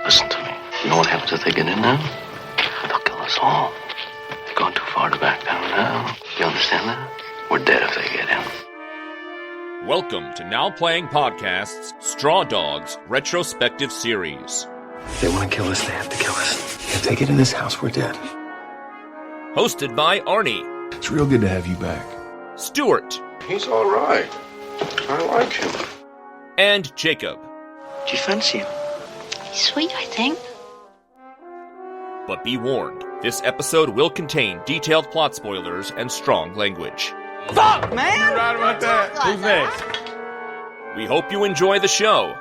Listen to me. You know what happens if they get in now? They'll kill us all. They've gone too far to back down now. You understand that? We're dead if they get in. Welcome to Now Playing Podcast's Straw Dogs Retrospective Series. If they want to kill us, they have to kill us. If they get in this house, we're dead. Hosted by Arnie. It's real good to have you back. Stuart. He's all right. I like him. And Jakob. Do you fancy him? He's sweet, I think. But be warned, this episode will contain detailed plot spoilers and strong language. Fuck, man! Right about that. Who's next? We hope you enjoy the show.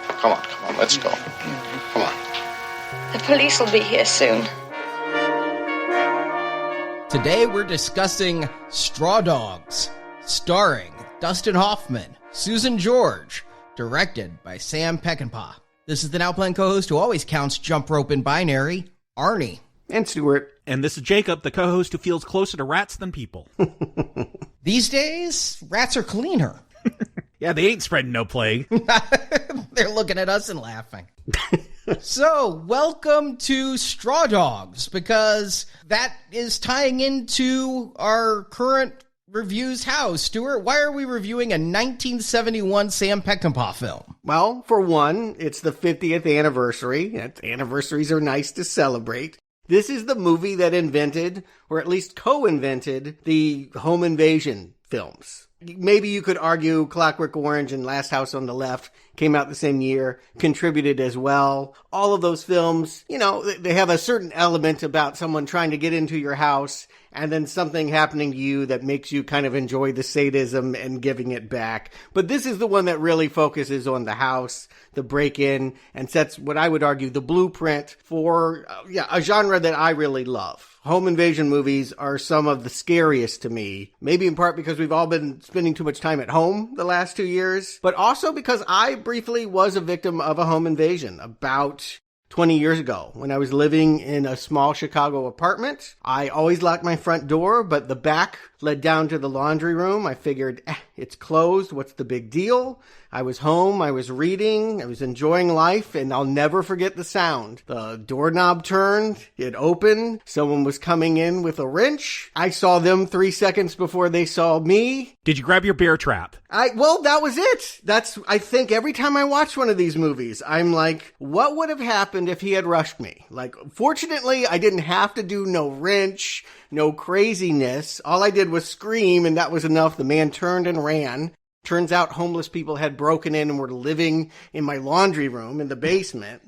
Come on, let's go. Come on. The police will be here soon. Today we're discussing Straw Dogs, starring Dustin Hoffman, Susan George, directed by Sam Peckinpah. This is the Now Playing co-host who always counts jump rope in binary, Arnie. And Stuart. And this is Jacob, the co-host who feels closer to rats than people. These days, rats are cleaner. Yeah, they ain't spreading no plague. They're looking at us and laughing. So, welcome to Straw Dogs, because that is tying into our current reviews house. Stuart, why are we reviewing a 1971 Sam Peckinpah film? Well, for one, it's the 50th anniversary. Anniversaries are nice to celebrate. This is the movie that invented, or at least co-invented, the home invasion films. Maybe you could argue Clockwork Orange and Last House on the Left came out the same year, contributed as well. All of those films, you know, they have a certain element about someone trying to get into your house and then something happening to you that makes you kind of enjoy the sadism and giving it back. But this is the one that really focuses on the house, the break-in, and sets what I would argue the blueprint for a genre that I really love. Home invasion movies are some of the scariest to me, maybe in part because we've all been spending too much time at home the last 2 years, but also because I briefly was a victim of a home invasion about 20 years ago when I was living in a small Chicago apartment. I always locked my front door, but the back led down to the laundry room. I figured, it's closed. What's the big deal? I was home. I was reading. I was enjoying life, and I'll never forget the sound. The doorknob turned. It opened. Someone was coming in with a wrench. I saw them 3 seconds before they saw me. Did you grab your bear trap? Well, that was it. I think every time I watch one of these movies, I'm like, what would have happened if he had rushed me? Like, fortunately, I didn't have to do no wrench, no craziness. All I did was scream, and that was enough. The man turned and ran. Turns out homeless people had broken in and were living in my laundry room in the basement.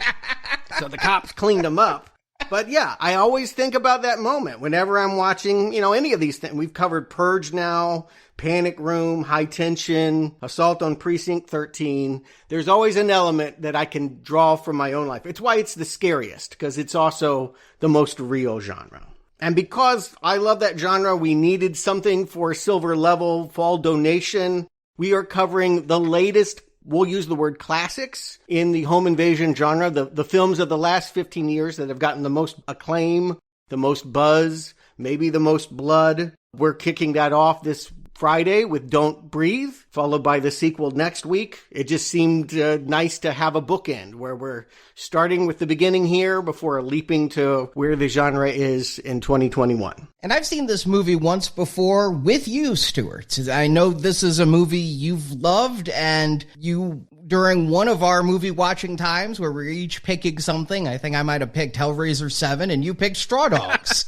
So the cops cleaned them up. But yeah, I always think about that moment whenever I'm watching, any of these things. We've covered Purge now, Panic Room, High Tension, Assault on Precinct 13. There's always an element that I can draw from my own life. It's why it's the scariest, because it's also the most real genre. And because I love that genre, we needed something for Silver Level Fall Donation. We are covering the latest, we'll use the word classics, in the home invasion genre, the films of the last 15 years that have gotten the most acclaim, the most buzz, maybe the most blood. We're kicking that off this Friday with Don't Breathe, followed by the sequel next week. It just seemed nice to have a bookend where we're starting with the beginning here before leaping to where the genre is in 2021. And I've seen this movie once before with you, Stuart. I know this is a movie you've loved, and you, during one of our movie watching times where we're each picking something, I think I might have picked Hellraiser 7 and you picked Straw Dogs.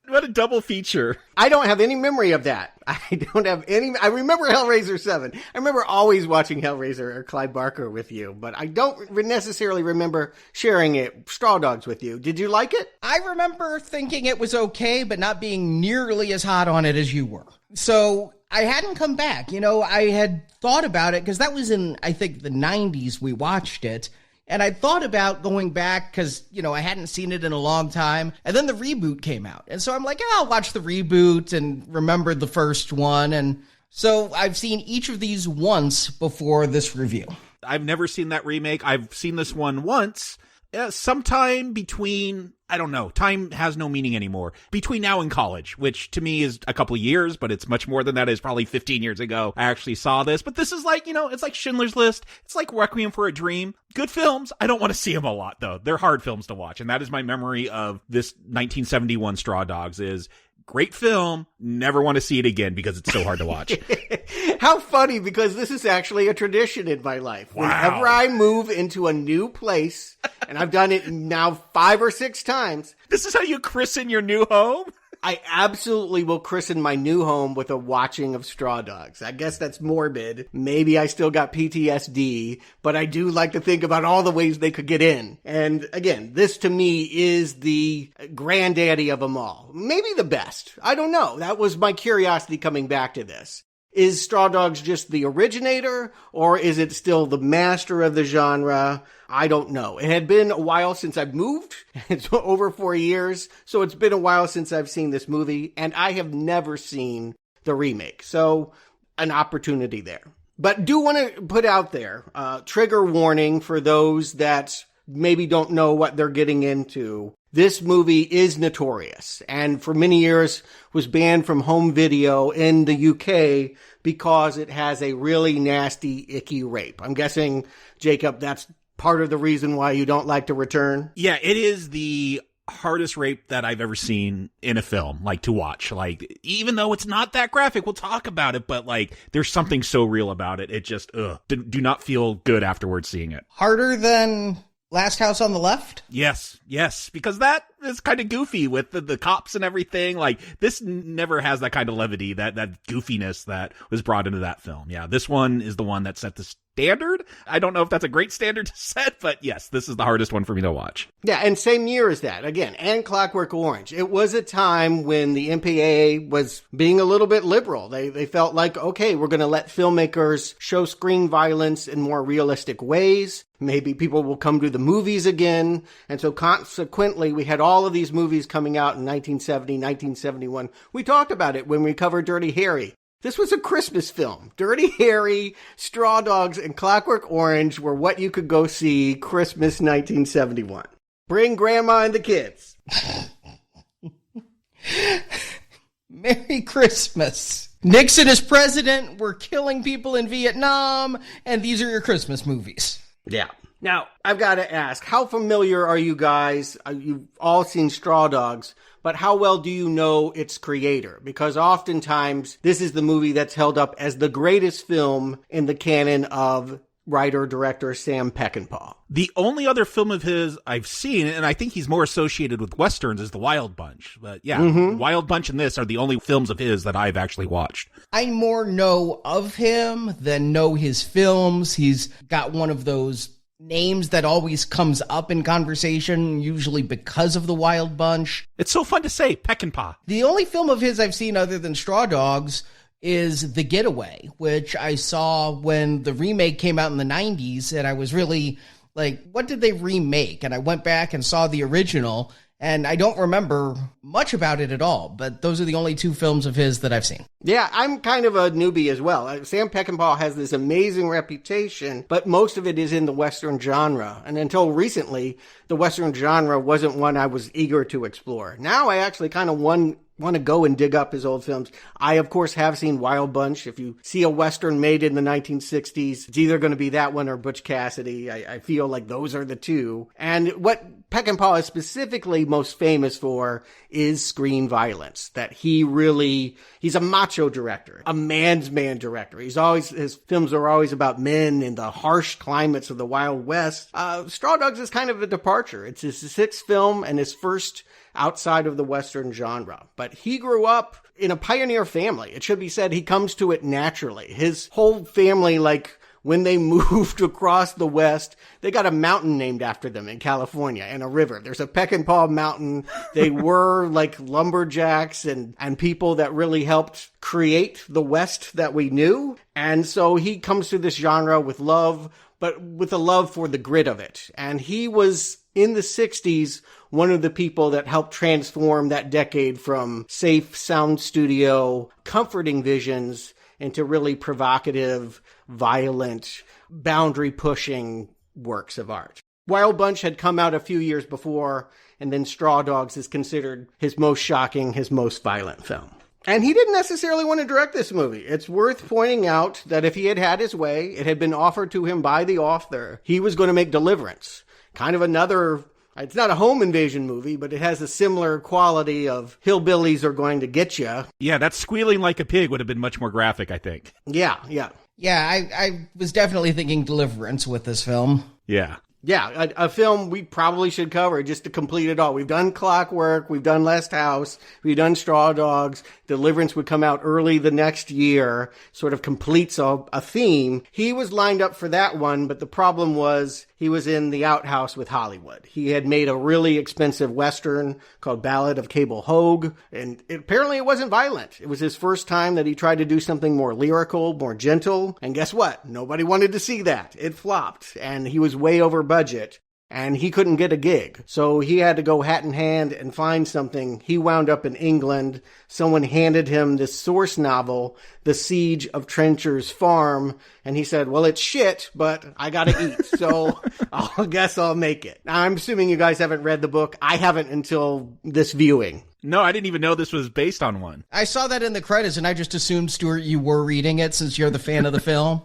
What a double feature. I don't have any memory of that. I remember Hellraiser 7. I remember always watching Hellraiser or Clive Barker with you, but I don't necessarily remember sharing it, Straw Dogs, with you. Did you like it? I remember thinking it was okay, but not being nearly as hot on it as you were. So I hadn't come back. I had thought about it because that was in, I think, the 90s we watched it. And I thought about going back because, I hadn't seen it in a long time. And then the reboot came out. And so I'm like, I'll watch the reboot and remember the first one. And so I've seen each of these once before this review. I've never seen that remake. I've seen this one once. sometime between, I don't know, time has no meaning anymore, between now and college, which to me is a couple of years, but it's much more than that. It's probably 15 years ago I actually saw this. But this is like, it's like Schindler's List. It's like Requiem for a Dream. Good films. I don't want to see them a lot, though. They're hard films to watch. And that is my memory of this 1971 Straw Dogs is great film. Never want to see it again because it's so hard to watch. How funny, because this is actually a tradition in my life. Wow. Whenever I move into a new place, and I've done it now 5 or 6 times. This is how you christen your new home? I absolutely will christen my new home with a watching of Straw Dogs. I guess that's morbid. Maybe I still got PTSD, but I do like to think about all the ways they could get in. And again, this to me is the granddaddy of them all. Maybe the best. I don't know. That was my curiosity coming back to this. Is Straw Dogs just the originator, or is it still the master of the genre? I don't know. It had been a while since I've moved. It's over 4 years, so it's been a while since I've seen this movie, and I have never seen the remake. So, an opportunity there. But do want to put out there, trigger warning for those that maybe don't know what they're getting into. This movie is notorious, and for many years was banned from home video in the UK because it has a really nasty, icky rape. I'm guessing, Jacob, that's part of the reason why you don't like to return? Yeah, it is the hardest rape that I've ever seen in a film, like, to watch. Like, even though it's not that graphic, we'll talk about it, but, like, there's something so real about it. It just, do not feel good afterwards seeing it. Harder than Last House on the Left? Yes, because that is kind of goofy with the cops and everything. Like, this never has that kind of levity, that goofiness that was brought into that film. Yeah, this one is the one that set the standard. I don't know if that's a great standard to set, but yes, this is the hardest one for me to watch. Yeah, and same year as that. Again, and Clockwork Orange. It was a time when the MPAA was being a little bit liberal. They felt like, okay, we're going to let filmmakers show screen violence in more realistic ways. Maybe people will come to the movies again. And so consequently, we had all of these movies coming out in 1970, 1971. We talked about it when we covered Dirty Harry. This was a Christmas film. Dirty Harry, Straw Dogs, and Clockwork Orange were what you could go see Christmas 1971. Bring Grandma and the kids. Merry Christmas. Nixon is president, we're killing people in Vietnam, and these are your Christmas movies. Yeah. Now, I've got to ask, how familiar are you guys? You've all seen Straw Dogs, but how well do you know its creator? Because oftentimes, this is the movie that's held up as the greatest film in the canon of writer-director Sam Peckinpah. The only other film of his I've seen, and I think he's more associated with Westerns, is The Wild Bunch. But yeah, Wild Bunch and this are the only films of his that I've actually watched. I more know of him than know his films. He's got one of those names that always comes up in conversation, usually because of The Wild Bunch. It's so fun to say, Peckinpah. The only film of his I've seen other than Straw Dogs is The Getaway, which I saw when the remake came out in the 90s, and I was really like, what did they remake? And I went back and saw the original, and I don't remember much about it at all, but those are the only 2 films of his that I've seen. Yeah, I'm kind of a newbie as well. Sam Peckinpah has this amazing reputation, but most of it is in the Western genre. And until recently, the Western genre wasn't one I was eager to explore. Now I actually kind of want to go and dig up his old films. I, of course, have seen Wild Bunch. If you see a Western made in the 1960s, it's either going to be that one or Butch Cassidy. I feel like those are the 2. And what Peckinpah is specifically most famous for is screen violence. That he's a macho director, a man's man director. His films are always about men in the harsh climates of the Wild West. Straw Dogs is kind of a departure. It's his 6th film and his first outside of the Western genre. But he grew up in a pioneer family. It should be said he comes to it naturally. His whole family, like, when they moved across the West, they got a mountain named after them in California and a river. There's a Peckinpah Mountain. They were like lumberjacks and people that really helped create the West that we knew. And so he comes to this genre with love, but with a love for the grit of it. And he was, in the 60s, one of the people that helped transform that decade from safe sound studio, comforting visions into really provocative, violent, boundary-pushing works of art. Wild Bunch had come out a few years before, and then Straw Dogs is considered his most shocking, his most violent film. And he didn't necessarily want to direct this movie. It's worth pointing out that if he had had his way, it had been offered to him by the author, he was going to make Deliverance. Kind of another, it's not a home invasion movie, but it has a similar quality of hillbillies are going to get you. Yeah, that squealing like a pig would have been much more graphic, I think. Yeah. Yeah, I was definitely thinking Deliverance with this film. Yeah. Yeah, a film we probably should cover just to complete it all. We've done Clockwork, we've done Last House, we've done Straw Dogs. Deliverance would come out early the next year, sort of completes a theme. He was lined up for that one, but the problem was he was in the outhouse with Hollywood. He had made a really expensive Western called Ballad of Cable Hogue, and apparently it wasn't violent. It was his first time that he tried to do something more lyrical, more gentle, and guess what? Nobody wanted to see that. It flopped, and he was way over budget. And he couldn't get a gig. So he had to go hat in hand and find something. He wound up in England. Someone handed him this source novel, The Siege of Trencher's Farm. And he said, well, it's shit, but I gotta eat. So I guess I'll make it. Now, I'm assuming you guys haven't read the book. I haven't until this viewing. No, I didn't even know this was based on one. I saw that in the credits, and I just assumed, Stuart, you were reading it since you're the fan of the film.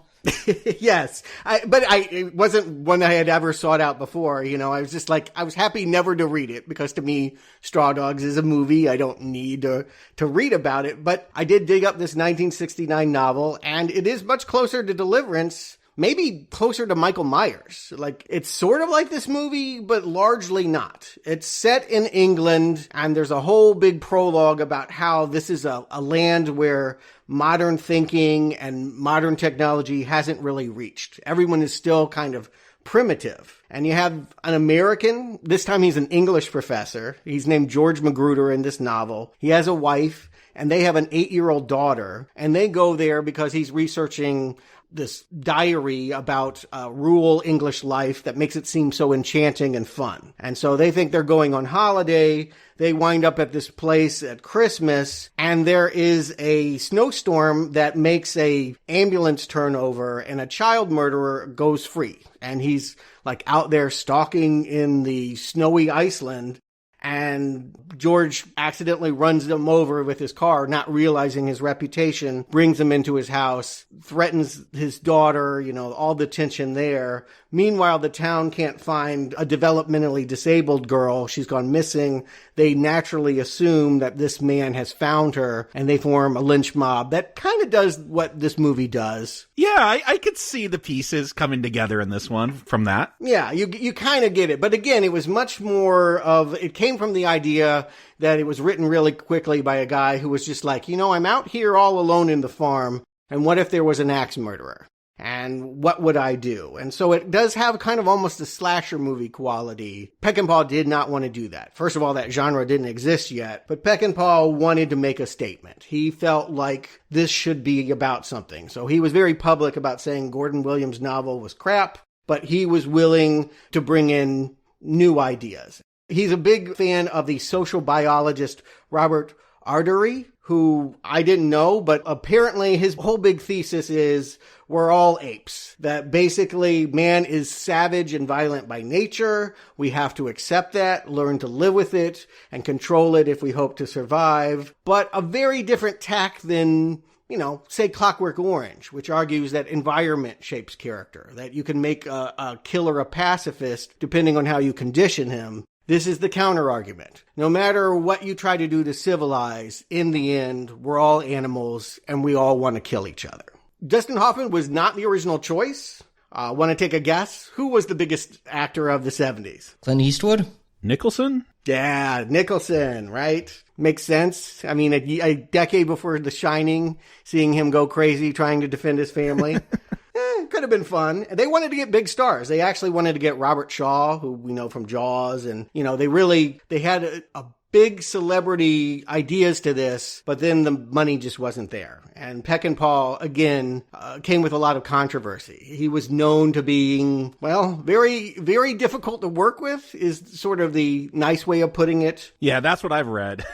Yes, but it wasn't one I had ever sought out before. You know, I was just like, I was happy never to read it because to me, Straw Dogs is a movie. I don't need to read about it. But I did dig up this 1969 novel, and it is much closer to Deliverance, maybe closer to Michael Myers. Like, it's sort of like this movie, but largely not. It's set in England, and there's a whole big prologue about how this is a land where modern thinking and modern technology hasn't really reached. Everyone is still kind of primitive. And you have an American, this time he's an English professor. He's named George Magruder in this novel. He has a wife, and they have an 8-year-old daughter. And they go there because he's researching this diary about rural English life that makes it seem so enchanting and fun. And so they think they're going on holiday. They wind up at this place at Christmas, and there is a snowstorm that makes a ambulance turnover, and a child murderer goes free. And he's like out there stalking in the snowy Iceland. And George accidentally runs them over with his car, not realizing his reputation, brings them into his house, threatens his daughter, you know, all the tension there. Meanwhile, the town can't find a developmentally disabled girl. She's gone missing. They naturally assume that this man has found her, and they form a lynch mob that kind of does what this movie does. Yeah, I could see the pieces coming together in this one from that. Yeah, you kind of get it. But again, it was much more of, it came from the idea that it was written really quickly by a guy who was just like, you know, I'm out here all alone in the farm, and what if there was an axe murderer? And what would I do? And so it does have kind of almost a slasher movie quality. Peckinpah did not want to do that. First of all, that genre didn't exist yet, but Peckinpah wanted to make a statement. He felt like this should be about something. So he was very public about saying Gordon Williams' novel was crap, but he was willing to bring in new ideas. He's a big fan of the social biologist Robert Ardery, who I didn't know, but apparently his whole big thesis is we're all apes. That basically man is savage and violent by nature. We have to accept that, learn to live with it, and control it if we hope to survive. But a very different tack than, you know, say Clockwork Orange, which argues that environment shapes character, that you can make a killer a pacifist depending on how you condition him. This is the counter-argument. No matter what you try to do to civilize, in the end, we're all animals and we all want to kill each other. Dustin Hoffman was not the original choice. Want to take a guess? Who was the biggest actor of the 70s? Clint Eastwood? Nicholson? Yeah, Nicholson, right? Makes sense. I mean, a decade before The Shining, seeing him go crazy trying to defend his family. Could have been fun. They wanted to get big stars. They actually wanted to get Robert Shaw, who we know from Jaws. And, you know, they had a big celebrity ideas to this, but then the money just wasn't there. And Peckinpah, again, came with a lot of controversy. He was known to being, well, very, very difficult to work with is sort of the nice way of putting it. Yeah, that's what I've read.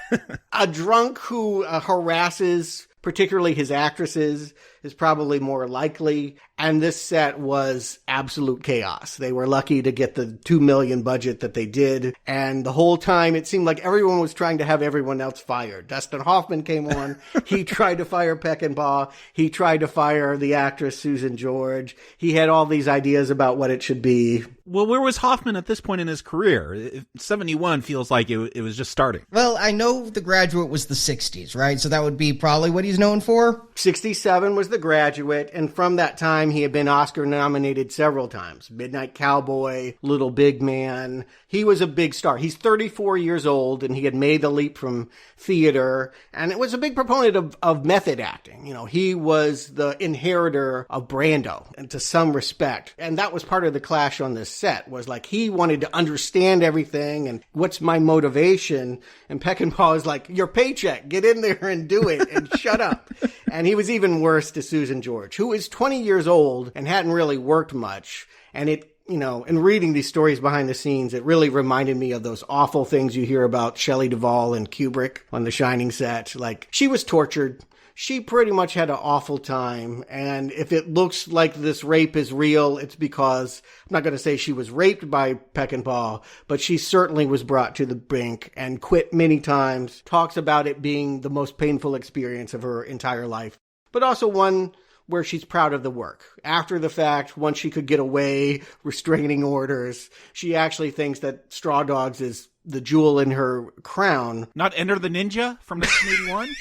A drunk who harasses particularly his actresses, is probably more likely. And this set was absolute chaos. They were lucky to get the $2 million budget that they did. And the whole time it seemed like everyone was trying to have everyone else fired. Dustin Hoffman came on. He tried to fire Peckinpah. He tried to fire the actress Susan George. He had all these ideas about what it should be. Well, where was Hoffman at this point in his career? 71 feels like it was just starting. Well, I know The Graduate was the 60s, right? So that would be probably what he's known for? 67 was The Graduate, and from that time he had been Oscar nominated several times. Midnight Cowboy, Little Big Man. He was a big star. He's 34 years old, and he had made the leap from theater, and it was a big proponent of method acting. You know, he was the inheritor of Brando, and to some respect. And that was part of the clash on this set, was like he wanted to understand everything, and what's my motivation? And Peckinpah was like, your paycheck, get in there and do it, and shut up. And he was even worse to Susan George, who is 20 years old and hadn't really worked much. And it, you know, in reading these stories behind the scenes, it really reminded me of those awful things you hear about Shelley Duvall and Kubrick on The Shining set. Like, she was tortured. She pretty much had an awful time. And if it looks like this rape is real, it's because, I'm not going to say she was raped by Peckinpah, but she certainly was brought to the brink and quit many times, talks about it being the most painful experience of her entire life, but also one where she's proud of the work. After the fact, once she could get away, restraining orders, she actually thinks that Straw Dogs is the jewel in her crown. Not Enter the Ninja from 1981?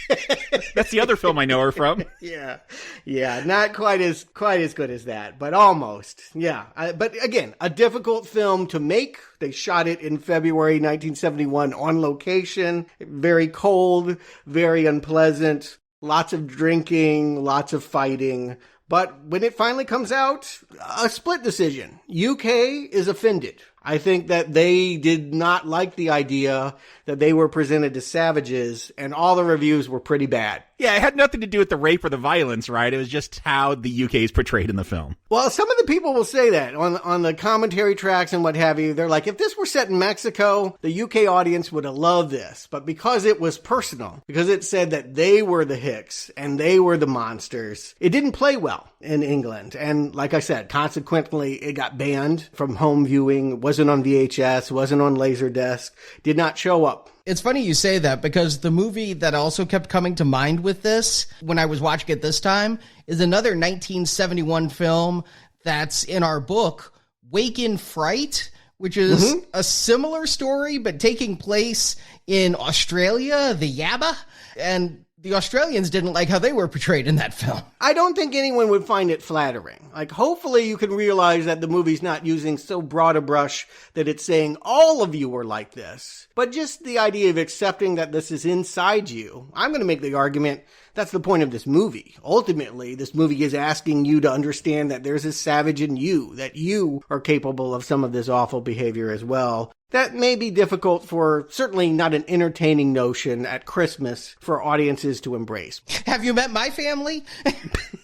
That's the other film I know her from. Yeah, not quite as good as that, but almost. Yeah, but again, a difficult film to make. They shot it in February 1971 on location. Very cold, very unpleasant. Lots of drinking, lots of fighting. But when it finally comes out, a split decision. UK is offended. I think that they did not like the idea that they were presented as savages, and all the reviews were pretty bad. Yeah, it had nothing to do with the rape or the violence, right? It was just how the UK is portrayed in the film. Well, some of the people will say that on the commentary tracks and what have you. They're like, if this were set in Mexico, the UK audience would have loved this. But because it was personal, because it said that they were the Hicks and they were the monsters, it didn't play well in England. And like I said, consequently, it got banned from home viewing, wasn't on VHS, wasn't on Laserdisc, did not show up. It's funny you say that, because the movie that also kept coming to mind with this, when I was watching it this time, is another 1971 film that's in our book, Wake in Fright, which is a similar story, but taking place in Australia, the Yabba. And the Australians didn't like how they were portrayed in that film. I don't think anyone would find it flattering. Like, hopefully you can realize that the movie's not using so broad a brush that it's saying all of you are like this. But just the idea of accepting that this is inside you. I'm going to make the argument that's the point of this movie. Ultimately, this movie is asking you to understand that there's a savage in you, that you are capable of some of this awful behavior as well. That may be difficult for, certainly not an entertaining notion at Christmas for audiences to embrace. Have you met my family?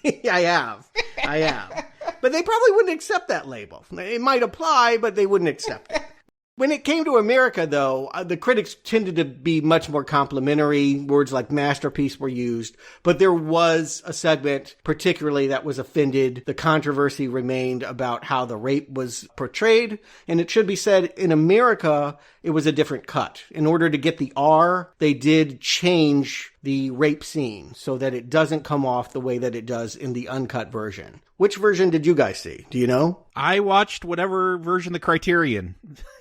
I have. But they probably wouldn't accept that label. It might apply, but they wouldn't accept it. When it came to America, though, the critics tended to be much more complimentary. Words like masterpiece were used. But there was a segment particularly that was offended. The controversy remained about how the rape was portrayed. And it should be said, in America, it was a different cut. In order to get the R, they did change the rape scene so that it doesn't come off the way that it does in the uncut version. Which version did you guys see? Do you know? I watched whatever version the Criterion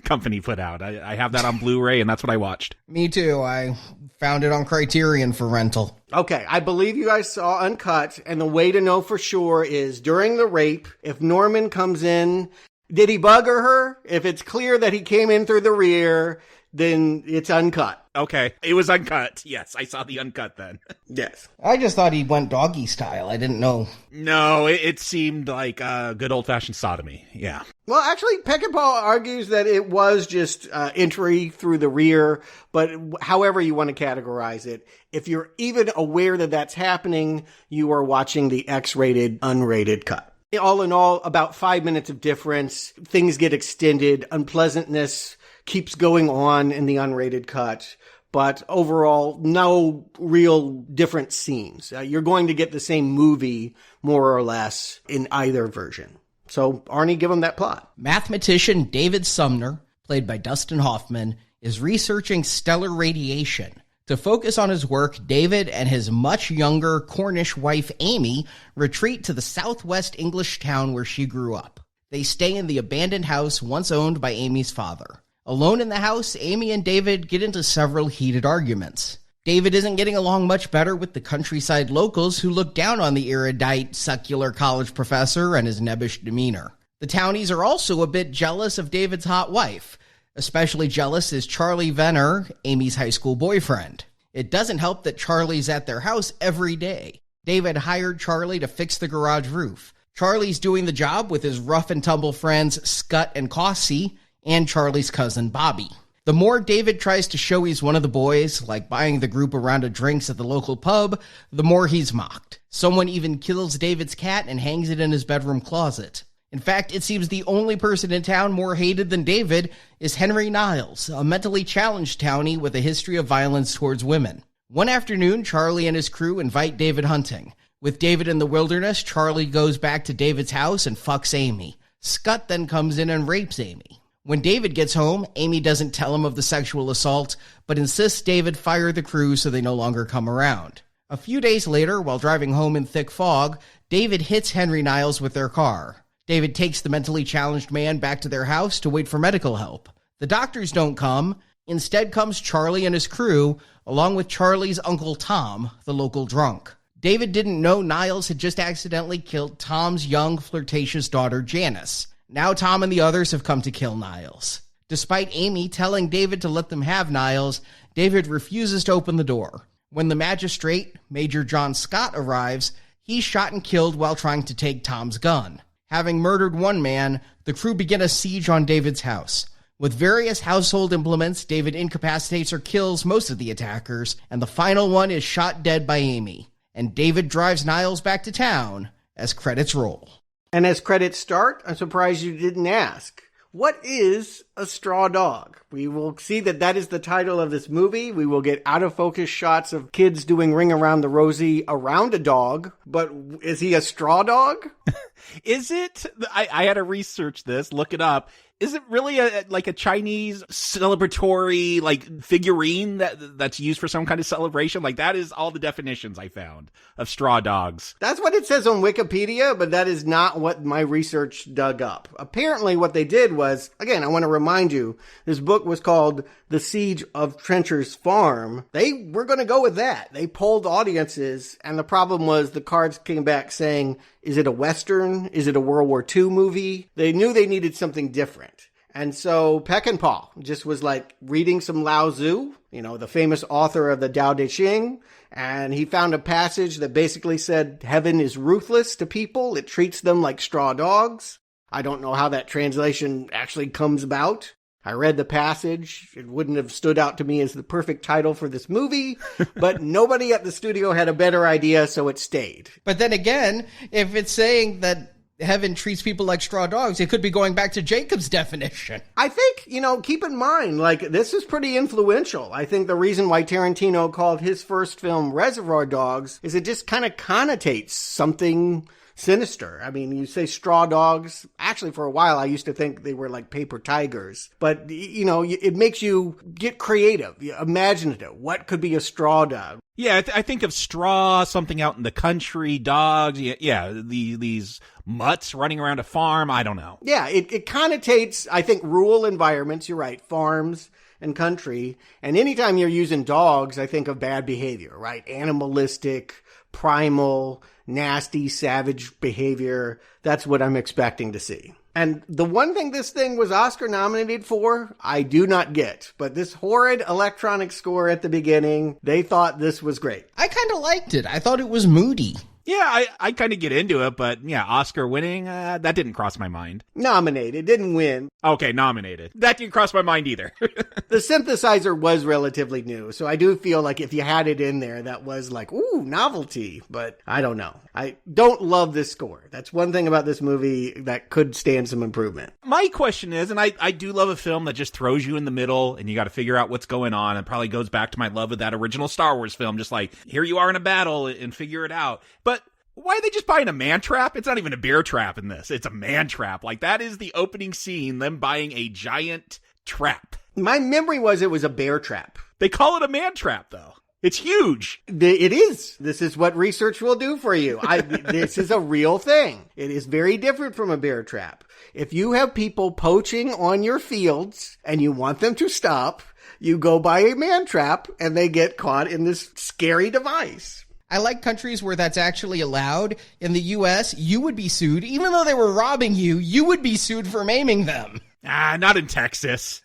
company put out. I have that on Blu-ray, and that's what I watched. Me too. I found it on Criterion for rental. Okay, I believe you guys saw uncut, and the way to know for sure is during the rape, if Norman comes in, did he bugger her? If it's clear that he came in through the rear, then it's uncut. Okay, it was uncut. Yes, I saw the uncut then. Yes. I just thought he went doggy style. I didn't know. No, it seemed like good old-fashioned sodomy. Yeah. Well, actually, Peckinpah argues that it was just entry through the rear, but however you want to categorize it, if you're even aware that that's happening, you are watching the X-rated, unrated cut. All in all, about 5 minutes of difference. Things get extended. Unpleasantness keeps going on in the unrated cut. but overall, no real different scenes. You're going to get the same movie, more or less, in either version. So, Arnie, give him that plot. Mathematician David Sumner, played by Dustin Hoffman, is researching stellar radiation. To focus on his work, David and his much younger Cornish wife Amy retreat to the southwest English town where she grew up. They stay in the abandoned house once owned by Amy's father. Alone in the house, Amy and David get into several heated arguments. David isn't getting along much better with the countryside locals who look down on the erudite, secular college professor and his nebbish demeanor. The townies are also a bit jealous of David's hot wife. Especially jealous is Charlie Venner, Amy's high school boyfriend. It doesn't help that Charlie's at their house every day. David hired Charlie to fix the garage roof. Charlie's doing the job with his rough and tumble friends Scut and Cossie, and Charlie's cousin Bobby. The more David tries to show he's one of the boys, like buying the group a round of drinks at the local pub, the more he's mocked. Someone even kills David's cat and hangs it in his bedroom closet. In fact, it seems the only person in town more hated than David is Henry Niles, a mentally challenged townie with a history of violence towards women. One afternoon, Charlie and his crew invite David hunting. With David in the wilderness, Charlie goes back to David's house and fucks Amy. Scut then comes in and rapes Amy. When David gets home, Amy doesn't tell him of the sexual assault, but insists David fire the crew so they no longer come around. A few days later, while driving home in thick fog, David hits Henry Niles with their car. David takes the mentally challenged man back to their house to wait for medical help. The doctors don't come. Instead comes Charlie and his crew, along with Charlie's uncle Tom, the local drunk. David didn't know Niles had just accidentally killed Tom's young, flirtatious daughter, Janice. Now Tom and the others have come to kill Niles. Despite Amy telling David to let them have Niles, David refuses to open the door. When the magistrate, Major John Scott, arrives, he's shot and killed while trying to take Tom's gun. Having murdered one man, the crew begin a siege on David's house. With various household implements, David incapacitates or kills most of the attackers, and the final one is shot dead by Amy. And David drives Niles back to town as credits roll. And as credits start, I'm surprised you didn't ask. What is a straw dog? We will see that is the title of this movie. We will get out-of-focus shots of kids doing Ring Around the Rosie around a dog. But is he a straw dog? Is it? I had to research this, look it up. Is it really a Chinese celebratory figurine that's used for some kind of celebration? That is all the definitions I found of straw dogs. That's what it says on Wikipedia, but that is not what my research dug up. Apparently what they did was, again, I want to remind you, this book was called The Siege of Trencher's Farm. They were going to go with that. They polled audiences, and the problem was the cards came back saying, is it a Western? Is it a World War II movie? They knew they needed something different. And so Peckinpah just was reading some Lao Tzu, the famous author of the Tao Te Ching, and he found a passage that basically said heaven is ruthless to people. It treats them like straw dogs. I don't know how that translation actually comes about. I read the passage. It wouldn't have stood out to me as the perfect title for this movie, but nobody at the studio had a better idea, so it stayed. But then again, if it's saying that heaven treats people like straw dogs, it could be going back to Jakob's definition. I think, keep in mind, this is pretty influential. I think the reason why Tarantino called his first film Reservoir Dogs is it just kind of connotates something sinister. I mean, you say straw dogs. Actually, for a while, I used to think they were like paper tigers. But, it makes you get creative, imaginative. What could be a straw dog? Yeah, I think of straw, something out in the country, dogs. Yeah, these mutts running around a farm. I don't know. Yeah, it connotates, I think, rural environments. You're right, farms and country. And anytime you're using dogs, I think of bad behavior, right? Animalistic, primal, nasty, savage behavior. That's what I'm expecting to see. And the one thing this thing was Oscar nominated for, I do not get. But this horrid electronic score at the beginning, they thought this was great. I kind of liked it. I thought it was moody. Yeah, I kind of get into it, but yeah, Oscar winning, that didn't cross my mind. Nominated, didn't win. Okay, nominated. That didn't cross my mind either. The synthesizer was relatively new, so I do feel like if you had it in there, that was ooh, novelty. But I don't know. I don't love this score. That's one thing about this movie that could stand some improvement. My question is, and I do love a film that just throws you in the middle and you got to figure out what's going on. It probably goes back to my love of that original Star Wars film, just like, here you are in a battle and figure it out. But why are they just buying a man trap? It's not even a bear trap in this. It's a man trap. Like, that is the opening scene, them buying a giant trap. My memory was it was a bear trap. They call it a man trap, though. It's huge. It is. This is what research will do for you. This is a real thing. It is very different from a bear trap. If you have people poaching on your fields and you want them to stop, you go buy a man trap and they get caught in this scary device. I like countries where that's actually allowed. In the U.S., you would be sued. Even though they were robbing you, you would be sued for maiming them. Not in Texas.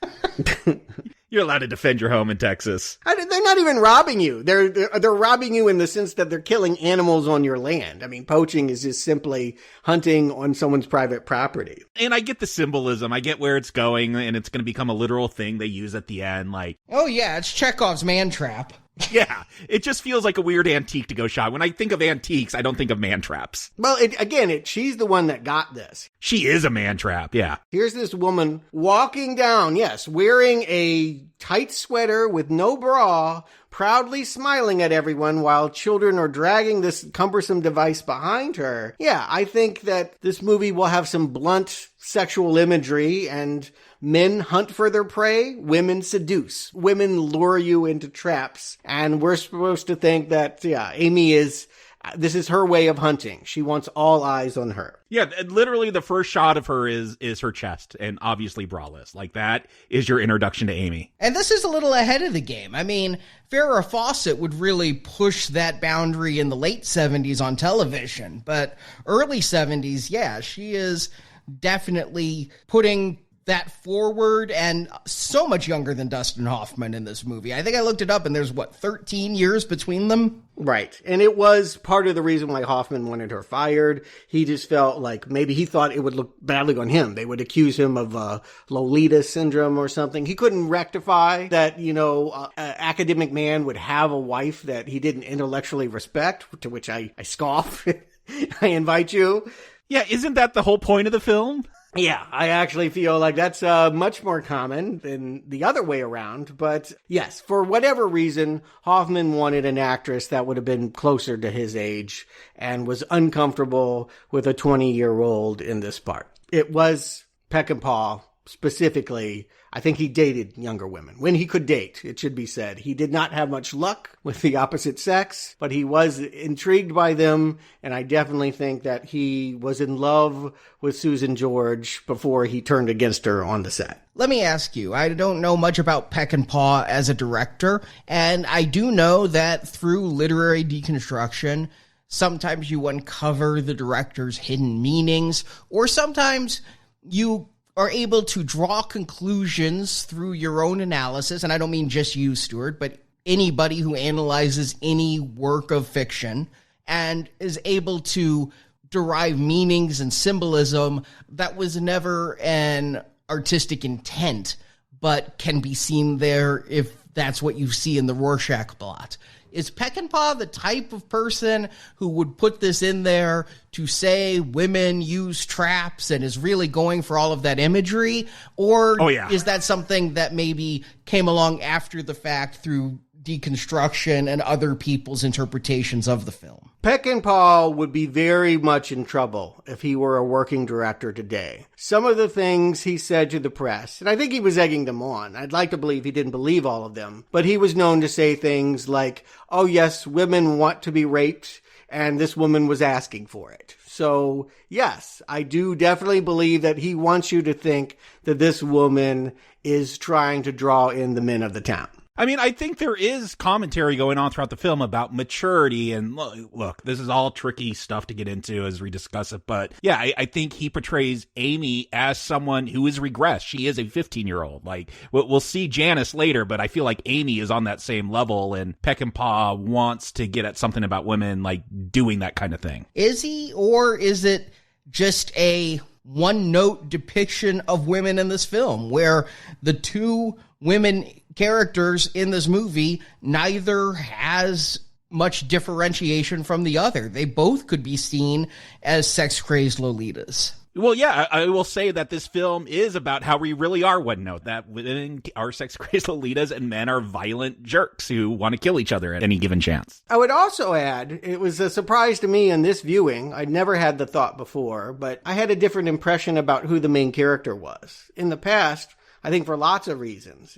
You're allowed to defend your home in Texas. They're not even robbing you. They're robbing you in the sense that they're killing animals on your land. I mean, poaching is just simply hunting on someone's private property. And I get the symbolism. I get where it's going, and it's going to become a literal thing they use at the end. Like, oh yeah, it's Chekhov's man trap. Yeah, it just feels like a weird antique to go shop. When I think of antiques, I don't think of man traps. Well, she's the one that got this. She is a man trap, yeah. Here's this woman walking down, yes, wearing a tight sweater with no bra, proudly smiling at everyone while children are dragging this cumbersome device behind her. Yeah, I think that this movie will have some blunt sexual imagery, and men hunt for their prey, women seduce. Women lure you into traps, and we're supposed to think that, yeah, this is her way of hunting. She wants all eyes on her. Yeah, literally the first shot of her is her chest, and obviously braless. Like, that is your introduction to Amy. And this is a little ahead of the game. I mean, Farrah Fawcett would really push that boundary in the late 70s on television, but early 70s, yeah, she is definitely putting that forward, and so much younger than Dustin Hoffman in this movie. I think I looked it up, and there's, 13 years between them? Right. And it was part of the reason why Hoffman wanted her fired. He just felt like maybe he thought it would look badly on him. They would accuse him of Lolita syndrome or something. He couldn't rectify that, an academic man would have a wife that he didn't intellectually respect, to which I scoff. I invite you. Yeah, isn't that the whole point of the film? Yeah, I actually feel like that's much more common than the other way around. But yes, for whatever reason, Hoffman wanted an actress that would have been closer to his age and was uncomfortable with a 20-year-old in this part. It was Peckinpah specifically. I think he dated younger women. When he could date, it should be said. He did not have much luck with the opposite sex, but he was intrigued by them, and I definitely think that he was in love with Susan George before he turned against her on the set. Let me ask you, I don't know much about Peckinpah as a director, and I do know that through literary deconstruction, sometimes you uncover the director's hidden meanings, or sometimes you are able to draw conclusions through your own analysis, and I don't mean just you, Stuart, but anybody who analyzes any work of fiction and is able to derive meanings and symbolism that was never an artistic intent, but can be seen there if that's what you see in the Rorschach blot. Is Peckinpah the type of person who would put this in there to say women use traps and is really going for all of that imagery? Or is that something that maybe came along after the fact through deconstruction and other people's interpretations of the film? Peckinpah would be very much in trouble if he were a working director today. Some of the things he said to the press, and I think he was egging them on. I'd like to believe he didn't believe all of them, but he was known to say things like, oh yes, women want to be raped, and this woman was asking for it. So yes, I do definitely believe that he wants you to think that this woman is trying to draw in the men of the town. I mean, I think there is commentary going on throughout the film about maturity, and look, this is all tricky stuff to get into as we discuss it, but yeah, I think he portrays Amy as someone who is regressed. She is a 15-year-old. Like, we'll see Janice later, but I feel like Amy is on that same level, and Peckinpah wants to get at something about women, like, doing that kind of thing. Is he, or is it just a one-note depiction of women in this film, where the two women characters in this movie, neither has much differentiation from the other? They both could be seen as sex-crazed Lolitas. Well, yeah, I will say that this film is about how we really are one note, that women are sex-crazed Lolitas and men are violent jerks who want to kill each other at any given chance. I would also add, it was a surprise to me in this viewing. I'd never had the thought before, but I had a different impression about who the main character was. In the past, I think for lots of reasons,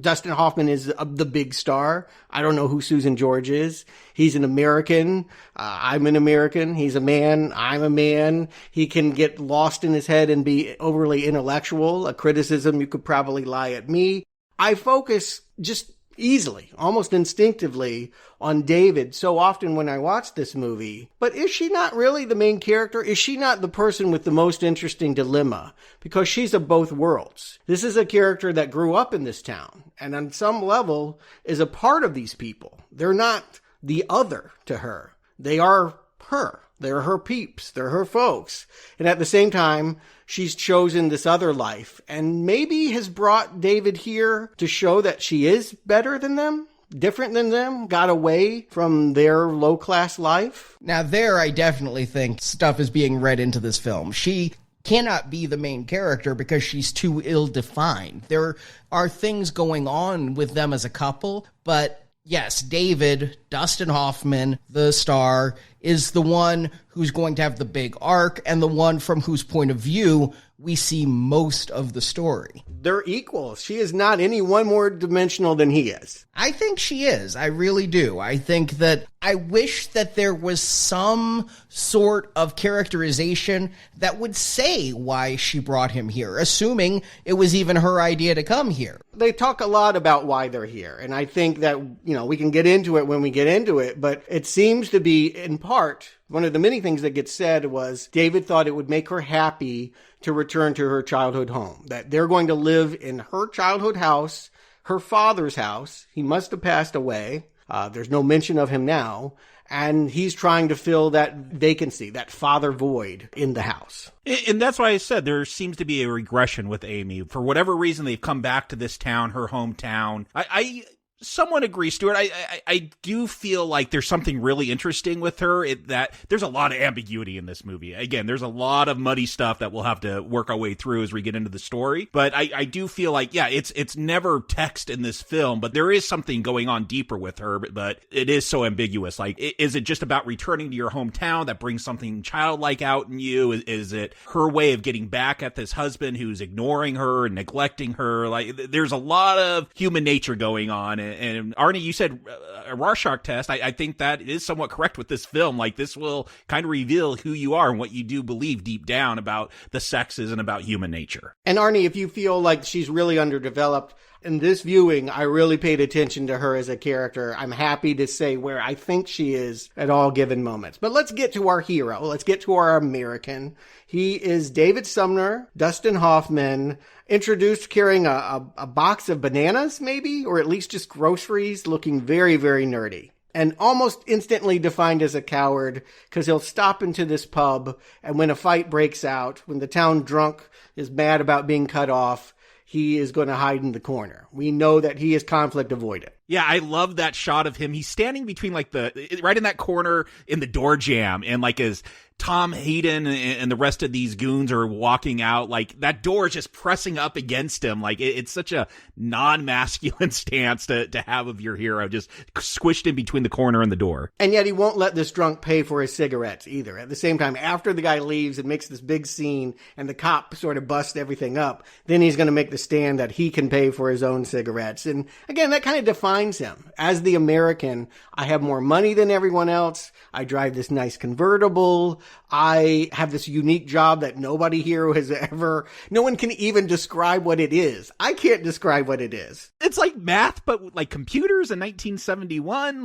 Dustin Hoffman is the big star. I don't know who Susan George is. He's an American. I'm an American. He's a man. I'm a man. He can get lost in his head and be overly intellectual. A criticism you could probably lie at me. I focus just easily, almost instinctively, on David so often when I watch this movie. But is she not really the main character? Is she not the person with the most interesting dilemma? Because she's of both worlds. This is a character that grew up in this town and on some level is a part of these people. They're not the other to her. They are her. They're her peeps. They're her folks. And at the same time, she's chosen this other life and maybe has brought David here to show that she is better than them, different than them, got away from their low-class life. Now there, I definitely think stuff is being read into this film. She cannot be the main character because she's too ill-defined. There are things going on with them as a couple, but yes, David, Dustin Hoffman, the star, is the one who's going to have the big arc and the one from whose point of view we see most of the story. They're equals. She is not any one more dimensional than he is. I think she is. I really do. I think that I wish that there was some sort of characterization that would say why she brought him here, assuming it was even her idea to come here. They talk a lot about why they're here, and I think that, we can get into it when we get into it, but it seems to be, in part, one of the many things that gets said was David thought it would make her happy to return to her childhood home, that they're going to live in her childhood house, her father's house. He must have passed away. There's no mention of him now. And he's trying to fill that vacancy, that father void in the house. And that's why I said there seems to be a regression with Amy. For whatever reason, they've come back to this town, her hometown. I somewhat agree, Stuart. I do feel like there's something really interesting with her, that there's a lot of ambiguity in this movie. Again, there's a lot of muddy stuff that we'll have to work our way through as we get into the story. But I do feel like, yeah, it's never text in this film, but there is something going on deeper with her, but it is so ambiguous. Like, is it just about returning to your hometown that brings something childlike out in you? Is it her way of getting back at this husband who's ignoring her and neglecting her? Like, there's a lot of human nature going on. And Arnie, you said a Rorschach test. I think that is somewhat correct with this film. Like, this will kind of reveal who you are and what you do believe deep down about the sexes and about human nature. And Arnie, if you feel like she's really underdeveloped, in this viewing, I really paid attention to her as a character. I'm happy to say where I think she is at all given moments. But let's get to our hero. Let's get to our American. He is David Sumner, Dustin Hoffman, introduced carrying a box of bananas, maybe, or at least just groceries, looking very, very nerdy. And almost instantly defined as a coward, because he'll stop into this pub, and when a fight breaks out, when the town drunk is mad about being cut off, he is going to hide in the corner. We know that he is conflict avoidant. Yeah, I love that shot of him. He's standing between right in that corner in the door jamb, and as Tom Hayden and the rest of these goons are walking out, that door is just pressing up against him. It's such a non-masculine stance to have of your hero, just squished in between the corner and the door. And yet he won't let this drunk pay for his cigarettes either. At the same time, after the guy leaves and makes this big scene and the cop sort of busts everything up, then he's going to make the stand that he can pay for his own cigarettes. And again, that kind of defines him. As the American, I have more money than everyone else. I drive this nice convertible. I have this unique job that nobody here has ever, no one can even describe what it is. I can't describe what it is. It's like math, but like computers in 1971.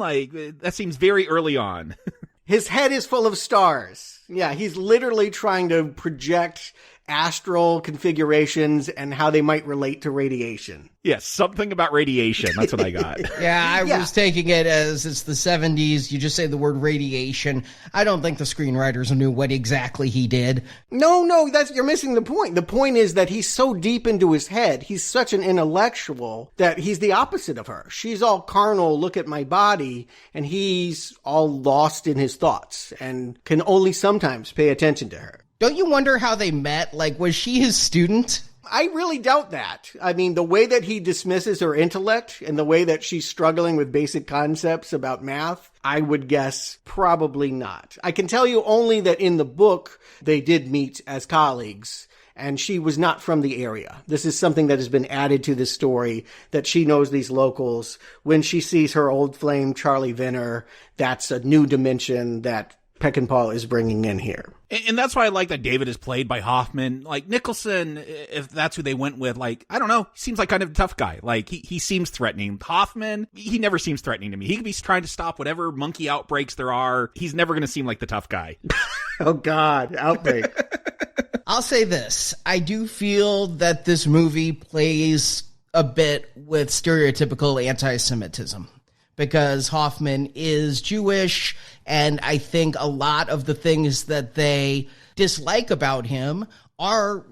That seems very early on. His head is full of stars. Yeah, he's literally trying to project astral configurations and how they might relate to radiation. Yes, something about radiation. That's what I got. I was taking it as it's the 70s. You just say the word radiation. I don't think the screenwriters knew what exactly he did. No, you're missing the point. The point is that he's so deep into his head. He's such an intellectual that he's the opposite of her. She's all carnal, look at my body, and he's all lost in his thoughts and can only sometimes pay attention to her. Don't you wonder how they met? Like, was she his student? I really doubt that. I mean, the way that he dismisses her intellect and the way that she's struggling with basic concepts about math, I would guess probably not. I can tell you only that in the book, they did meet as colleagues, and she was not from the area. This is something that has been added to this story, that she knows these locals. When she sees her old flame, Charlie Venner, that's a new dimension that Peckinpah is bringing in here. And that's why I like that David is played by Hoffman. Like, Nicholson, if that's who they went with, like, I don't know, seems like kind of a tough guy. Like, he seems threatening. Hoffman, he never seems threatening to me. He could be trying to stop whatever monkey outbreaks there are. He's never going to seem like the tough guy. Oh, God, outbreak. I'll say this. I do feel that this movie plays a bit with stereotypical anti-Semitism, because Hoffman is Jewish, and I think a lot of the things that they dislike about him are,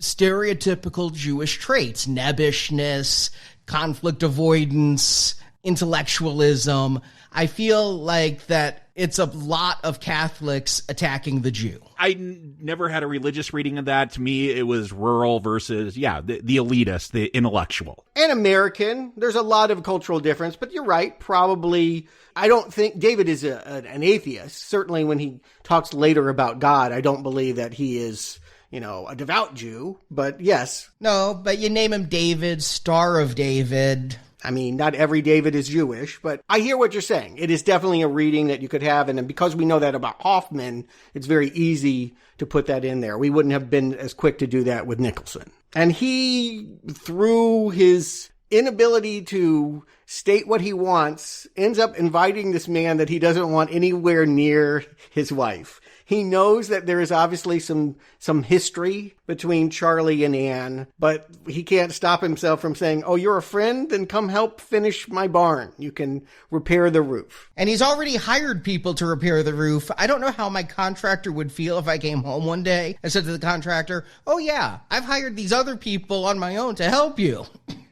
stereotypical Jewish traits: nebbishness, conflict avoidance, intellectualism. I feel like that it's a lot of Catholics attacking the Jew. I never had a religious reading of that. To me, it was rural versus, the elitist, the intellectual. And American. There's a lot of cultural difference, but you're right. Probably, I don't think David is an atheist. Certainly when he talks later about God, I don't believe that he is, a devout Jew. But yes. No, but you name him David, Star of David. I mean, not every David is Jewish, but I hear what you're saying. It is definitely a reading that you could have, and because we know that about Hoffman, it's very easy to put that in there. We wouldn't have been as quick to do that with Nicholson. And he, through his inability to state what he wants, ends up inviting this man that he doesn't want anywhere near his wife. He knows that there is obviously some history between Charlie and Anne, but he can't stop himself from saying, "Oh, you're a friend? Then come help finish my barn. You can repair the roof." And he's already hired people to repair the roof. I don't know how my contractor would feel if I came home one day and said to the contractor, "Oh yeah, I've hired these other people on my own to help you."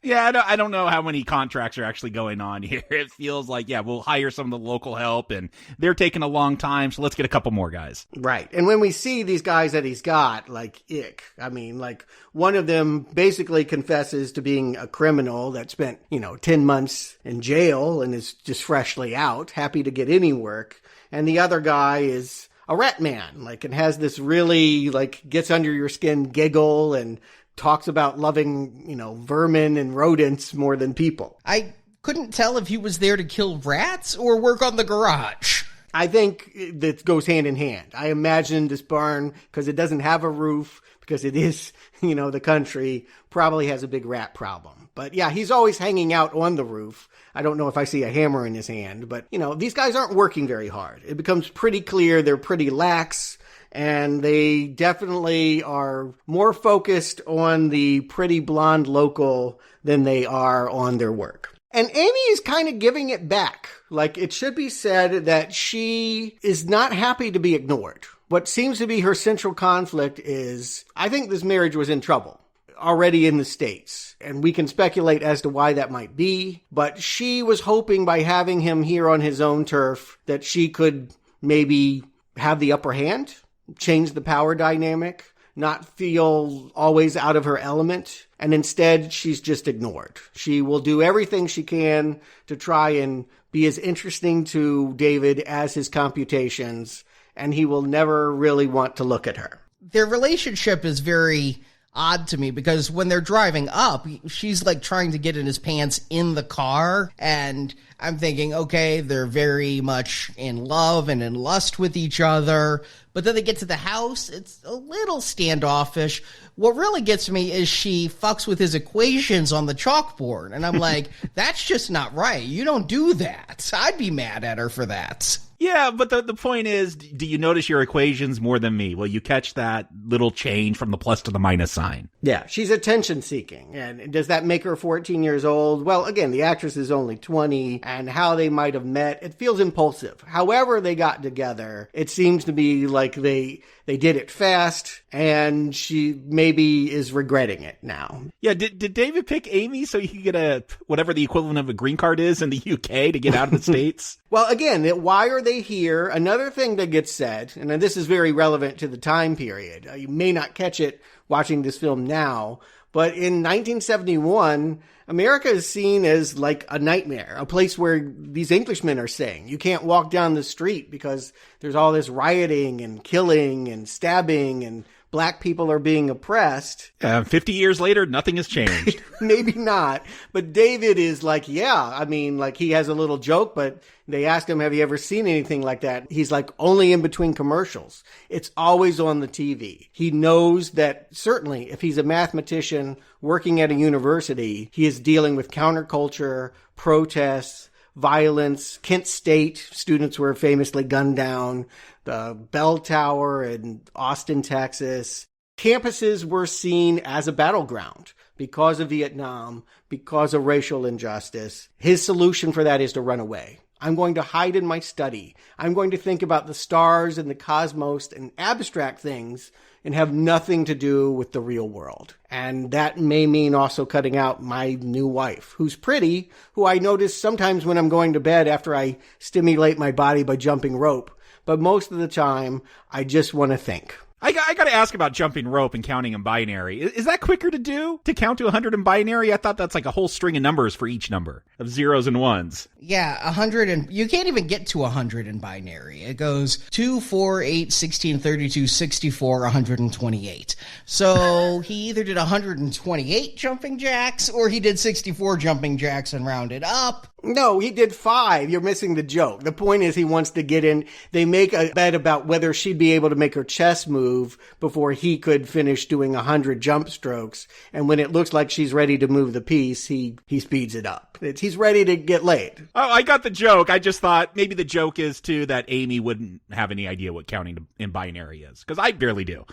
Yeah, I don't know how many contracts are actually going on here. It feels like, we'll hire some of the local help, and they're taking a long time, so let's get a couple more guys. Right. And when we see these guys that he's got, like, ick. I mean, like, one of them basically confesses to being a criminal that spent, 10 months in jail and is just freshly out, happy to get any work. And the other guy is a rat man, and has this really, gets under your skin giggle and talks about loving, vermin and rodents more than people. I couldn't tell if he was there to kill rats or work on the garage. I think that goes hand in hand. I imagine this barn, because it doesn't have a roof, because it is, the country, probably has a big rat problem. But yeah, he's always hanging out on the roof. I don't know if I see a hammer in his hand, but, these guys aren't working very hard. It becomes pretty clear they're pretty lax. And they definitely are more focused on the pretty blonde local than they are on their work. And Amy is kind of giving it back. It should be said that she is not happy to be ignored. What seems to be her central conflict is, I think this marriage was in trouble already in the States. And we can speculate as to why that might be. But she was hoping by having him here on his own turf that she could maybe have the upper hand, change the power dynamic, not feel always out of her element. And instead, she's just ignored. She will do everything she can to try and be as interesting to David as his computations, and he will never really want to look at her. Their relationship is very odd to me, because when they're driving up, she's trying to get in his pants in the car, and I'm thinking, okay, they're very much in love and in lust with each other. But then they get to the house, it's a little standoffish. What really gets me is she fucks with his equations on the chalkboard. And I'm like, that's just not right. You don't do that. I'd be mad at her for that. Yeah, but the point is, do you notice your equations more than me? Will you catch that little change from the plus to the minus sign? Yeah, she's attention seeking. And does that make her 14 years old? Well, again, the actress is only 20, and how they might have met, it feels impulsive. However they got together, it seems to be like they did it fast, and she maybe is regretting it now. Yeah, did David pick Amy so he could get whatever the equivalent of a green card is in the UK to get out of the States? Well, again, why are they here? Another thing that gets said, and this is very relevant to the time period. You may not catch it watching this film now, but in 1971, America is seen as like a nightmare, a place where these Englishmen are staying. You can't walk down the street because there's all this rioting and killing and stabbing, and black people are being oppressed. 50 years later, nothing has changed. Maybe not. But David is like, yeah, I mean, like he has a little joke, but they ask him, have you ever seen anything like that? He's like, only in between commercials. It's always on the TV. He knows that certainly if he's a mathematician working at a university, he is dealing with counterculture, protests, violence. Kent State students were famously gunned down. The Bell Tower in Austin, Texas. Campuses were seen as a battleground because of Vietnam, because of racial injustice. His solution for that is to run away. I'm going to hide in my study. I'm going to think about the stars and the cosmos and abstract things and have nothing to do with the real world. And that may mean also cutting out my new wife, who's pretty, who I notice sometimes when I'm going to bed after I stimulate my body by jumping rope. But most of the time, I just want to think. I got to ask about jumping rope and counting in binary. Is that quicker to do, to count to 100 in binary? I thought that's like a whole string of numbers for each number of zeros and ones. Yeah, 100, and you can't even get to 100 in binary. It goes 2, 4, 8, 16, 32, 64, 128. So he either did 128 jumping jacks or he did 64 jumping jacks and rounded up. No, he did 5. You're missing the joke. The point is he wants to get in. They make a bet about whether she'd be able to make her chest move before he could finish doing 100 jump strokes. And when it looks like she's ready to move the piece, he speeds it up. He's ready to get laid. Oh, I got the joke. I just thought maybe the joke is, too, that Amy wouldn't have any idea what counting in binary is. Because I barely do.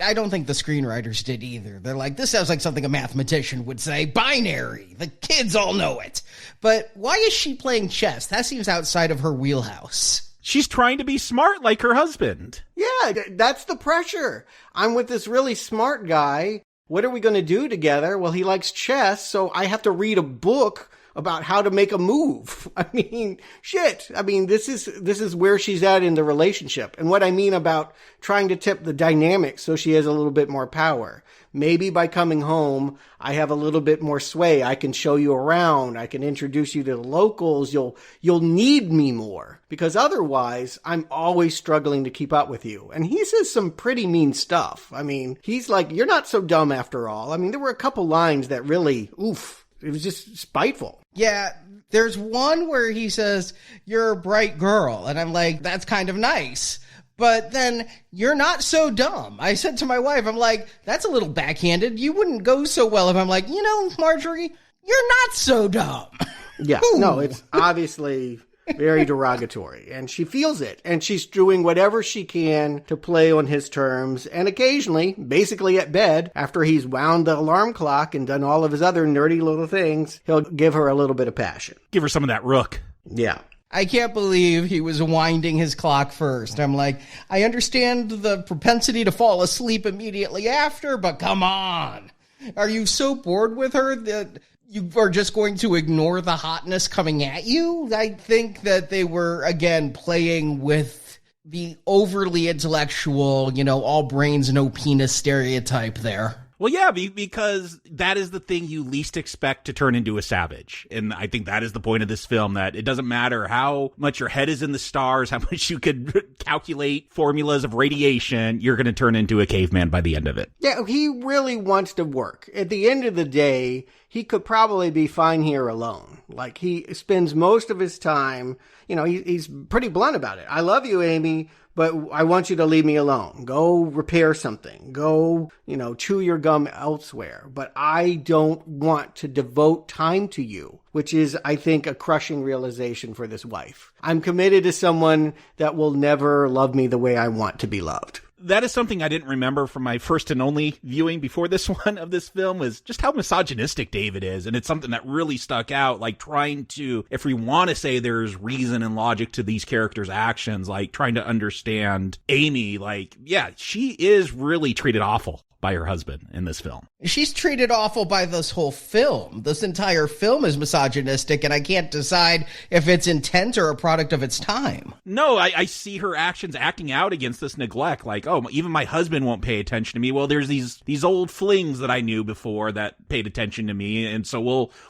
I don't think the screenwriters did either. They're like, this sounds like something a mathematician would say. Binary. The kids all know it. But why is she playing chess? That seems outside of her wheelhouse. She's trying to be smart like her husband. Yeah, that's the pressure. I'm with this really smart guy. What are we going to do together? Well, he likes chess, so I have to read a book about how to make a move. I mean, shit. I mean, this is where she's at in the relationship. And what I mean about trying to tip the dynamics so she has a little bit more power. Maybe by coming home, I have a little bit more sway. I can show you around. I can introduce you to the locals. You'll need me more, because otherwise I'm always struggling to keep up with you. And he says some pretty mean stuff. I mean, he's like, you're not so dumb after all. I mean, there were a couple lines that really, oof, it was just spiteful. Yeah, there's one where he says, you're a bright girl. And I'm like, that's kind of nice. But then, you're not so dumb. I said to my wife, I'm like, that's a little backhanded. You wouldn't go so well if I'm like, Marjorie, you're not so dumb. Yeah, no, it's obviously very derogatory. And she feels it. And she's doing whatever she can to play on his terms. And occasionally, basically at bed, after he's wound the alarm clock and done all of his other nerdy little things, he'll give her a little bit of passion. Give her some of that rook. Yeah. I can't believe he was winding his clock first. I'm like, I understand the propensity to fall asleep immediately after, but come on. Are you so bored with her that you are just going to ignore the hotness coming at you? I think that they were, again, playing with the overly intellectual, all brains, no penis stereotype there. Well, yeah, because that is the thing you least expect to turn into a savage. And I think that is the point of this film, that it doesn't matter how much your head is in the stars, how much you could calculate formulas of radiation, you're going to turn into a caveman by the end of it. Yeah, he really wants to work. At the end of the day, he could probably be fine here alone. Like, he spends most of his time, he's pretty blunt about it. I love you, Amy, but I want you to leave me alone. Go repair something. Go, chew your gum elsewhere. But I don't want to devote time to you, which is, I think, a crushing realization for this wife. I'm committed to someone that will never love me the way I want to be loved. That is something I didn't remember from my first and only viewing before this one of this film, was just how misogynistic David is. And it's something that really stuck out, like trying to, if we want to say there's reason and logic to these characters' actions, like trying to understand Amy, like, yeah, she is really treated awful by her husband in this film. She's treated awful by this whole film. This entire film is misogynistic, and I can't decide if it's intent or a product of its time. No, I see her actions acting out against this neglect. Like, oh, even my husband won't pay attention to me. Well, there's these old flings that I knew before that paid attention to me, and so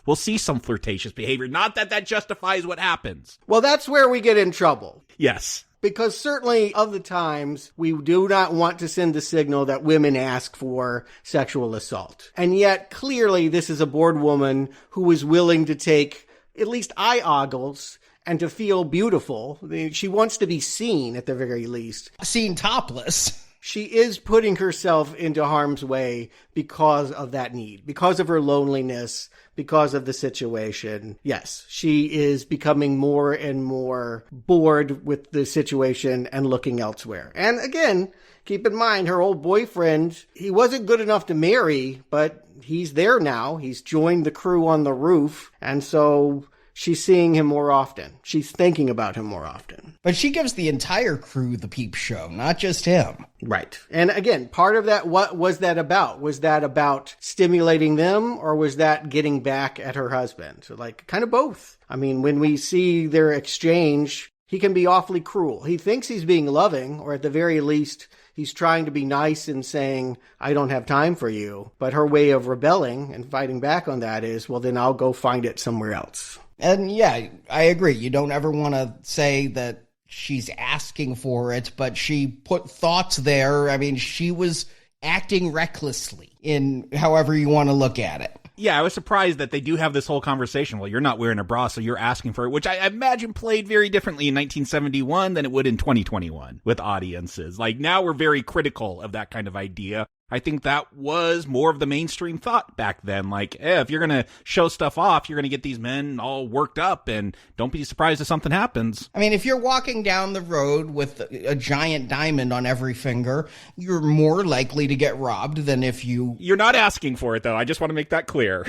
we'll see some flirtatious behavior. Not that justifies what happens. Well, that's where we get in trouble. Yes. Because certainly of the times, we do not want to send the signal that women ask for sexual assault. And yet, clearly, this is a bored woman who is willing to take at least eye oggles and to feel beautiful. She wants to be seen, at the very least. Seen topless. She is putting herself into harm's way because of that need, because of her loneliness, because of the situation. Yes, she is becoming more and more bored with the situation and looking elsewhere. And again, keep in mind, her old boyfriend, he wasn't good enough to marry, but he's there now. He's joined the crew on the roof. And so she's seeing him more often. She's thinking about him more often. But she gives the entire crew the peep show, not just him. Right. And again, part of that, what was that about? Was that about stimulating them, or was that getting back at her husband? So like, kind of both. I mean, when we see their exchange, he can be awfully cruel. He thinks he's being loving, or at the very least, he's trying to be nice and saying, I don't have time for you. But her way of rebelling and fighting back on that is, well, then I'll go find it somewhere else. And yeah, I agree. You don't ever want to say that she's asking for it, but she put thoughts there. I mean, she was acting recklessly in however you want to look at it. Yeah, I was surprised that they do have this whole conversation. Well, you're not wearing a bra, so you're asking for it, which I imagine played very differently in 1971 than it would in 2021 with audiences. Like, now we're very critical of that kind of idea. I think that was more of the mainstream thought back then. Like, if you're going to show stuff off, you're going to get these men all worked up, and don't be surprised if something happens. I mean, if you're walking down the road with a giant diamond on every finger, you're more likely to get robbed than if you... You're not asking for it, though. I just want to make that clear.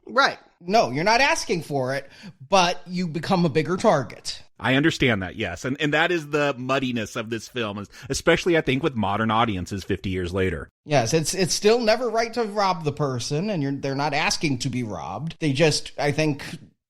Right. No, you're not asking for it, but you become a bigger target. I understand that, yes. And that is the muddiness of this film, especially, I think, with modern audiences 50 years later. Yes, it's still never right to rob the person, and they're not asking to be robbed. They just, I think,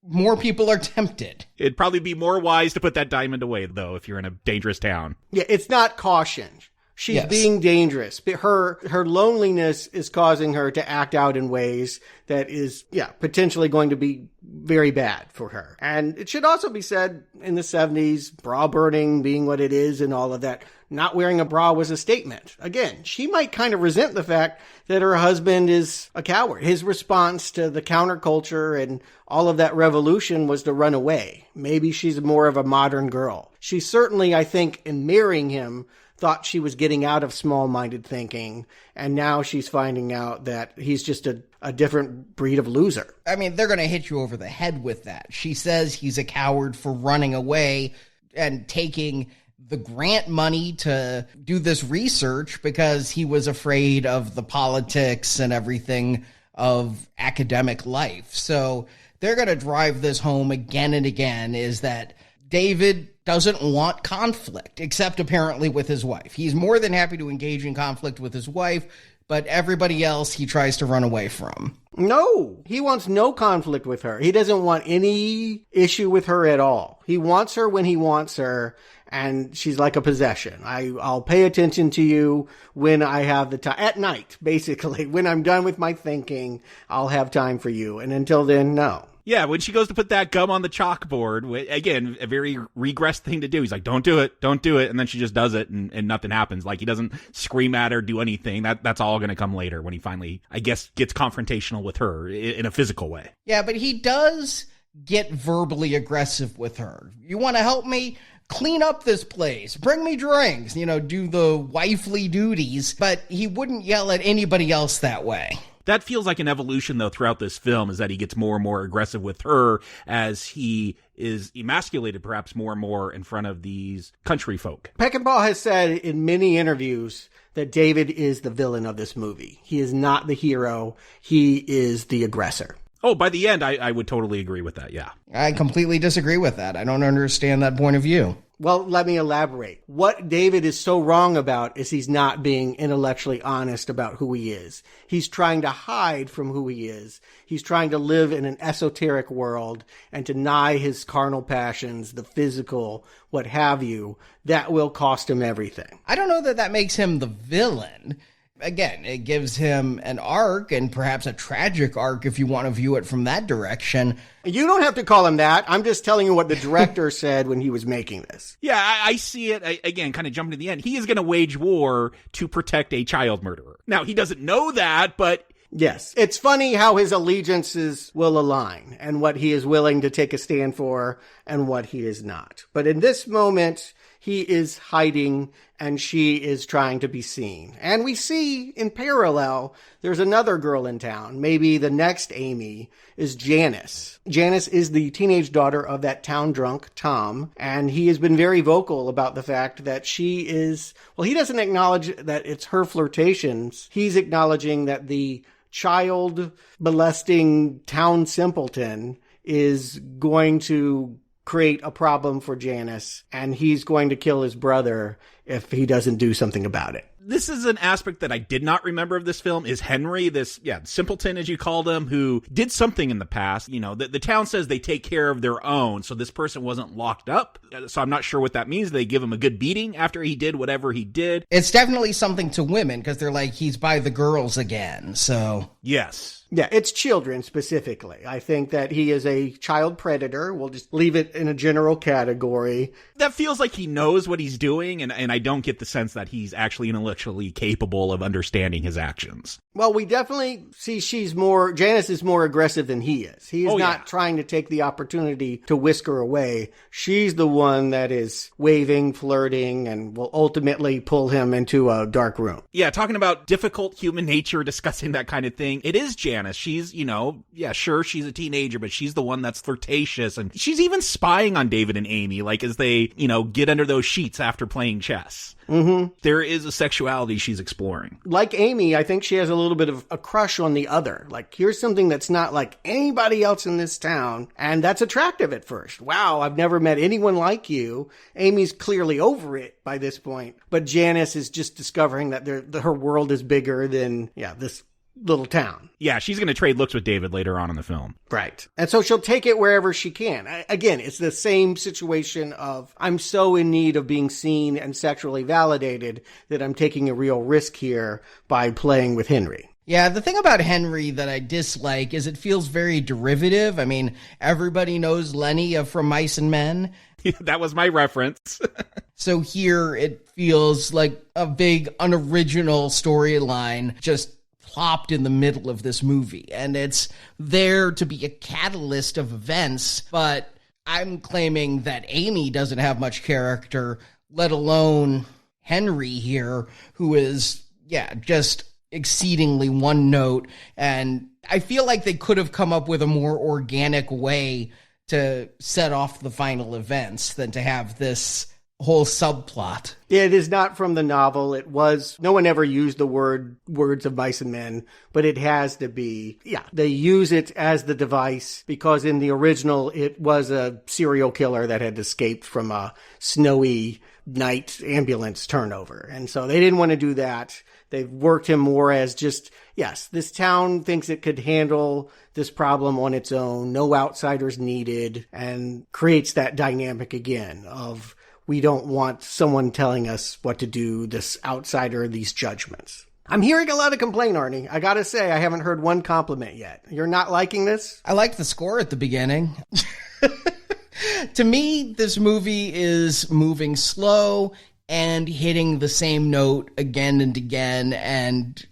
more people are tempted. It'd probably be more wise to put that diamond away, though, if you're in a dangerous town. Yeah, it's not caution. She's being dangerous. Her loneliness is causing her to act out in ways that is, potentially going to be very bad for her. And it should also be said, in the 70s, bra burning being what it is and all of that, not wearing a bra was a statement. Again, she might kind of resent the fact that her husband is a coward. His response to the counterculture and all of that revolution was to run away. Maybe she's more of a modern girl. She certainly, I think, in marrying him, thought she was getting out of small-minded thinking, and now she's finding out that he's just a different breed of loser. I mean, they're going to hit you over the head with that. She says he's a coward for running away and taking the grant money to do this research because he was afraid of the politics and everything of academic life. So they're going to drive this home again and again, is that David doesn't want conflict, except apparently with his wife. He's more than happy to engage in conflict with his wife, but everybody else he tries to run away from. No, he wants no conflict with her. He doesn't want any issue with her at all. He wants her when he wants her, and she's like a possession. I'll pay attention to you when I have the time. At night, basically. When I'm done with my thinking, I'll have time for you. And until then, no. Yeah, when she goes to put that gum on the chalkboard, again, a very regressed thing to do. He's like, don't do it. And then she just does it and nothing happens. Like, he doesn't scream at her, do anything. That's all going to come later when he finally, I guess, gets confrontational with her in a physical way. Yeah, but he does get verbally aggressive with her. You want to help me? Clean up this place, bring me drinks, do the wifely duties, but he wouldn't yell at anybody else that way. That feels like an evolution, though, throughout this film, is that he gets more and more aggressive with her as he is emasculated perhaps more and more in front of these country folk. Peckinpah has said in many interviews that David is the villain of this movie. He is not the hero. He is the aggressor. Oh, by the end, I would totally agree with that, yeah. I completely disagree with that. I don't understand that point of view. Well, let me elaborate. What David is so wrong about is he's not being intellectually honest about who he is. He's trying to hide from who he is. He's trying to live in an esoteric world and deny his carnal passions, the physical, what have you. That will cost him everything. I don't know that that makes him the villain. Again, it gives him an arc, and perhaps a tragic arc if you want to view it from that direction. You don't have to call him that. I'm just telling you what the director said when he was making this. Yeah, I see it, again, kind of jumping to the end. He is going to wage war to protect a child murderer. Now, he doesn't know that, but... Yes. It's funny how his allegiances will align and what he is willing to take a stand for and what he is not. But in this moment, he is hiding and she is trying to be seen. And we see in parallel, there's another girl in town. Maybe the next Amy is Janice. Janice is the teenage daughter of that town drunk, Tom. And he has been very vocal about the fact that she is, well, he doesn't acknowledge that it's her flirtations. He's acknowledging that the child molesting town simpleton is going to create a problem for Janice, and he's going to kill his brother if he doesn't do something about it. This is an aspect that I did not remember of this film, is Henry, this, simpleton, as you called him, who did something in the past. You know, the town says they take care of their own, so this person wasn't locked up. So I'm not sure what that means. They give him a good beating after he did whatever he did. It's definitely something to women, because they're like, he's by the girls again, so... Yes. Yeah, it's children specifically. I think that he is a child predator. We'll just leave it in a general category. That feels like he knows what he's doing, and I don't get the sense that he's actually intellectually capable of understanding his actions. Well, we definitely see Janice is more aggressive than he is. He is not trying to take the opportunity to whisk her away. She's the one that is waving, flirting, and will ultimately pull him into a dark room. Yeah, talking about difficult human nature, discussing that kind of thing. It is Janice. She's, sure, she's a teenager, but she's the one that's flirtatious. And she's even spying on David and Amy, like as they, get under those sheets after playing chess. Mm-hmm. There is a sexuality she's exploring. Like Amy, I think she has a little bit of a crush on the other. Like, here's something that's not like anybody else in this town. And that's attractive at first. Wow, I've never met anyone like you. Amy's clearly over it by this point. But Janice is just discovering that her world is bigger than, this little town. Yeah, she's going to trade looks with David later on in the film. Right. And so she'll take it wherever she can. Again, it's the same situation of, I'm so in need of being seen and sexually validated that I'm taking a real risk here by playing with Henry. Yeah, the thing about Henry that I dislike is it feels very derivative. I mean, everybody knows Lenny from Mice and Men. That was my reference. So here it feels like a big unoriginal storyline just plopped in the middle of this movie, and it's there to be a catalyst of events, but I'm claiming that Amy doesn't have much character, let alone Henry here, who is, just exceedingly one note, and I feel like they could have come up with a more organic way to set off the final events than to have this whole subplot. It is not from the novel. No one ever used the words of Mice and Men, but it has to be. Yeah, they use it as the device because in the original, it was a serial killer that had escaped from a snowy night ambulance turnover. And so they didn't want to do that. They've worked him more as just, yes, this town thinks it could handle this problem on its own. No outsiders needed, and creates that dynamic again of, we don't want someone telling us what to do, this outsider, these judgments. I'm hearing a lot of complaint, Arnie. I gotta say, I haven't heard one compliment yet. You're not liking this? I liked the score at the beginning. To me, this movie is moving slow and hitting the same note again and again. And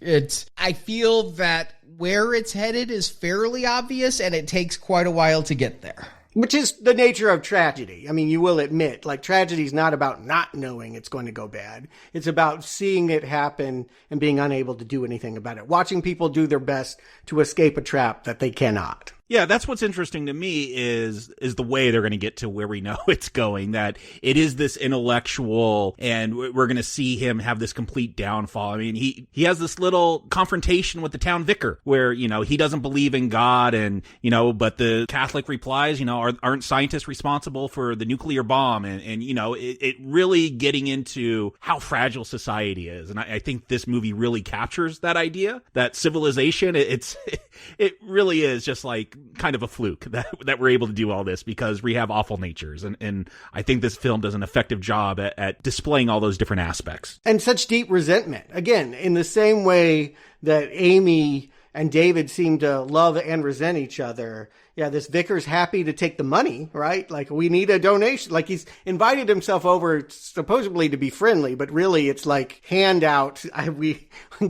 I feel that where it's headed is fairly obvious, and it takes quite a while to get there. Which is the nature of tragedy. I mean, you will admit, like, tragedy is not about not knowing it's going to go bad. It's about seeing it happen and being unable to do anything about it. Watching people do their best to escape a trap that they cannot. Yeah, that's what's interesting to me is the way they're going to get to where we know it's going, that it is this intellectual, and we're going to see him have this complete downfall. I mean, he has this little confrontation with the town vicar where, he doesn't believe in God, and, but the Catholic replies, aren't scientists responsible for the nuclear bomb? And it really getting into how fragile society is. And I think this movie really captures that idea, that civilization, it really is just like kind of a fluke that we're able to do all this because we have awful natures. And I think this film does an effective job at displaying all those different aspects. And such deep resentment. Again, in the same way that Amy and David seem to love and resent each other. Yeah, this vicar's happy to take the money, right? Like, we need a donation. Like, he's invited himself over supposedly to be friendly, but really it's like handout.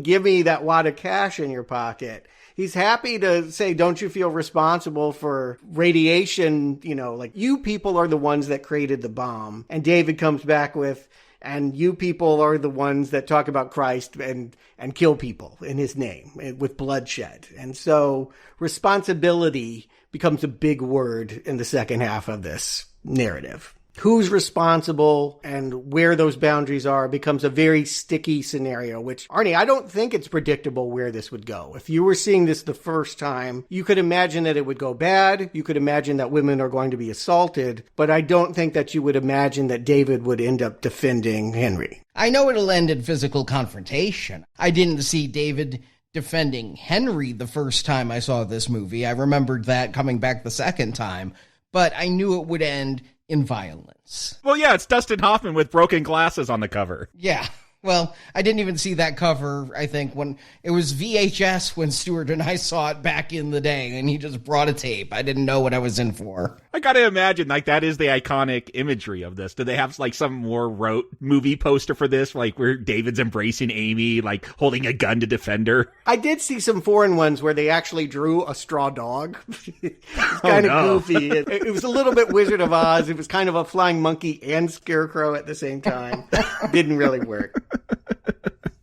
Give me that wad of cash in your pocket. He's happy to say, don't you feel responsible for radiation? Like, you people are the ones that created the bomb. And David comes back with, and you people are the ones that talk about Christ and kill people in his name with bloodshed. And so responsibility becomes a big word in the second half of this narrative. Who's responsible and where those boundaries are becomes a very sticky scenario, which, Arnie, I don't think it's predictable where this would go. If you were seeing this the first time, you could imagine that it would go bad. You could imagine that women are going to be assaulted, but I don't think that you would imagine that David would end up defending Henry. I know it'll end in physical confrontation. I didn't see David defending Henry the first time I saw this movie. I remembered that coming back the second time, but I knew it would end in violence. Well, yeah, it's Dustin Hoffman with broken glasses on the cover. Yeah. Well, I didn't even see that cover, I think, when it was VHS when Stuart and I saw it back in the day, and he just brought a tape. I didn't know what I was in for. I gotta imagine, like, that is the iconic imagery of this. Do they have, like, some more rote movie poster for this, like, where David's embracing Amy, like, holding a gun to defend her? I did see some foreign ones where they actually drew a straw dog. It's kind of goofy. It was a little bit Wizard of Oz. It was kind of a flying monkey and scarecrow at the same time. Didn't really work.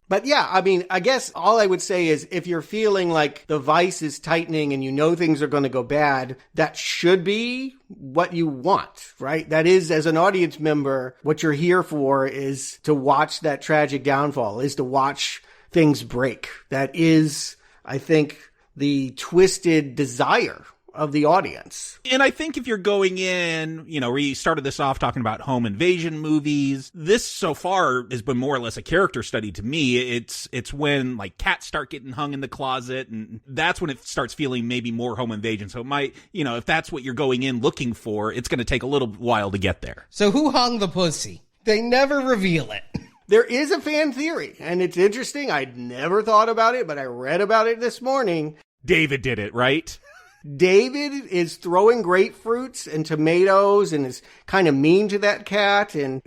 But yeah, I mean, I guess all I would say is if you're feeling like the vice is tightening and you know things are going to go bad, that should be what you want, right? That is, as an audience member, what you're here for is to watch that tragic downfall, is to watch things break. That is, I think, the twisted desire of the audience. And I think if you're going in, we started this off talking about home invasion movies. This so far has been more or less a character study to me. It's when like cats start getting hung in the closet, and that's when it starts feeling maybe more home invasion. So it might, if that's what you're going in looking for, it's going to take a little while to get there. So who hung the pussy? They never reveal it. There is a fan theory, and it's interesting. I'd never thought about it, but I read about it this morning. David did it, right? David is throwing grapefruits and tomatoes and is kind of mean to that cat. And,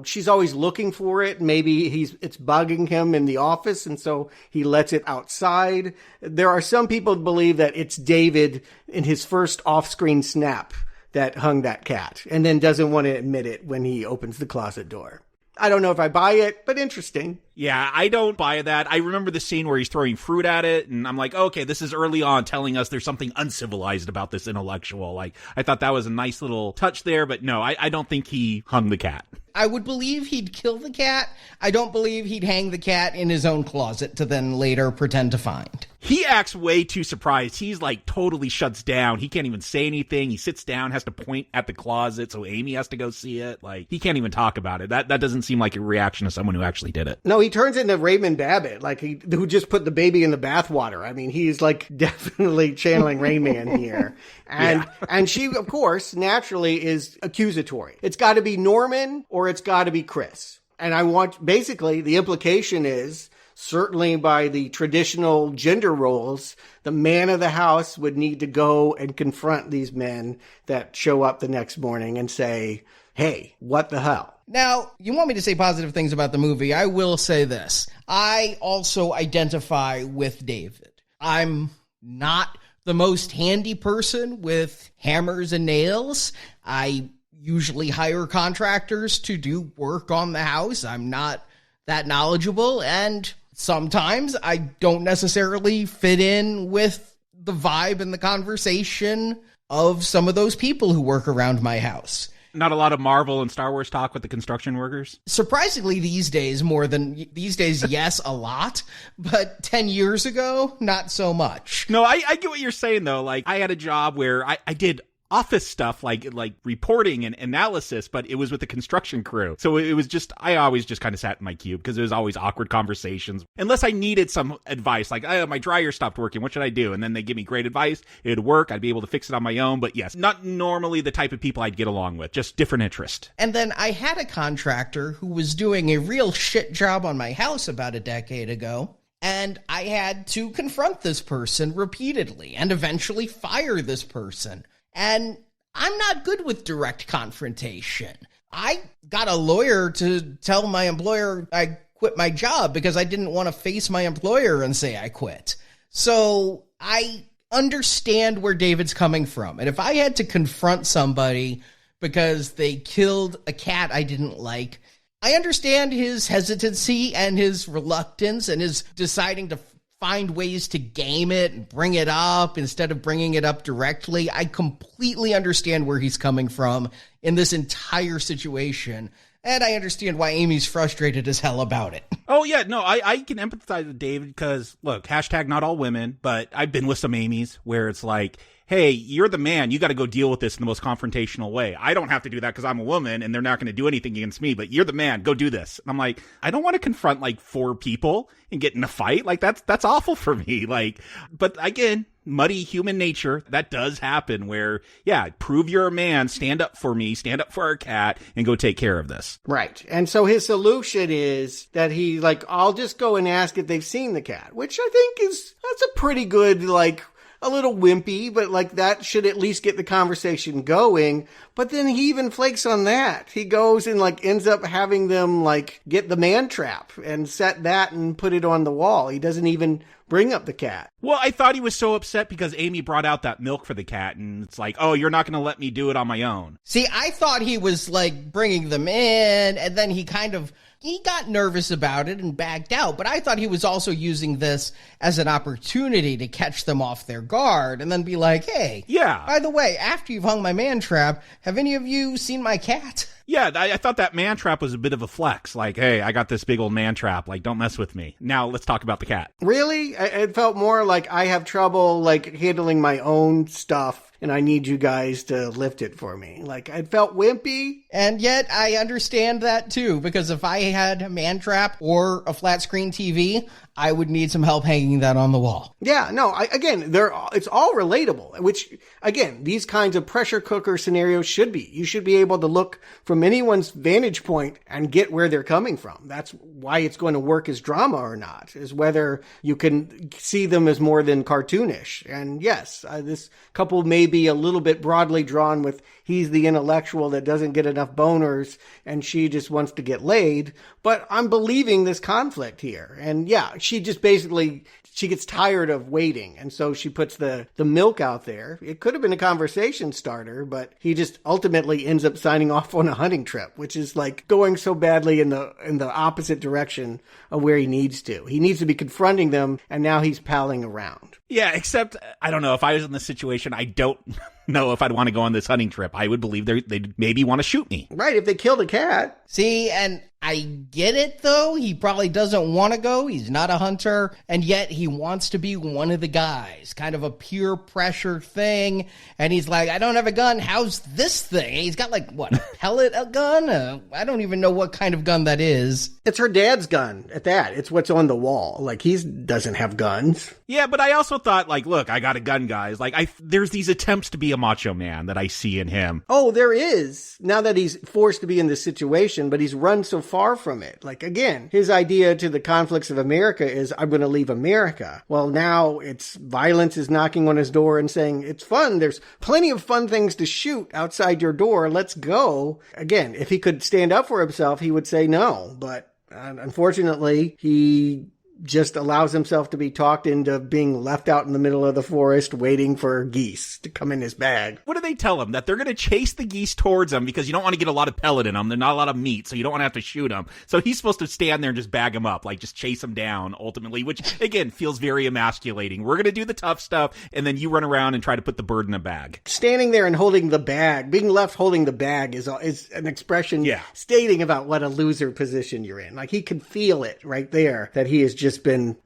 she's always looking for it. Maybe it's bugging him in the office, and so he lets it outside. There are some people who believe that it's David in his first off-screen snap that hung that cat and then doesn't want to admit it when he opens the closet door. I don't know if I buy it, but interesting. Yeah, I don't buy that. I remember the scene where he's throwing fruit at it, and I'm like, okay, this is early on telling us there's something uncivilized about this intellectual. Like, I thought that was a nice little touch there, but no, I don't think he hung the cat. I would believe he'd kill the cat. I don't believe he'd hang the cat in his own closet to then later pretend to find. He acts way too surprised. He's like totally shuts down. He can't even say anything. He sits down, has to point at the closet, so Amy has to go see it. Like, he can't even talk about it. That doesn't seem like a reaction to someone who actually did it. No, he turns into Raymond Babbitt, like who just put the baby in the bathwater. I mean, he's like definitely channeling Rain Man here. And she, of course, naturally is accusatory. It's got to be Norman or it's got to be Chris. And basically, the implication is, certainly by the traditional gender roles, the man of the house would need to go and confront these men that show up the next morning and say, hey, what the hell? Now, you want me to say positive things about the movie. I will say this. I also identify with David. I'm not the most handy person with hammers and nails. I usually hire contractors to do work on the house. I'm not that knowledgeable, and sometimes I don't necessarily fit in with the vibe and the conversation of some of those people who work around my house. Not a lot of Marvel and Star Wars talk with the construction workers? Surprisingly, these days, yes, a lot. But 10 years ago, not so much. No, I get what you're saying, though. Like, I had a job where I did office stuff like reporting and analysis, but it was with the construction crew. So it was just, I always just kind of sat in my cube because it was always awkward conversations. Unless I needed some advice, like, oh, my dryer stopped working, what should I do? And then they give me great advice. It'd work. I'd be able to fix it on my own. But yes, not normally the type of people I'd get along with, just different interest. And then I had a contractor who was doing a real shit job on my house about a decade ago. And I had to confront this person repeatedly and eventually fire this person. And I'm not good with direct confrontation. I got a lawyer to tell my employer I quit my job because I didn't want to face my employer and say I quit. So I understand where David's coming from. And if I had to confront somebody because they killed a cat I didn't like, I understand his hesitancy and his reluctance and his deciding to find ways to game it and bring it up instead of bringing it up directly. I completely understand where he's coming from in this entire situation. And I understand why Amy's frustrated as hell about it. Oh, yeah. No, I can empathize with David because, look, hashtag not all women, but I've been with some Amy's where it's like, hey, you're the man. You got to go deal with this in the most confrontational way. I don't have to do that because I'm a woman and they're not going to do anything against me, but you're the man. Go do this. And I'm like, I don't want to confront like 4 people and get in a fight. Like that's awful for me. Like, but again, muddy human nature, that does happen where, yeah, prove you're a man, stand up for me, stand up for our cat, and go take care of this. Right. And so his solution is that he, like, I'll just go and ask if they've seen the cat, which I think that's a pretty good, like, a little wimpy, but like that should at least get the conversation going. But then he even flakes on that. He goes and like ends up having them like get the man trap and set that and put it on the wall. He doesn't even bring up the cat. Well, I thought he was so upset because Amy brought out that milk for the cat and it's like, oh, you're not going to let me do it on my own. See, I thought he was like bringing them in and then he got nervous about it and backed out, but I thought he was also using this as an opportunity to catch them off their guard and then be like, hey, yeah, by the way, after you've hung my man trap, have any of you seen my cat? Yeah, I thought that man trap was a bit of a flex. Like, hey, I got this big old man trap. Like, don't mess with me. Now let's talk about the cat. Really? It felt more like I have trouble like handling my own stuff and I need you guys to lift it for me. Like, it felt wimpy. And yet I understand that too, because if I had a man trap or a flat screen TV, I would need some help hanging that on the wall. Yeah, no, it's all relatable, which, again, these kinds of pressure cooker scenarios should be. You should be able to look from anyone's vantage point and get where they're coming from. That's why it's going to work as drama or not, is whether you can see them as more than cartoonish. And yes, this couple may be a little bit broadly drawn with he's the intellectual that doesn't get enough boners and she just wants to get laid. But I'm believing this conflict here. And yeah, she just basically, she gets tired of waiting. And so she puts the milk out there. It could have been a conversation starter, but he just ultimately ends up signing off on a hunting trip, which is like going so badly in the opposite direction of where he needs to. He needs to be confronting them, and now he's palling around. Yeah, except, I don't know, if I was in this situation, I don't know if I'd want to go on this hunting trip. I would believe they'd maybe want to shoot me. Right, if they killed a cat. See, and I get it, though. He probably doesn't want to go. He's not a hunter. And yet he wants to be one of the guys. Kind of a peer pressure thing. And he's like, I don't have a gun. How's this thing? He's got like, what, a pellet gun? I don't even know what kind of gun that is. It's her dad's gun at that. It's what's on the wall. Like, he doesn't have guns. Yeah, but I also thought, like, look, I got a gun, guys. Like, there's these attempts to be a macho man that I see in him. Oh, there is. Now that he's forced to be in this situation, but he's run so far from it. Like, again, his idea to the conflicts of America is, I'm going to leave America. Well, now it's violence is knocking on his door and saying, it's fun. There's plenty of fun things to shoot outside your door. Let's go. Again, if he could stand up for himself, he would say no. But unfortunately, he just allows himself to be talked into being left out in the middle of the forest waiting for geese to come in his bag. What do they tell him? That they're going to chase the geese towards him because you don't want to get a lot of pellet in them. They're not a lot of meat, so you don't want to have to shoot them. So he's supposed to stand there and just bag them up, like just chase them down ultimately, which again feels very emasculating. We're going to do the tough stuff, and then you run around and try to put the bird in a bag. Standing there and holding the bag, being left holding the bag is an expression stating about what a loser position you're in. Like he can feel it right there that he has just been,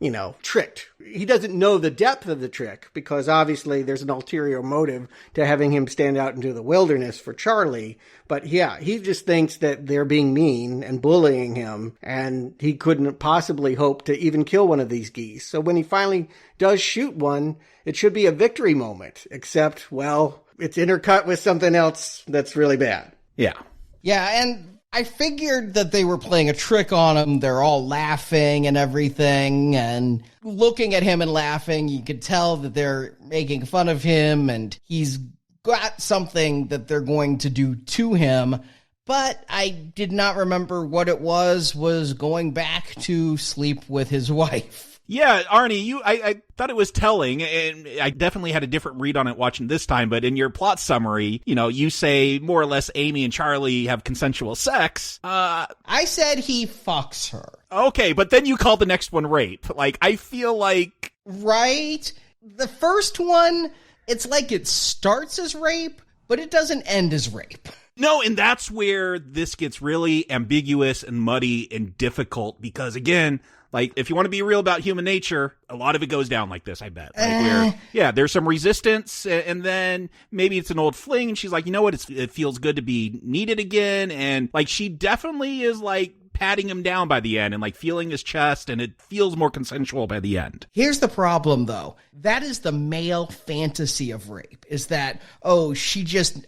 tricked. He doesn't know the depth of the trick because obviously there's an ulterior motive to having him stand out into the wilderness for Charlie. But yeah, he just thinks that they're being mean and bullying him, and he couldn't possibly hope to even kill one of these geese. So when he finally does shoot one, it should be a victory moment, except, well, it's intercut with something else that's really bad. Yeah. Yeah, and I figured that they were playing a trick on him. They're all laughing and everything, and looking at him and laughing, you could tell that they're making fun of him, and he's got something that they're going to do to him. But I did not remember what it was going back to sleep with his wife. Yeah, Arnie, I thought it was telling, and I definitely had a different read on it watching this time, but in your plot summary, you say more or less Amy and Charlie have consensual sex. I said he fucks her. Okay, but then you called the next one rape. Like, I feel like... Right? The first one, it's like it starts as rape, but it doesn't end as rape. No, and that's where this gets really ambiguous and muddy and difficult, because again... Like, if you want to be real about human nature, a lot of it goes down like this, I bet. Like where, there's some resistance, and then maybe it's an old fling, and she's like, you know what, it feels good to be needed again, and, like, she definitely is, like, patting him down by the end and like feeling his chest, and it feels more consensual by the end. Here's the problem though. That is the male fantasy of rape, is that, oh, she just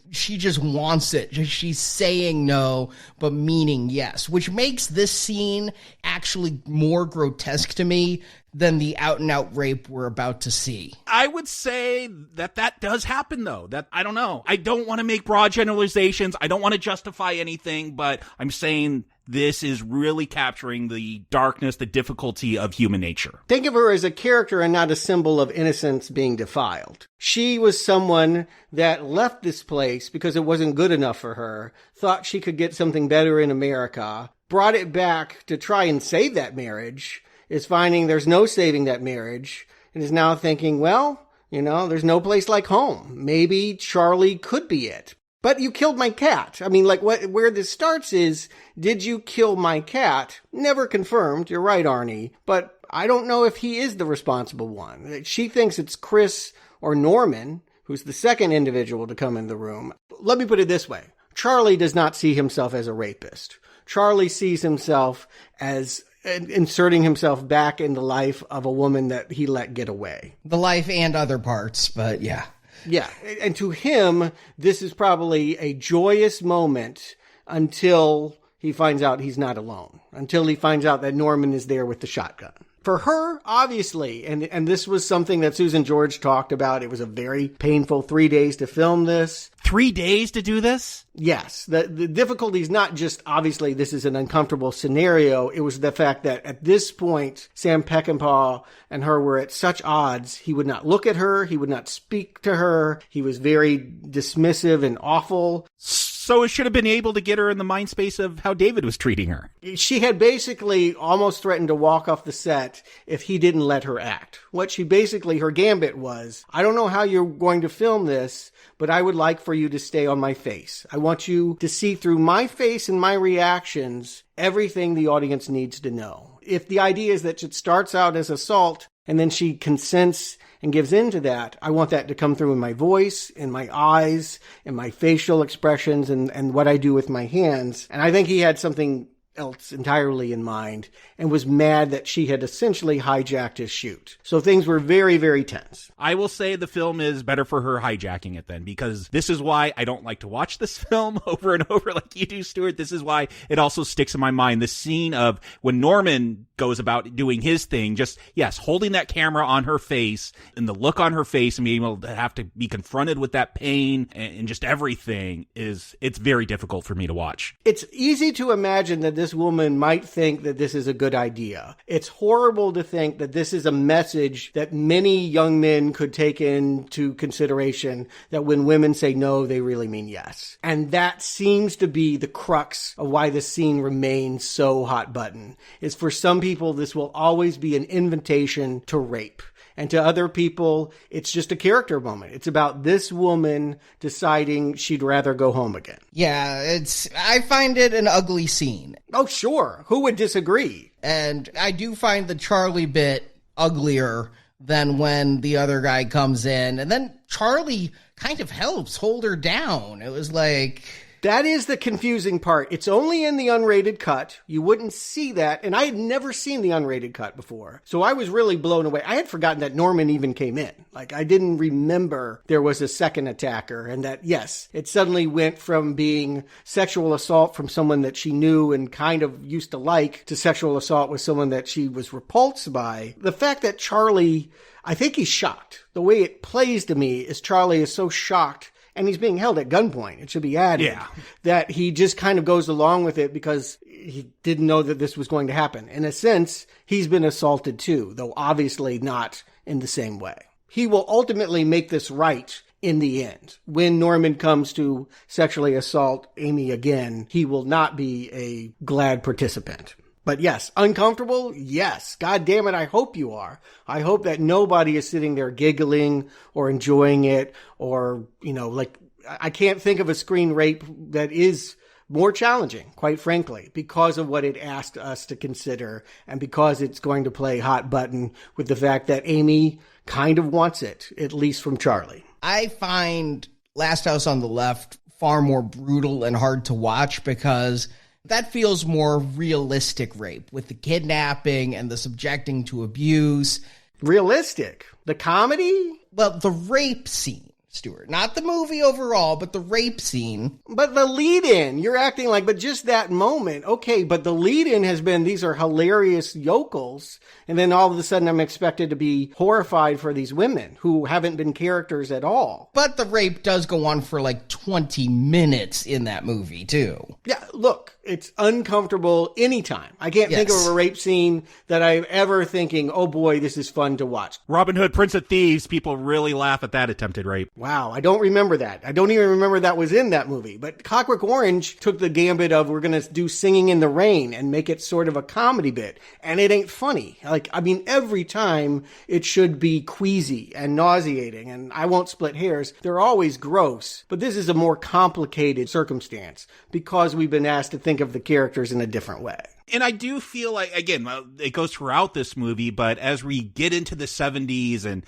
wants it. She's saying no, but meaning yes, which makes this scene actually more grotesque to me than the out-and-out rape we're about to see. I would say that does happen, though. That, I don't know. I don't want to make broad generalizations. I don't want to justify anything, but I'm saying this is really capturing the darkness, the difficulty of human nature. Think of her as a character and not a symbol of innocence being defiled. She was someone that left this place because it wasn't good enough for her, thought she could get something better in America, brought it back to try and save that marriage, is finding there's no saving that marriage, and is now thinking, well, there's no place like home. Maybe Charlie could be it. But you killed my cat. I mean, like, where this starts is, did you kill my cat? Never confirmed. You're right, Arnie. But I don't know if he is the responsible one. She thinks it's Chris or Norman, who's the second individual to come in the room. Let me put it this way. Charlie does not see himself as a rapist. Charlie sees himself as inserting himself back in the life of a woman that he let get away. The life and other parts, but yeah. Yeah, and to him, this is probably a joyous moment until he finds out he's not alone, until he finds out that Norman is there with the shotgun. For her, obviously, and this was something that Susan George talked about, it was a very painful 3 days to film this. 3 days to do this? Yes. The difficulty is not just, obviously, this is an uncomfortable scenario. It was the fact that at this point, Sam Peckinpah and her were at such odds. He would not look at her. He would not speak to her. He was very dismissive and awful. So it should have been able to get her in the mind space of how David was treating her. She had basically almost threatened to walk off the set if he didn't let her act. What she basically, her gambit was, I don't know how you're going to film this, but I would like for you to stay on my face. I want you to see through my face and my reactions everything the audience needs to know. If the idea is that it starts out as assault and then she consents and gives in to that, I want that to come through in my voice, in my eyes, in my facial expressions, and what I do with my hands. And I think he had something else entirely in mind and was mad that she had essentially hijacked his shoot. So things were very, very tense. I will say the film is better for her hijacking it then, because this is why I don't like to watch this film over and over like you do, Stuart. This is why it also sticks in my mind. The scene of when Norman goes about doing his thing. Just, yes, holding that camera on her face and the look on her face and being able to have to be confronted with that pain and just everything it's very difficult for me to watch. It's easy to imagine that this woman might think that this is a good idea. It's horrible to think that this is a message that many young men could take into consideration, that when women say no, they really mean yes. And that seems to be the crux of why this scene remains so hot button, is for some people, this will always be an invitation to rape. And to other people, it's just a character moment. It's about this woman deciding she'd rather go home again. Yeah, I find it an ugly scene. Oh, sure. Who would disagree? And I do find the Charlie bit uglier than when the other guy comes in. And then Charlie kind of helps hold her down. It was like... That is the confusing part. It's only in the unrated cut. You wouldn't see that. And I had never seen the unrated cut before. So I was really blown away. I had forgotten that Norman even came in. Like, I didn't remember there was a second attacker. And that, yes, it suddenly went from being sexual assault from someone that she knew and kind of used to like to sexual assault with someone that she was repulsed by. The fact that Charlie, I think he's shocked. The way it plays to me is Charlie is so shocked. And he's being held at gunpoint, it should be added, that he just kind of goes along with it because he didn't know that this was going to happen. In a sense, he's been assaulted too, though obviously not in the same way. He will ultimately make this right in the end. When Norman comes to sexually assault Amy again, he will not be a glad participant. But yes, uncomfortable? Yes. God damn it, I hope you are. I hope that nobody is sitting there giggling or enjoying it or, like, I can't think of a screen rape that is more challenging, quite frankly, because of what it asked us to consider and because it's going to play hot button with the fact that Amy kind of wants it, at least from Charlie. I find Last House on the Left far more brutal and hard to watch because that feels more realistic rape with the kidnapping and the subjecting to abuse. Realistic? The comedy? Well, the rape scene, Stuart. Not the movie overall, but the rape scene. But the lead-in, you're acting like, but just that moment. Okay, but the lead-in has been, these are hilarious yokels. And then all of a sudden I'm expected to be horrified for these women who haven't been characters at all. But the rape does go on for like 20 minutes in that movie, too. Yeah, look, it's uncomfortable anytime. I can't think of a rape scene that I'm ever thinking, oh boy, this is fun to watch. Robin Hood, Prince of Thieves, people really laugh at that attempted rape. Wow, I don't remember that. I don't even remember that was in that movie. But Clockwork Orange took the gambit of we're going to do Singing in the Rain and make it sort of a comedy bit. And it ain't funny. Every time it should be queasy and nauseating. And I won't split hairs. They're always gross. But this is a more complicated circumstance because we've been asked to think of the characters in a different way. And I do feel like, again, it goes throughout this movie, but as we get into the 70s and,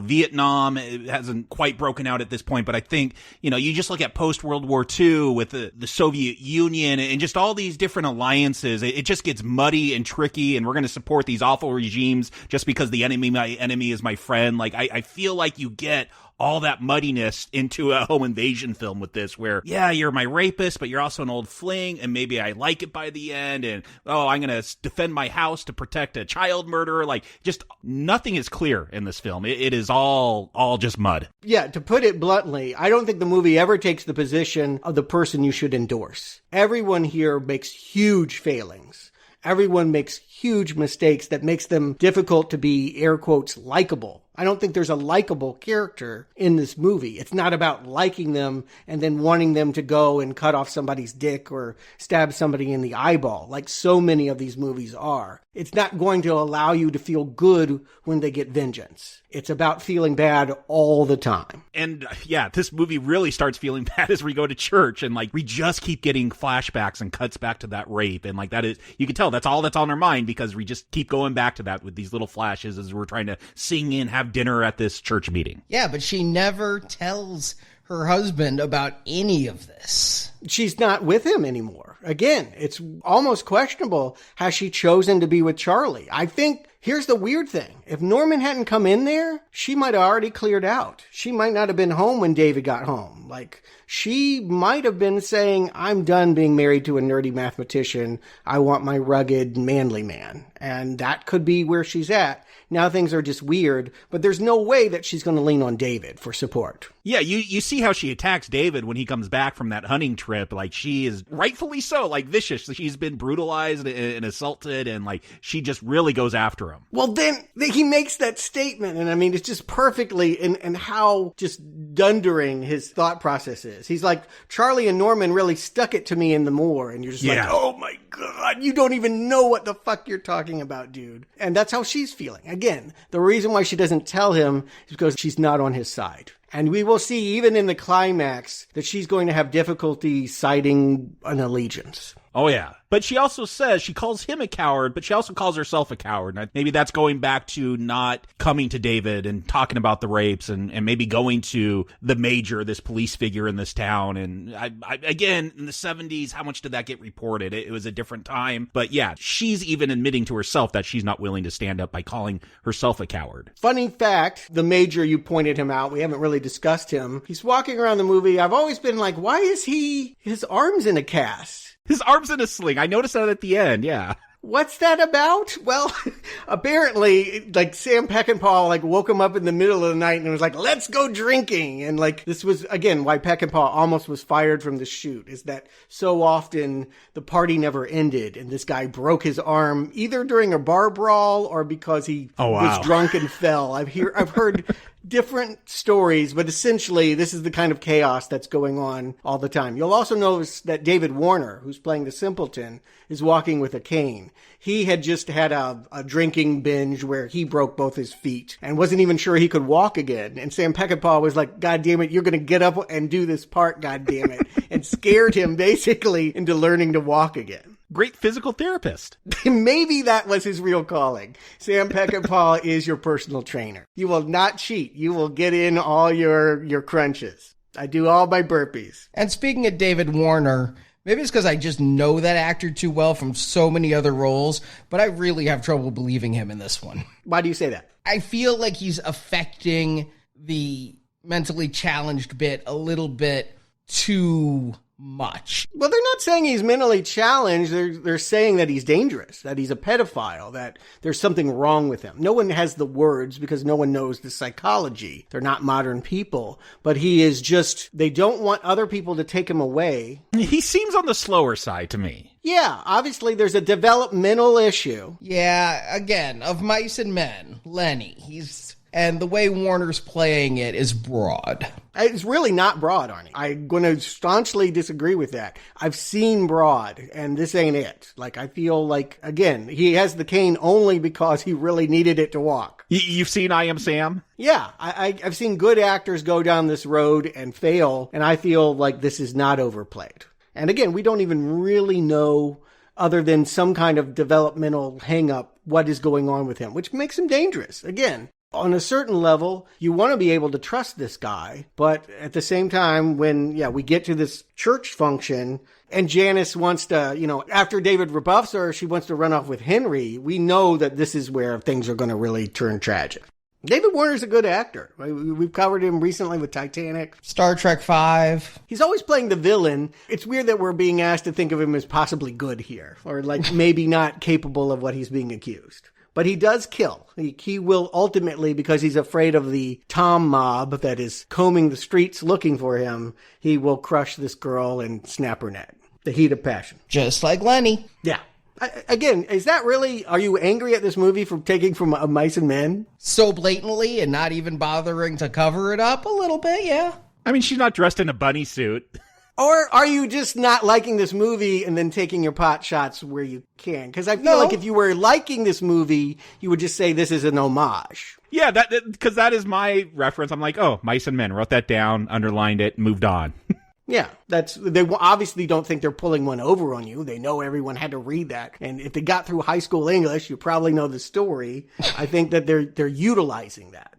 Vietnam, it hasn't quite broken out at this point, but I think, you just look at post-World War II with the Soviet Union and just all these different alliances, it just gets muddy and tricky, and we're going to support these awful regimes just because the enemy, my enemy is my friend. Like, I feel like you get all that muddiness into a home invasion film with this where, yeah, you're my rapist, but you're also an old fling, and maybe I like it by the end, and, I'm going to defend my house to protect a child murderer. Like, just nothing is clear in this film. It is all just mud. Yeah, to put it bluntly, I don't think the movie ever takes the position of the person you should endorse. Everyone here makes huge failings. Everyone makes huge mistakes that makes them difficult to be, air quotes, likable. I don't think there's a likable character in this movie. It's not about liking them and then wanting them to go and cut off somebody's dick or stab somebody in the eyeball, like so many of these movies are. It's not going to allow you to feel good when they get vengeance. It's about feeling bad all the time. And yeah, this movie really starts feeling bad as we go to church, and we just keep getting flashbacks and cuts back to that rape. And that is, you can tell that's all that's on our mind because we just keep going back to that with these little flashes as we're trying to sing and have dinner at this church meeting. Yeah, but she never tells her husband about any of this. She's not with him anymore. Again, it's almost questionable. Has she chosen to be with Charlie? I think Here's the weird thing. If Norman hadn't come in there, she might have already cleared out. She might not have been home when David got home. Like, she might have been saying, I'm done being married to a nerdy mathematician. I want my rugged, manly man. And that could be where she's at. Now things are just weird, but there's no way that she's going to lean on David for support. Yeah, you see how she attacks David when he comes back from that hunting trip. Like, she is rightfully so, like, vicious. She's been brutalized and assaulted, and, like, she just really goes after him. Well, then he makes that statement, and I mean, it's just perfectly in how just dundering his thought process is. He's like, Charlie and Norman really stuck it to me in the moor, and you're just like, oh my God, you don't even know what the fuck you're talking about, dude. And that's how she's feeling. Again, the reason why she doesn't tell him is because she's not on his side. And we will see, even in the climax, that she's going to have difficulty citing an allegiance. Oh, yeah. But she also says, she calls him a coward, but she also calls herself a coward. And maybe that's going back to not coming to David and talking about the rapes and maybe going to the major, this police figure in this town. And I again, in the 70s, how much did that get reported? It was a different time. But yeah, she's even admitting to herself that she's not willing to stand up by calling herself a coward. Funny fact, the major, you pointed him out. We haven't really discussed him. He's walking around the movie. I've always been like, why is his arms in a cast? His arm's in a sling. I noticed that at the end, yeah. What's that about? Well, apparently, like, Sam Peckinpah, like, woke him up in the middle of the night and was like, let's go drinking. And, like, this was, again, why Peckinpah almost was fired from the shoot, is that so often the party never ended and this guy broke his arm either during a bar brawl or because he was drunk and fell. I've heard different stories, but essentially this is the kind of chaos that's going on all the time. You'll also notice that David Warner, who's playing the simpleton, is walking with a cane. He had just had a drinking binge where he broke both his feet and wasn't even sure he could walk again. And Sam Peckinpah was like, God damn it, you're going to get up and do this part, God damn it, and scared him basically into learning to walk again. Great physical therapist. Maybe that was his real calling. Sam Peckinpah is your personal trainer. You will not cheat. You will get in all your crunches. I do all my burpees. And speaking of David Warner, maybe it's because I just know that actor too well from so many other roles, but I really have trouble believing him in this one. Why do you say that? I feel like he's affecting the mentally challenged bit a little bit too much. Well, they're not saying he's mentally challenged. They're saying that he's dangerous, that he's a pedophile, that there's something wrong with him. No one has the words because no one knows the psychology. They're not modern people, but he is just, they don't want other people to take him away. He seems on the slower side to me. Yeah, obviously there's a developmental issue. Yeah, again, of Mice and Men, Lenny, and the way Warner's playing it is broad. It's really not broad, Arnie. I'm going to staunchly disagree with that. I've seen broad, and this ain't it. Like, I feel like, again, he has the cane only because he really needed it to walk. You've seen I Am Sam? Yeah, I've seen good actors go down this road and fail, and I feel like this is not overplayed. And again, we don't even really know, other than some kind of developmental hang-up, what is going on with him, which makes him dangerous. Again, on a certain level, you want to be able to trust this guy, but at the same time, when, we get to this church function, and Janice wants to, after David rebuffs her, she wants to run off with Henry, we know that this is where things are going to really turn tragic. David Warner's a good actor. We've covered him recently with Titanic. Star Trek V. He's always playing the villain. It's weird that we're being asked to think of him as possibly good here, or like maybe not capable of what he's being accused. But he does kill. He will ultimately, because he's afraid of the Tom mob that is combing the streets looking for him, he will crush this girl and snap her neck. The heat of passion. Just like Lenny. Yeah. Again, is that really, are you angry at this movie for taking from Mice and Men? So blatantly and not even bothering to cover it up a little bit, yeah. I mean, she's not dressed in a bunny suit. Or are you just not liking this movie and then taking your pot shots where you can? Because I feel like if you were liking this movie, you would just say this is an homage. Yeah, because that is my reference. I'm like, oh, Mice and Men. Wrote that down, underlined it, moved on. Yeah, they obviously don't think they're pulling one over on you. They know everyone had to read that. And if they got through high school English, you probably know the story. I think that they're utilizing that.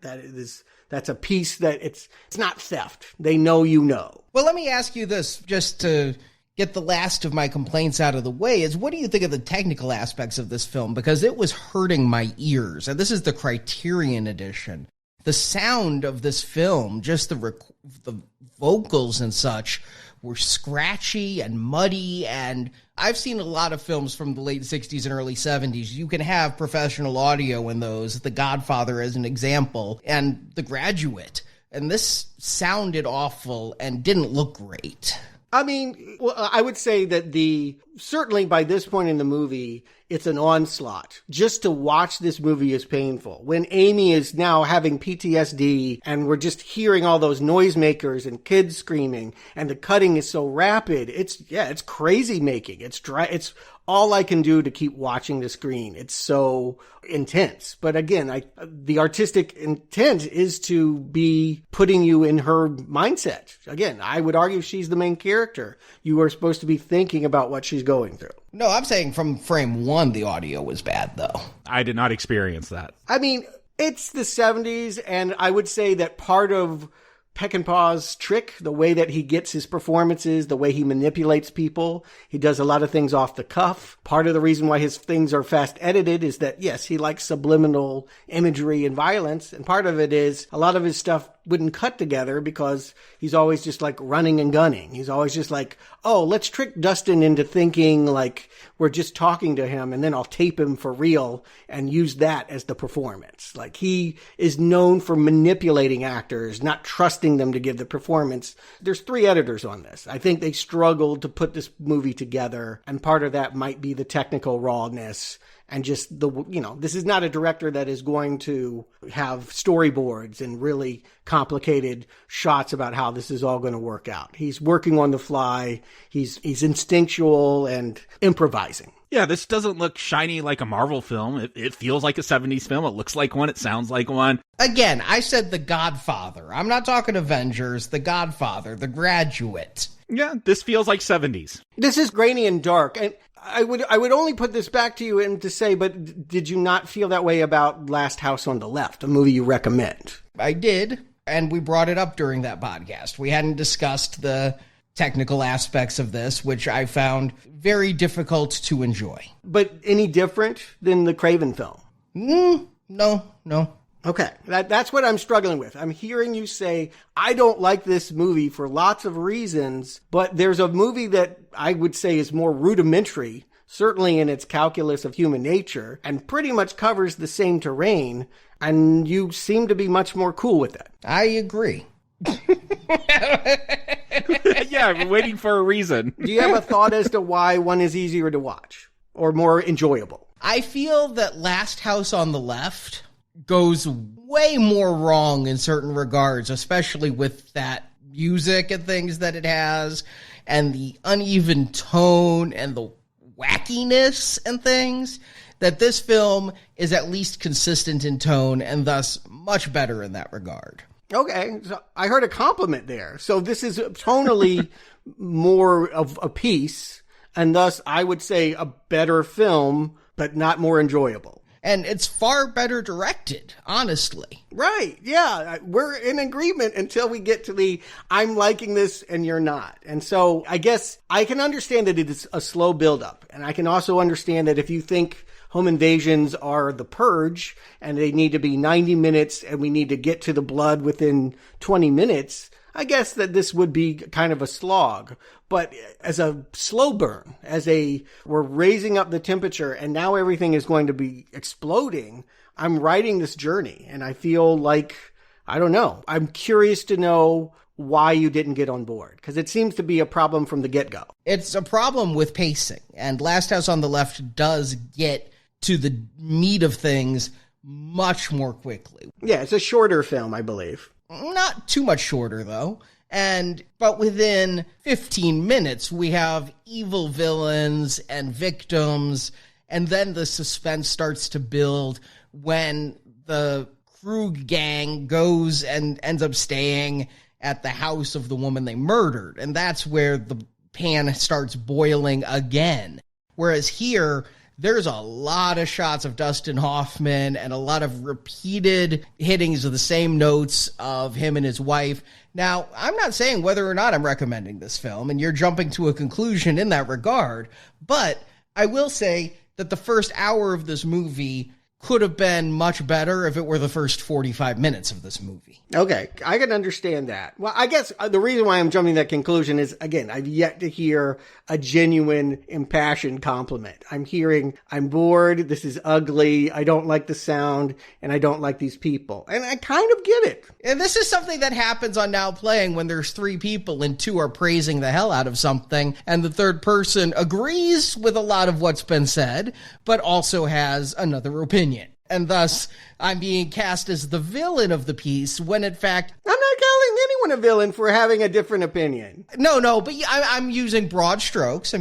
That's a piece that it's not theft. They know you know. Well, let me ask you this, just to get the last of my complaints out of the way is, what do you think of the technical aspects of this film? Because it was hurting my ears. And this is the Criterion edition. The sound of this film, just the vocals and such, were scratchy and muddy. And I've seen a lot of films from the late 60s and early 70s. You can have professional audio in those, The Godfather as an example, and The Graduate. And this sounded awful and didn't look great. I mean, well, I would say that certainly by this point in the movie, it's an onslaught. Just to watch this movie is painful. When Amy is now having PTSD and we're just hearing all those noisemakers and kids screaming and the cutting is so rapid, it's crazy making. It's all I can do to keep watching the screen. It's so intense. But again, the artistic intent is to be putting you in her mindset. Again, I would argue she's the main character. You are supposed to be thinking about what she's going through. No, I'm saying from frame one, the audio was bad, though. I did not experience that. I mean, it's the 70s, and I would say that part of Peckinpah's trick, the way that he gets his performances, the way he manipulates people. He does a lot of things off the cuff. Part of the reason why his things are fast edited is that, yes, he likes subliminal imagery and violence. And part of it is a lot of his stuff wouldn't cut together because he's always just like running and gunning. He's always just like, oh, let's trick Dustin into thinking like we're just talking to him and then I'll tape him for real and use that as the performance. Like he is known for manipulating actors, not trusting them to give the performance. There's 3 editors on this. I think they struggled to put this movie together, and part of that might be the technical rawness and just this is not a director that is going to have storyboards and really complicated shots about how this is all going to work out. He's working on the fly. He's instinctual and improvising. Yeah, this doesn't look shiny like a Marvel film. It feels like a 70s film. It looks like one. It sounds like one. Again, I said The Godfather. I'm not talking Avengers. The Godfather, The Graduate. Yeah, this feels like 70s. This is grainy and dark. And I would only put this back to you and to say, but did you not feel that way about Last House on the Left, a movie you recommend? I did, and we brought it up during that podcast. We hadn't discussed the technical aspects of this, which I found very difficult to enjoy. But any different than the Craven film? No. Okay, that's what I'm struggling with. I'm hearing you say, I don't like this movie for lots of reasons, but there's a movie that I would say is more rudimentary, certainly in its calculus of human nature, and pretty much covers the same terrain, and you seem to be much more cool with that. I agree. Yeah, I'm waiting for a reason. Do you have a thought as to why one is easier to watch or more enjoyable? I feel that Last House on the Left goes way more wrong in certain regards, especially with that music and things that it has, and the uneven tone and the wackiness and things, that this film is at least consistent in tone and thus much better in that regard. Okay, so I heard a compliment there. So this is tonally more of a piece, and thus I would say a better film, but not more enjoyable. And it's far better directed, honestly. Right, yeah. We're in agreement until we get to the I'm liking this and you're not. And so I guess I can understand that it is a slow buildup. And I can also understand that if you think home invasions are the Purge and they need to be 90 minutes and we need to get to the blood within 20 minutes, I guess that this would be kind of a slog. But as a slow burn, we're raising up the temperature and now everything is going to be exploding, I'm riding this journey. And I feel like, I don't know, I'm curious to know why you didn't get on board, because it seems to be a problem from the get-go. It's a problem with pacing, and Last House on the Left does get to the meat of things much more quickly. Yeah, it's a shorter film, I believe. Not too much shorter, though. But within 15 minutes, we have evil villains and victims, and then the suspense starts to build when the Krug gang goes and ends up staying at the house of the woman they murdered, and that's where the pan starts boiling again. Whereas here, there's a lot of shots of Dustin Hoffman and a lot of repeated hittings of the same notes of him and his wife. Now, I'm not saying whether or not I'm recommending this film, and you're jumping to a conclusion in that regard, but I will say that the first hour of this movie could have been much better if it were the first 45 minutes of this movie. Okay, I can understand that. Well, I guess the reason why I'm jumping to that conclusion is, again, I've yet to hear a genuine, impassioned compliment. I'm hearing, I'm bored, this is ugly, I don't like the sound, and I don't like these people. And I kind of get it. And this is something that happens on Now Playing when there's 3 people and 2 are praising the hell out of something, and the third person agrees with a lot of what's been said, but also has another opinion. And thus, I'm being cast as the villain of the piece, when in fact... I'm not calling anyone a villain for having a different opinion. No, but I'm using broad strokes.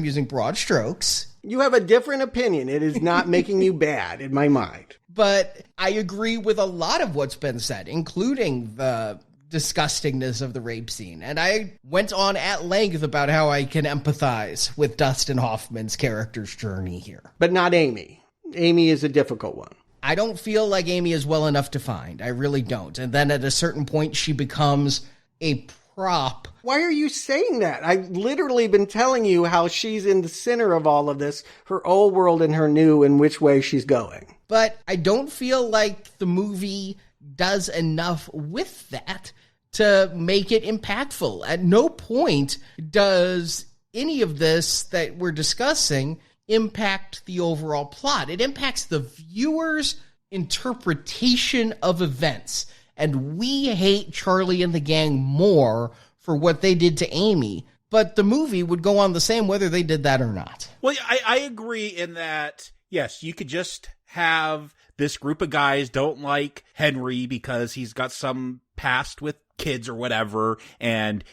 You have a different opinion. It is not making you bad in my mind. But I agree with a lot of what's been said, including the disgustingness of the rape scene. And I went on at length about how I can empathize with Dustin Hoffman's character's journey here. But not Amy. Amy is a difficult one. I don't feel like Amy is well enough defined. I really don't. And then at a certain point, she becomes a prop. Why are you saying that? I've literally been telling you how she's in the center of all of this, her old world and her new, and which way she's going. But I don't feel like the movie does enough with that to make it impactful. At no point does any of this that we're discussing impact the overall plot. It impacts the viewer's interpretation of events. And we hate Charlie and the gang more for what they did to Amy, but the movie would go on the same whether they did that or not. Well, I agree in that, yes, you could just have this group of guys don't like Henry because he's got some past with kids or whatever, and,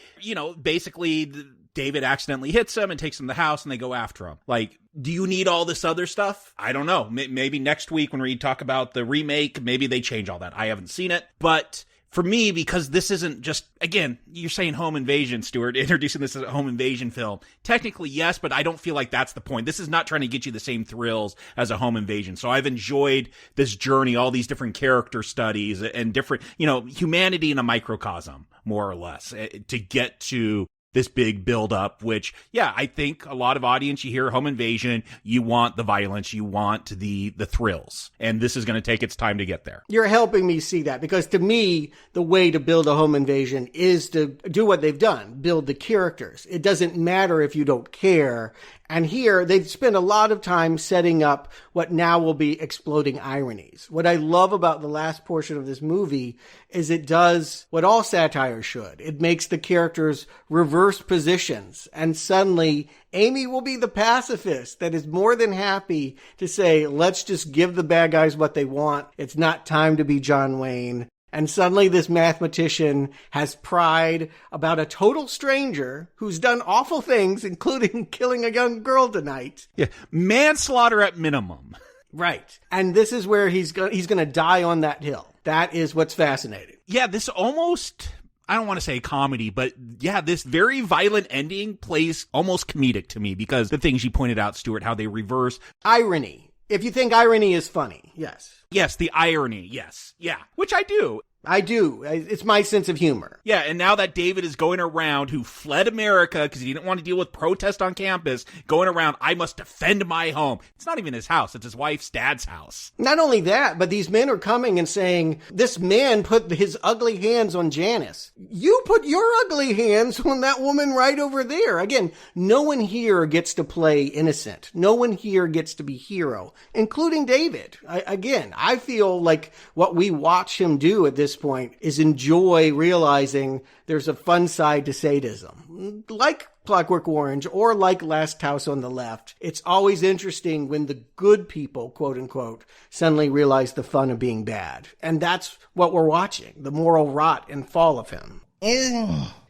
basically David accidentally hits him and takes him to the house and they go after him. Like, do you need all this other stuff? I don't know. Maybe next week when we talk about the remake, maybe they change all that. I haven't seen it. But for me, because this isn't just, again, you're saying home invasion, Stuart, introducing this as a home invasion film. Technically, yes, but I don't feel like that's the point. This is not trying to get you the same thrills as a home invasion. So I've enjoyed this journey, all these different character studies and different, humanity in a microcosm, more or less, to get to this big build-up, which, yeah, I think a lot of audience, you hear home invasion, you want the violence, you want the thrills. And this is going to take its time to get there. You're helping me see that, because to me, the way to build a home invasion is to do what they've done, build the characters. It doesn't matter if you don't care. And here, they've spent a lot of time setting up what now will be exploding ironies. What I love about the last portion of this movie is it does what all satire should. It makes the characters reverse positions. And suddenly, Amy will be the pacifist that is more than happy to say, let's just give the bad guys what they want. It's not time to be John Wayne. And suddenly this mathematician has pride about a total stranger who's done awful things, including killing a young girl tonight. Yeah, manslaughter at minimum. Right. And this is where he's going to die on that hill. That is what's fascinating. Yeah, this almost, I don't want to say comedy, but yeah, this very violent ending plays almost comedic to me because the things you pointed out, Stuart, how they reverse. Irony. If you think irony is funny, yes. Yes, the irony, yes. Yeah, which I do. I do. It's my sense of humor. Yeah, and now that David is going around, who fled America because he didn't want to deal with protest on campus, going around, I must defend my home. It's not even his house. It's his wife's dad's house. Not only that, but these men are coming and saying, this man put his ugly hands on Janice. You put your ugly hands on that woman right over there. Again, no one here gets to play innocent. No one here gets to be hero, including David. I feel like what we watch him do at this point is enjoy realizing there's a fun side to sadism. Like Clockwork Orange or like Last House on the Left, it's always interesting when the good people, quote unquote, suddenly realize the fun of being bad. And that's what we're watching, the moral rot and fall of him.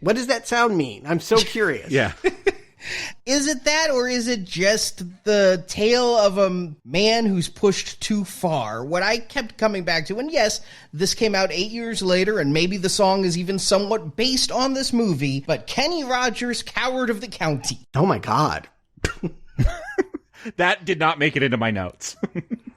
What does that sound mean? I'm so curious. Yeah. Is it that, or is it just the tale of a man who's pushed too far? What I kept coming back to, and yes, this came out 8 years later, and maybe the song is even somewhat based on this movie, but Kenny Rogers, Coward of the County. Oh my God. That did not make it into my notes.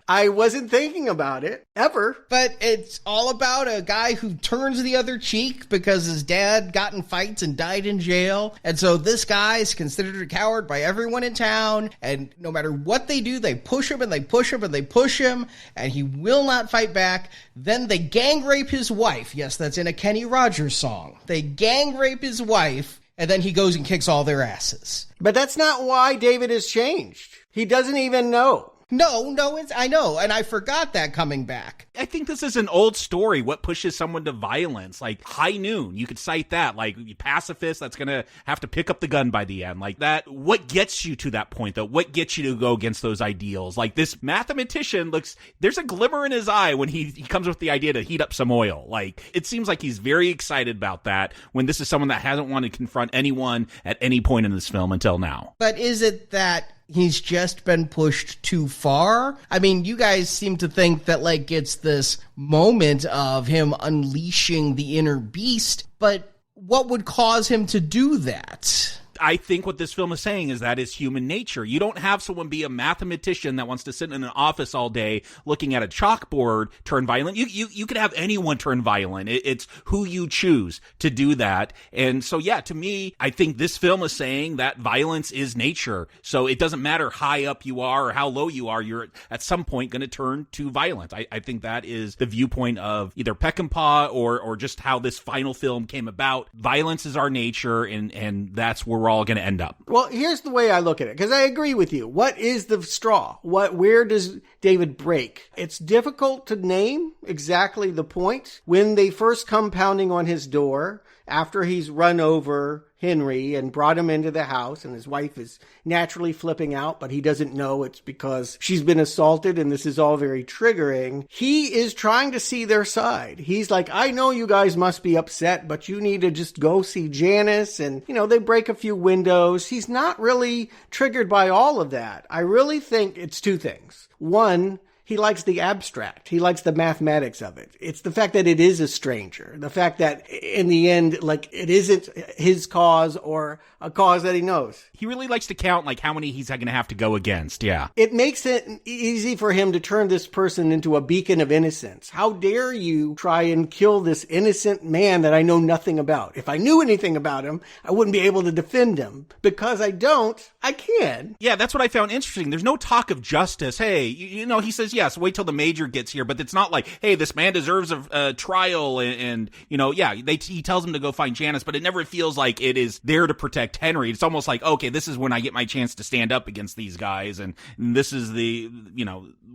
I wasn't thinking about it, ever. But it's all about a guy who turns the other cheek because his dad got in fights and died in jail. And so this guy is considered a coward by everyone in town. And no matter what they do, they push him and they push him and they push him. And he will not fight back. Then they gang rape his wife. Yes, that's in a Kenny Rogers song. They gang rape his wife. And then he goes and kicks all their asses. But that's not why David has changed. He doesn't even know. No, I know, and I forgot that coming back. I think this is an old story. What pushes someone to violence? Like High Noon, you could cite that. Like pacifist, that's going to have to pick up the gun by the end. Like that, what gets you to that point, though? What gets you to go against those ideals? Like this mathematician there's a glimmer in his eye when he comes with the idea to heat up some oil. Like it seems like he's very excited about that when this is someone that hasn't wanted to confront anyone at any point in this film until now. But is it that he's just been pushed too far? I mean, you guys seem to think that, like, it's this moment of him unleashing the inner beast, but what would cause him to do that? I think what this film is saying is that is human nature. You don't have someone be a mathematician that wants to sit in an office all day looking at a chalkboard turn violent. You could have anyone turn violent. It's who you choose to do that. And so, yeah, to me, I think this film is saying that violence is nature. So it doesn't matter high up you are or how low you are, you're at some point going to turn to violence. I think that is the viewpoint of either Peckinpah or just how this final film came about. Violence is our nature, and that's where we're all going to end up. Well, here's the way I look at it, because I agree with you. What is the straw? Where does David break? It's difficult to name exactly the point. When they first come pounding on his door, after he's run over Henry and brought him into the house, and his wife is naturally flipping out, but he doesn't know it's because she's been assaulted, and this is all very triggering. He is trying to see their side. He's like, I know you guys must be upset, but you need to just go see Janice, and, they break a few windows. He's not really triggered by all of that. I really think it's two things. One, he likes the abstract. He likes the mathematics of it. It's the fact that it is a stranger. The fact that in the end, like, it isn't his cause or a cause that he knows. He really likes to count, like, how many he's going to have to go against, yeah. It makes it easy for him to turn this person into a beacon of innocence. How dare you try and kill this innocent man that I know nothing about? If I knew anything about him, I wouldn't be able to defend him. Because I don't, I can. Yeah, that's what I found interesting. There's no talk of justice. Hey, he says, yes, wait till the major gets here, but it's not like, hey, this man deserves a trial and he tells him to go find Janice, but it never feels like it is there to protect Henry. It's almost like, okay, this is when I get my chance to stand up against these guys, and this is the,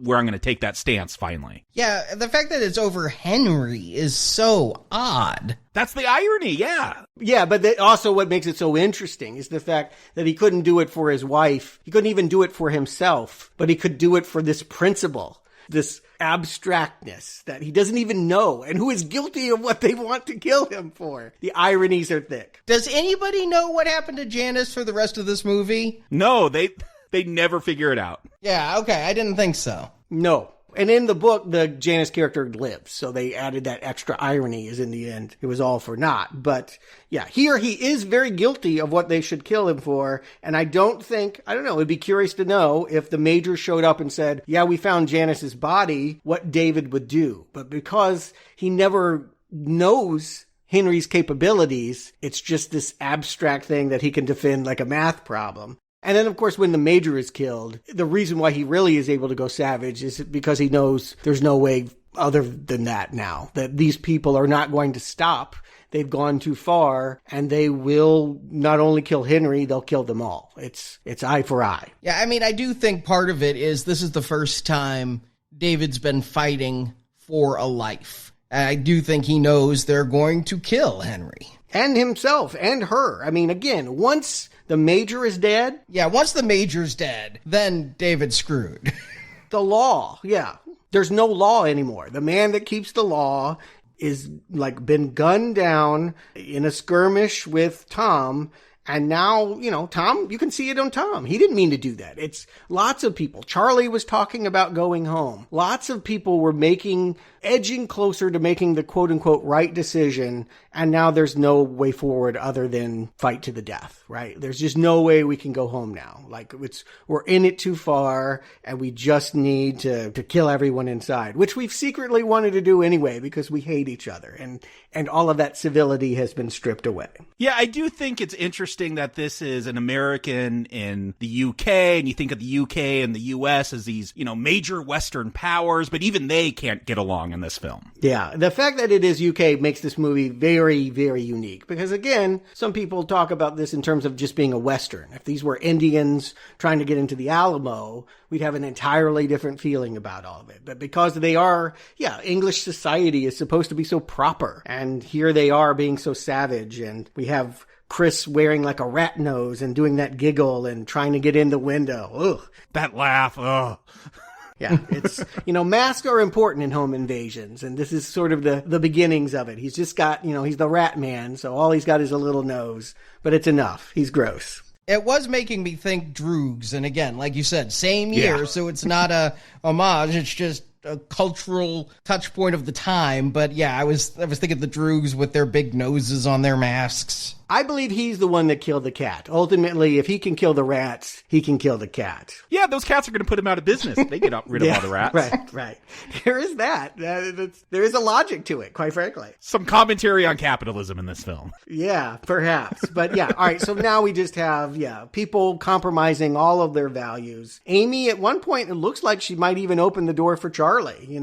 where I'm going to take that stance finally. Yeah, the fact that it's over Henry is so odd. That's the irony, yeah. Yeah, but also what makes it so interesting is the fact that he couldn't do it for his wife. He couldn't even do it for himself, but he could do it for this principle, this abstractness that he doesn't even know and who is guilty of what they want to kill him for. The ironies are thick. Does anybody know what happened to Janice for the rest of this movie? No, they never figure it out. Yeah, okay, I didn't think so. No. And in the book, the Janice character lives, so they added that extra irony as in the end, it was all for naught. But yeah, here he is very guilty of what they should kill him for, and I don't know, it'd be curious to know if the major showed up and said, yeah, we found Janice's body, what David would do. But because he never knows Henry's capabilities, it's just this abstract thing that he can defend like a math problem. And then, of course, when the major is killed, the reason why he really is able to go savage is because he knows there's no way other than that now, that these people are not going to stop. They've gone too far, and they will not only kill Henry, they'll kill them all. It's eye for eye. Yeah, I mean, I do think part of it is this is the first time David's been fighting for a life. I do think he knows they're going to kill Henry. And himself, and her. I mean, again, once the major is dead. Yeah, once the major's dead, then David's screwed. The law, yeah. There's no law anymore. The man that keeps the law is like been gunned down in a skirmish with Tom. And now, Tom, you can see it on Tom. He didn't mean to do that. It's lots of people. Charlie was talking about going home. Lots of people were making edging closer to making the quote-unquote right decision, and now there's no way forward other than fight to the death, right? There's just no way we can go home now. Like, we're in it too far, and we just need to kill everyone inside, which we've secretly wanted to do anyway because we hate each other, and all of that civility has been stripped away. Yeah, I do think it's interesting that this is an American in the UK, and you think of the UK and the US as these, major Western powers, but even they can't get along in this film. Yeah, the fact that it is UK makes this movie very, very unique. Because again, some people talk about this in terms of just being a Western. If these were Indians trying to get into the Alamo, we'd have an entirely different feeling about all of it. But because they are, English society is supposed to be so proper. And here they are being so savage. And we have Chris wearing like a rat nose and doing that giggle and trying to get in the window. Ugh. That laugh, ugh. Yeah, it's, masks are important in home invasions, and this is sort of the beginnings of it. He's just got, he's the rat man, so all he's got is a little nose, but it's enough. He's gross. It was making me think Droogs, and again, like you said, same year, so it's not a homage, it's just a cultural touch point of the time. But yeah, I was thinking the Droogs with their big noses on their masks. I believe he's the one that killed the cat. Ultimately, if he can kill the rats, he can kill the cat. Yeah, those cats are going to put him out of business. They get rid of all the rats. Right. There is that. There is a logic to it, quite frankly. Some commentary on capitalism in this film. Yeah, perhaps. But yeah, all right, so now we just have, people compromising all of their values. Amy, at one point, it looks like she might even open the door for Charlie,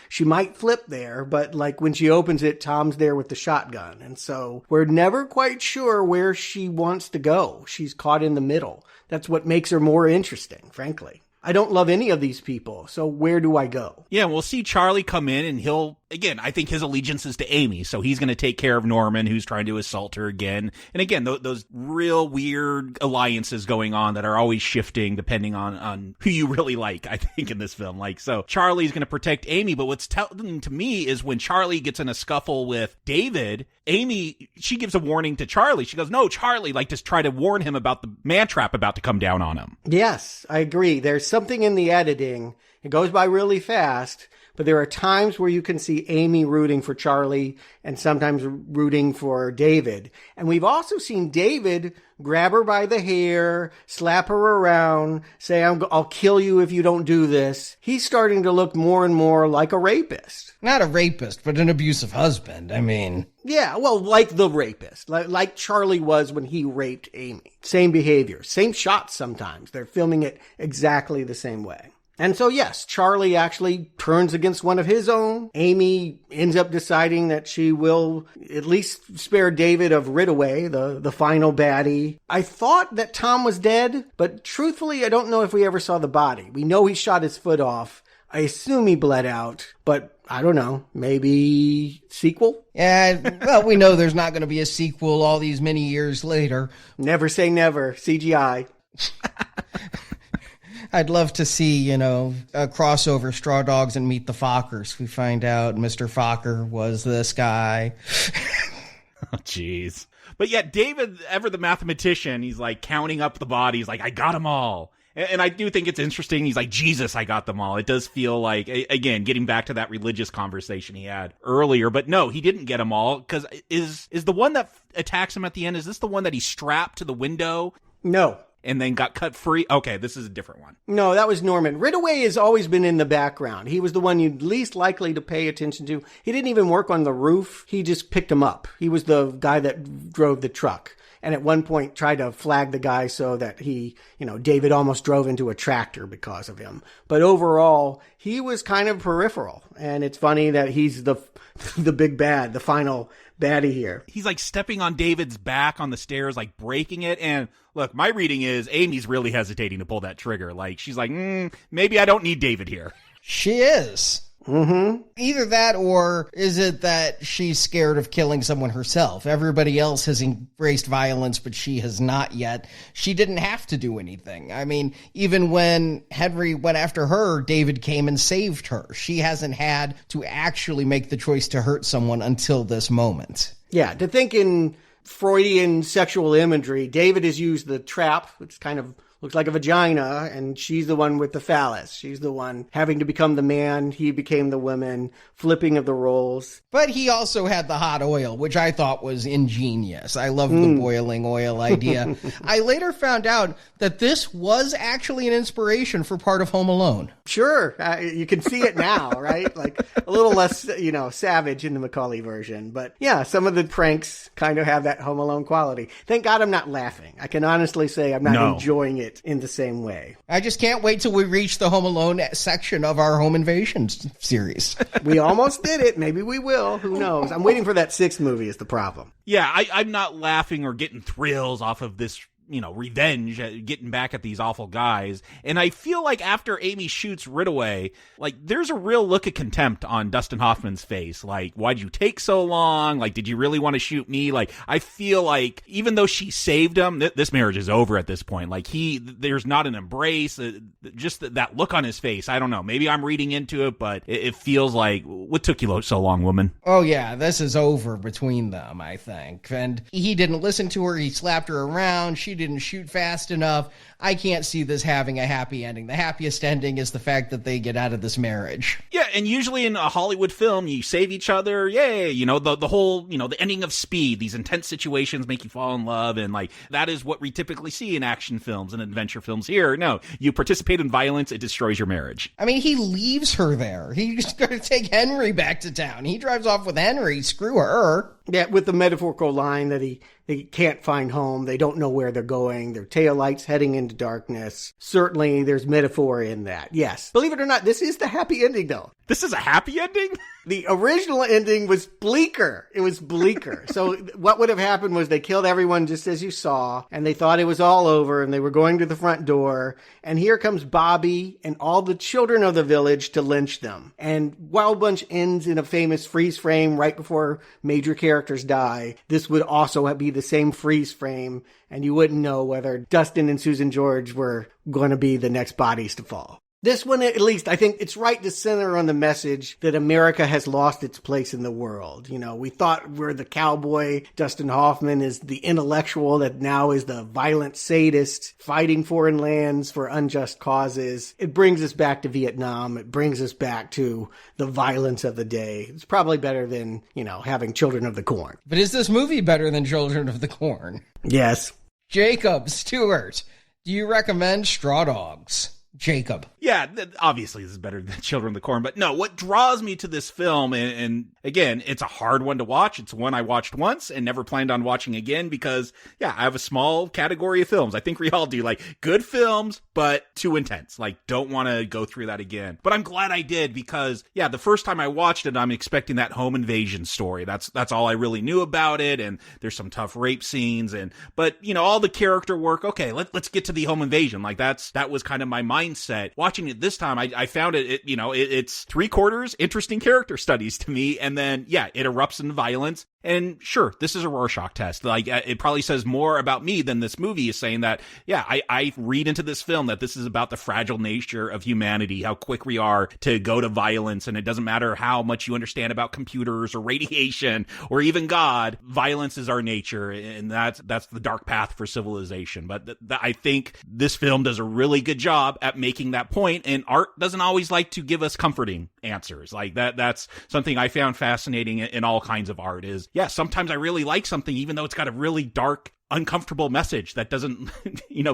she might flip there, but like when she opens it, Tom's there with the shotgun. And so we're never quite sure where she wants to go. She's caught in the middle. That's what makes her more interesting, frankly. I don't love any of these people, so where do I go? Yeah, we'll see Charlie come in, and he'll, again, I think his allegiance is to Amy, so he's going to take care of Norman, who's trying to assault her again. And again, those real weird alliances going on that are always shifting depending on who you really like, I think, in this film. So Charlie's going to protect Amy, but what's telling to me is when Charlie gets in a scuffle with David, Amy, she gives a warning to Charlie. She goes, no, Charlie, just try to warn him about the man trap about to come down on him. Yes, I agree. There's something in the editing. It goes by really fast, but there are times where you can see Amy rooting for Charlie and sometimes rooting for David. And we've also seen David grab her by the hair, slap her around, say, I'll kill you if you don't do this. He's starting to look more and more like a rapist. Not a rapist, but an abusive husband. I mean... Yeah, well, like the rapist, like Charlie was when he raped Amy. Same behavior, same shots sometimes. They're filming it exactly the same way. And so, yes, Charlie actually turns against one of his own. Amy ends up deciding that she will at least spare David of Ridaway, the final baddie. I thought that Tom was dead, but truthfully, I don't know if we ever saw the body. We know he shot his foot off. I assume he bled out, but I don't know. Maybe sequel? Yeah, well, we know there's not going to be a sequel all these many years later. Never say never. CGI. I'd love to see, a crossover Straw Dogs and Meet the Fockers. We find out Mr. Focker was this guy. Oh, jeez. But yet David, ever the mathematician, he's counting up the bodies, I got them all. And I do think it's interesting. He's like, Jesus, I got them all. It does feel like, again, getting back to that religious conversation he had earlier. But no, he didn't get them all. Because is the one that attacks him at the end, is this the one that he strapped to the window? No. And then got cut free? Okay, this is a different one. No, that was Norman. Ridaway has always been in the background. He was the one you'd least likely to pay attention to. He didn't even work on the roof. He just picked him up. He was the guy that drove the truck. And at one point tried to flag the guy so that David almost drove into a tractor because of him. But overall, he was kind of peripheral. And it's funny that he's the big bad, the final baddie here. He's stepping on David's back on the stairs, breaking it. And look, my reading is Amy's really hesitating to pull that trigger. She's maybe I don't need David here. She is. Mm-hmm. Either that, or is it that she's scared of killing someone herself? Everybody else has embraced violence, but she has not yet. She didn't have to do anything. I mean, even when Henry went after her, David came and saved her. She hasn't had to actually make the choice to hurt someone until this moment. Yeah, to think in Freudian sexual imagery, David has used the trap, which kind of looks like a vagina, and she's the one with the phallus. She's the one having to become the man. He became the woman, flipping of the roles. But he also had the hot oil, which I thought was ingenious. I love the boiling oil idea. I later found out that this was actually an inspiration for part of Home Alone. Sure. You can see it now, right? Like a little less, savage in the Macaulay version. But yeah, some of the pranks kind of have that Home Alone quality. Thank God I'm not laughing. I can honestly say I'm not enjoying it in the same way. I just can't wait till we reach the Home Alone section of our home invasion series. We almost did it. Maybe we will. Who knows? I'm waiting for that 6th movie is the problem. Yeah, I'm not laughing or getting thrills off of this, revenge, getting back at these awful guys. And I feel like after Amy shoots Ridaway, like, there's a real look of contempt on Dustin Hoffman's face. Like, why'd you take so long? Like, did you really want to shoot me? Like, I feel like even though she saved him, this marriage is over at this point. Like, there's not an embrace, just that look on his face. I don't know. Maybe I'm reading into it, but it feels like, what took you so long, woman? Oh, yeah, this is over between them, I think. And he didn't listen to her. He slapped her around. She didn't shoot fast enough. I can't see this having a happy ending. The happiest ending is the fact that they get out of this marriage. Yeah, and usually in a Hollywood film, you save each other. Yay! The whole, the ending of Speed. These intense situations make you fall in love, and like that is what we typically see in action films and adventure films. Here, no, you participate in violence, it destroys your marriage. I mean, he leaves her there. He's going to take Henry back to town. He drives off with Henry. Screw her. Yeah, with the metaphorical line that they can't find home. They don't know where they're going. Their taillights heading into darkness. Certainly, there's metaphor in that. Yes. Believe it or not, this is the happy ending, though. This is a happy ending? The original ending was bleaker. It was bleaker. So what would have happened was they killed everyone just as you saw, and they thought it was all over, and they were going to the front door, and here comes Bobby and all the children of the village to lynch them. And Wild Bunch ends in a famous freeze frame right before major characters die. This would also be the same freeze frame, and you wouldn't know whether Dustin and Susan George were going to be the next bodies to fall. This one, at least, I think it's right to center on the message that America has lost its place in the world. We thought we're the cowboy. Dustin Hoffman is the intellectual that now is the violent sadist fighting foreign lands for unjust causes. It brings us back to Vietnam. It brings us back to the violence of the day. It's probably better than, having Children of the Corn. But is this movie better than Children of the Corn? Yes. Jakob, Stuart, do you recommend Straw Dogs? Jakob. Yeah, obviously this is better than Children of the Corn, but no, what draws me to this film, and again, it's a hard one to watch. It's one I watched once and never planned on watching again because, yeah, I have a small category of films. I think we all do, like, good films, but too intense. Like, don't want to go through that again. But I'm glad I did because, yeah, the first time I watched it, I'm expecting that home invasion story. That's all I really knew about it, and there's some tough rape scenes, but, all the character work, okay, let's get to the home invasion. Like, that was kind of my mindset. Watching it this time, I found it's 3/4 interesting character studies to me, and then, yeah, it erupts into violence. And sure, this is a Rorschach test. Like, it probably says more about me than this movie is saying that, yeah, I read into this film that this is about the fragile nature of humanity, how quick we are to go to violence, and it doesn't matter how much you understand about computers or radiation or even God, violence is our nature, and that's the dark path for civilization. But I think this film does a really good job at making that point, and art doesn't always like to give us comforting answers. Like, that's something I found fascinating in all kinds of art is, yeah, sometimes I really like something even though it's got a really dark, uncomfortable message that doesn't,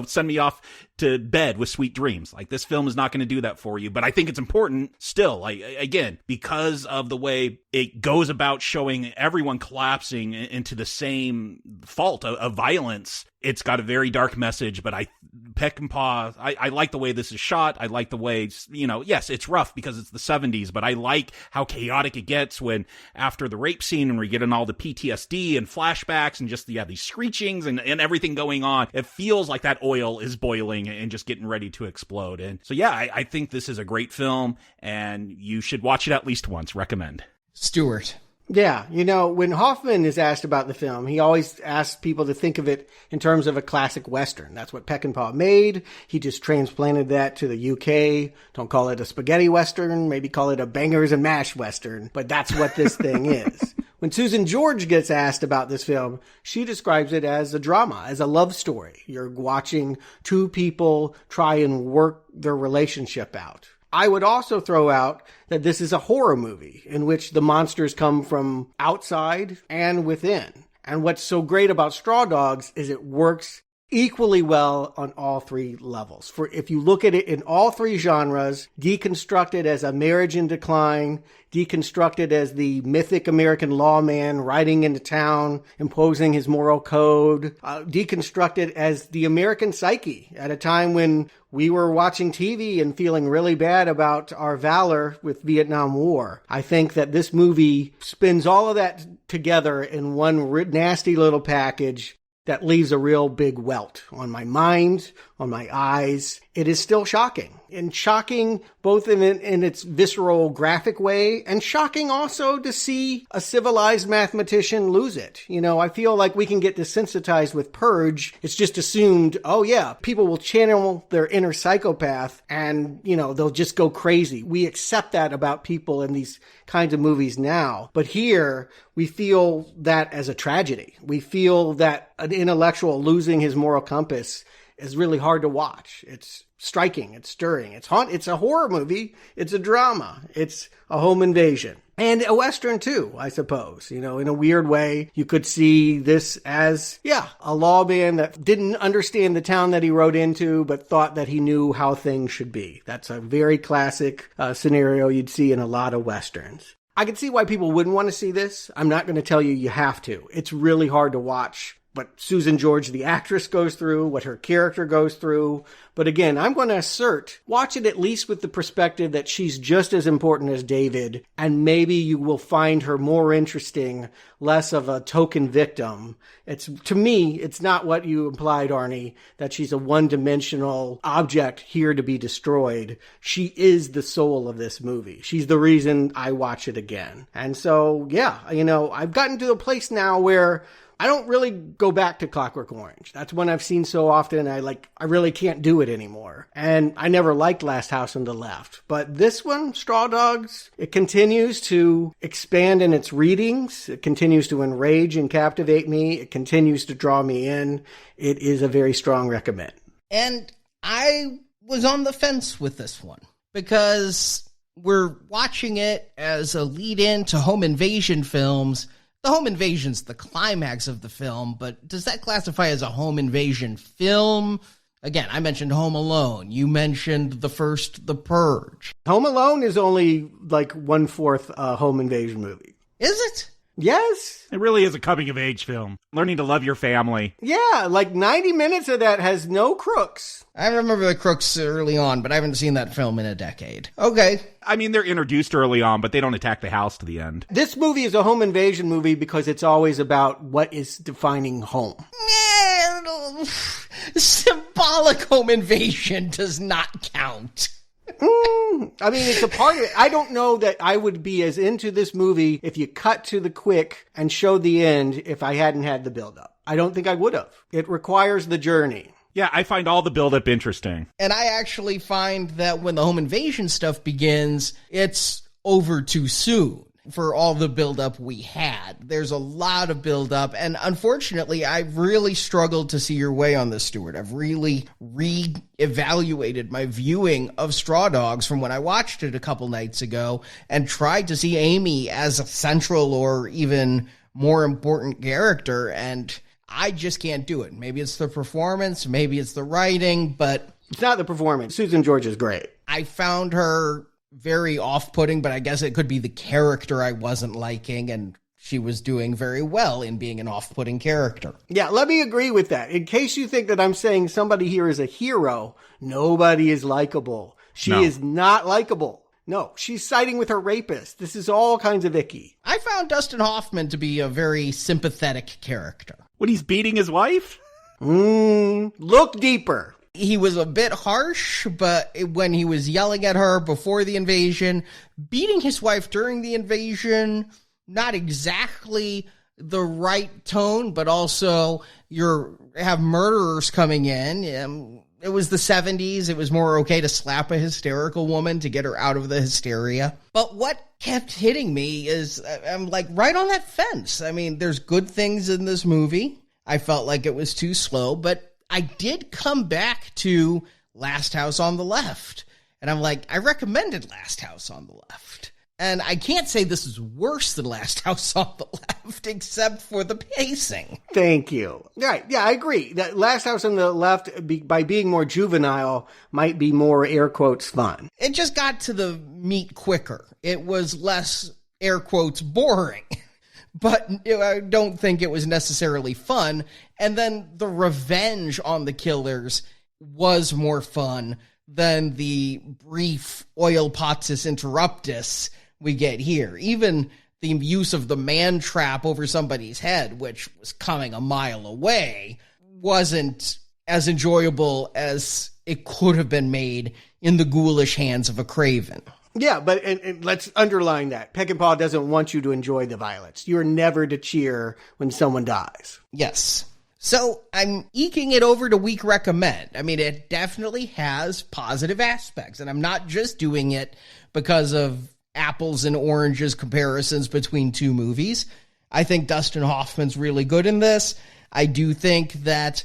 send me off to bed with sweet dreams. Like, this film is not going to do that for you, but I think it's important still, like, again, because of the way it goes about showing everyone collapsing into the same fault of violence. It's got a very dark message, but Peckinpah, I like the way this is shot. I like the way, yes, it's rough because it's the 70s, but I like how chaotic it gets when after the rape scene and we're getting all the PTSD and flashbacks and just, these screechings and everything going on. It feels like that oil is boiling and just getting ready to explode. And so, yeah, I think this is a great film and you should watch it at least once. Recommend. Stuart. Yeah, when Hoffman is asked about the film, he always asks people to think of it in terms of a classic Western. That's what Peckinpah made. He just transplanted that to the UK. Don't call it a spaghetti Western, maybe call it a bangers and mash Western, but that's what this thing is. When Susan George gets asked about this film, she describes it as a drama, as a love story. You're watching two people try and work their relationship out. I would also throw out that this is a horror movie in which the monsters come from outside and within. And what's so great about Straw Dogs is it works equally well on all three levels. For if you look at it in all three genres, deconstructed as a marriage in decline, deconstructed as the mythic American lawman riding into town, imposing his moral code, deconstructed as the American psyche at a time when we were watching TV and feeling really bad about our valor with Vietnam War. I think that this movie spins all of that together in one nasty little package that leaves a real big welt on my mind, on my eyes. It is still shocking. And shocking both in its visceral graphic way, and shocking also to see a civilized mathematician lose it. You know, I feel like we can get desensitized with Purge. It's just assumed, oh yeah, people will channel their inner psychopath and, you know, they'll just go crazy. We accept that about people in these kinds of movies now. But here, we feel that as a tragedy. We feel that an intellectual losing his moral compass is really hard to watch. It's striking. It's stirring. It's a horror movie. It's a drama. It's a home invasion. And a Western too, I suppose. You know, in a weird way, you could see this as, a lawman that didn't understand the town that he rode into, but thought that he knew how things should be. That's a very classic scenario you'd see in a lot of Westerns. I can see why people wouldn't want to see this. I'm not going to tell you you have to. It's really hard to watch what Susan George, the actress, goes through, what her character goes through. But again, I'm going to assert, watch it at least with the perspective that she's just as important as David, and maybe you will find her more interesting, less of a token victim. To me, it's not what you implied, Arnie, that she's a one-dimensional object here to be destroyed. She is the soul of this movie. She's the reason I watch it again. And so, I've gotten to a place now where I don't really go back to Clockwork Orange. That's one I've seen so often, I really can't do it anymore. And I never liked Last House on the Left. But this one, Straw Dogs, it continues to expand in its readings. It continues to enrage and captivate me. It continues to draw me in. It is a very strong recommend. And I was on the fence with this one because we're watching it as a lead-in to home invasion films. The home invasion's the climax of the film, but does that classify as a home invasion film? Again, I mentioned Home Alone. You mentioned the first, The Purge. Home Alone is only like 1/4 a home invasion movie. Is it? Yes. It really is a coming-of-age film. Learning to love your family. Yeah, like 90 minutes of that has no crooks. I remember the crooks early on, but I haven't seen that film in a decade. Okay. I mean, they're introduced early on, but they don't attack the house to the end. This movie is a home invasion movie because it's always about what is defining home. Symbolic home invasion does not count. I mean, it's a part of it. I don't know that I would be as into this movie if you cut to the quick and showed the end if I hadn't had the build-up. I don't think I would have. It requires the journey. Yeah, I find all the build-up interesting. And I actually find that when the home invasion stuff begins, it's over too soon for all the build-up we had. There's a lot of build-up, and unfortunately, I've really struggled to see your way on this, Stuart. I've really re-evaluated my viewing of Straw Dogs from when I watched it a couple nights ago and tried to see Amy as a central or even more important character, and I just can't do it. Maybe it's the performance, maybe it's the writing, but it's not the performance. Susan George is great. I found her very off-putting, but I guess it could be the character I wasn't liking, and she was doing very well in being an off-putting character. Yeah, let me agree with that. In case you think that I'm saying somebody here is a hero, nobody is likable. She is not likable. No, she's siding with her rapist. This is all kinds of icky. I found Dustin Hoffman to be a very sympathetic character. When he's beating his wife? Look deeper. He was a bit harsh, but when he was yelling at her before the invasion, beating his wife during the invasion, not exactly the right tone, but also you have murderers coming in. it was the 70s. It was more okay to slap a hysterical woman to get her out of the hysteria. But what kept hitting me is I'm like right on that fence. I mean, there's good things in this movie. I felt like it was too slow, but I did come back to Last House on the Left. And I'm like, I recommended Last House on the Left. And I can't say this is worse than Last House on the Left, except for the pacing. Thank you. Right. Yeah, I agree. That Last House on the Left, by being more juvenile, might be more air quotes fun. It just got to the meat quicker. It was less air quotes boring. But I don't think it was necessarily fun. And then the revenge on the killers was more fun than the brief oil potus interruptus we get here. Even the use of the man trap over somebody's head, which was coming a mile away, wasn't as enjoyable as it could have been made in the ghoulish hands of a craven. Yeah, but and let's underline that. Peckinpah doesn't want you to enjoy the violence. You're never to cheer when someone dies. Yes. So I'm eking it over to weak recommend. I mean, it definitely has positive aspects, and I'm not just doing it because of apples and oranges comparisons between two movies. I think Dustin Hoffman's really good in this. I do think that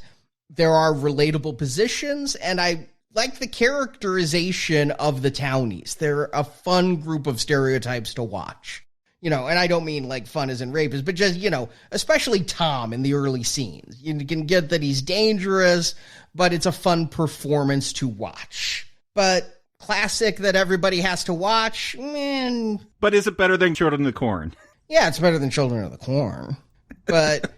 there are relatable positions, and I like the characterization of the townies. They're a fun group of stereotypes to watch. You know, and I don't mean like fun as in rapists, but just, you know, especially Tom in the early scenes. You can get that he's dangerous, but it's a fun performance to watch. But classic that everybody has to watch, man. But is it better than Children of the Corn? Yeah, it's better than Children of the Corn. But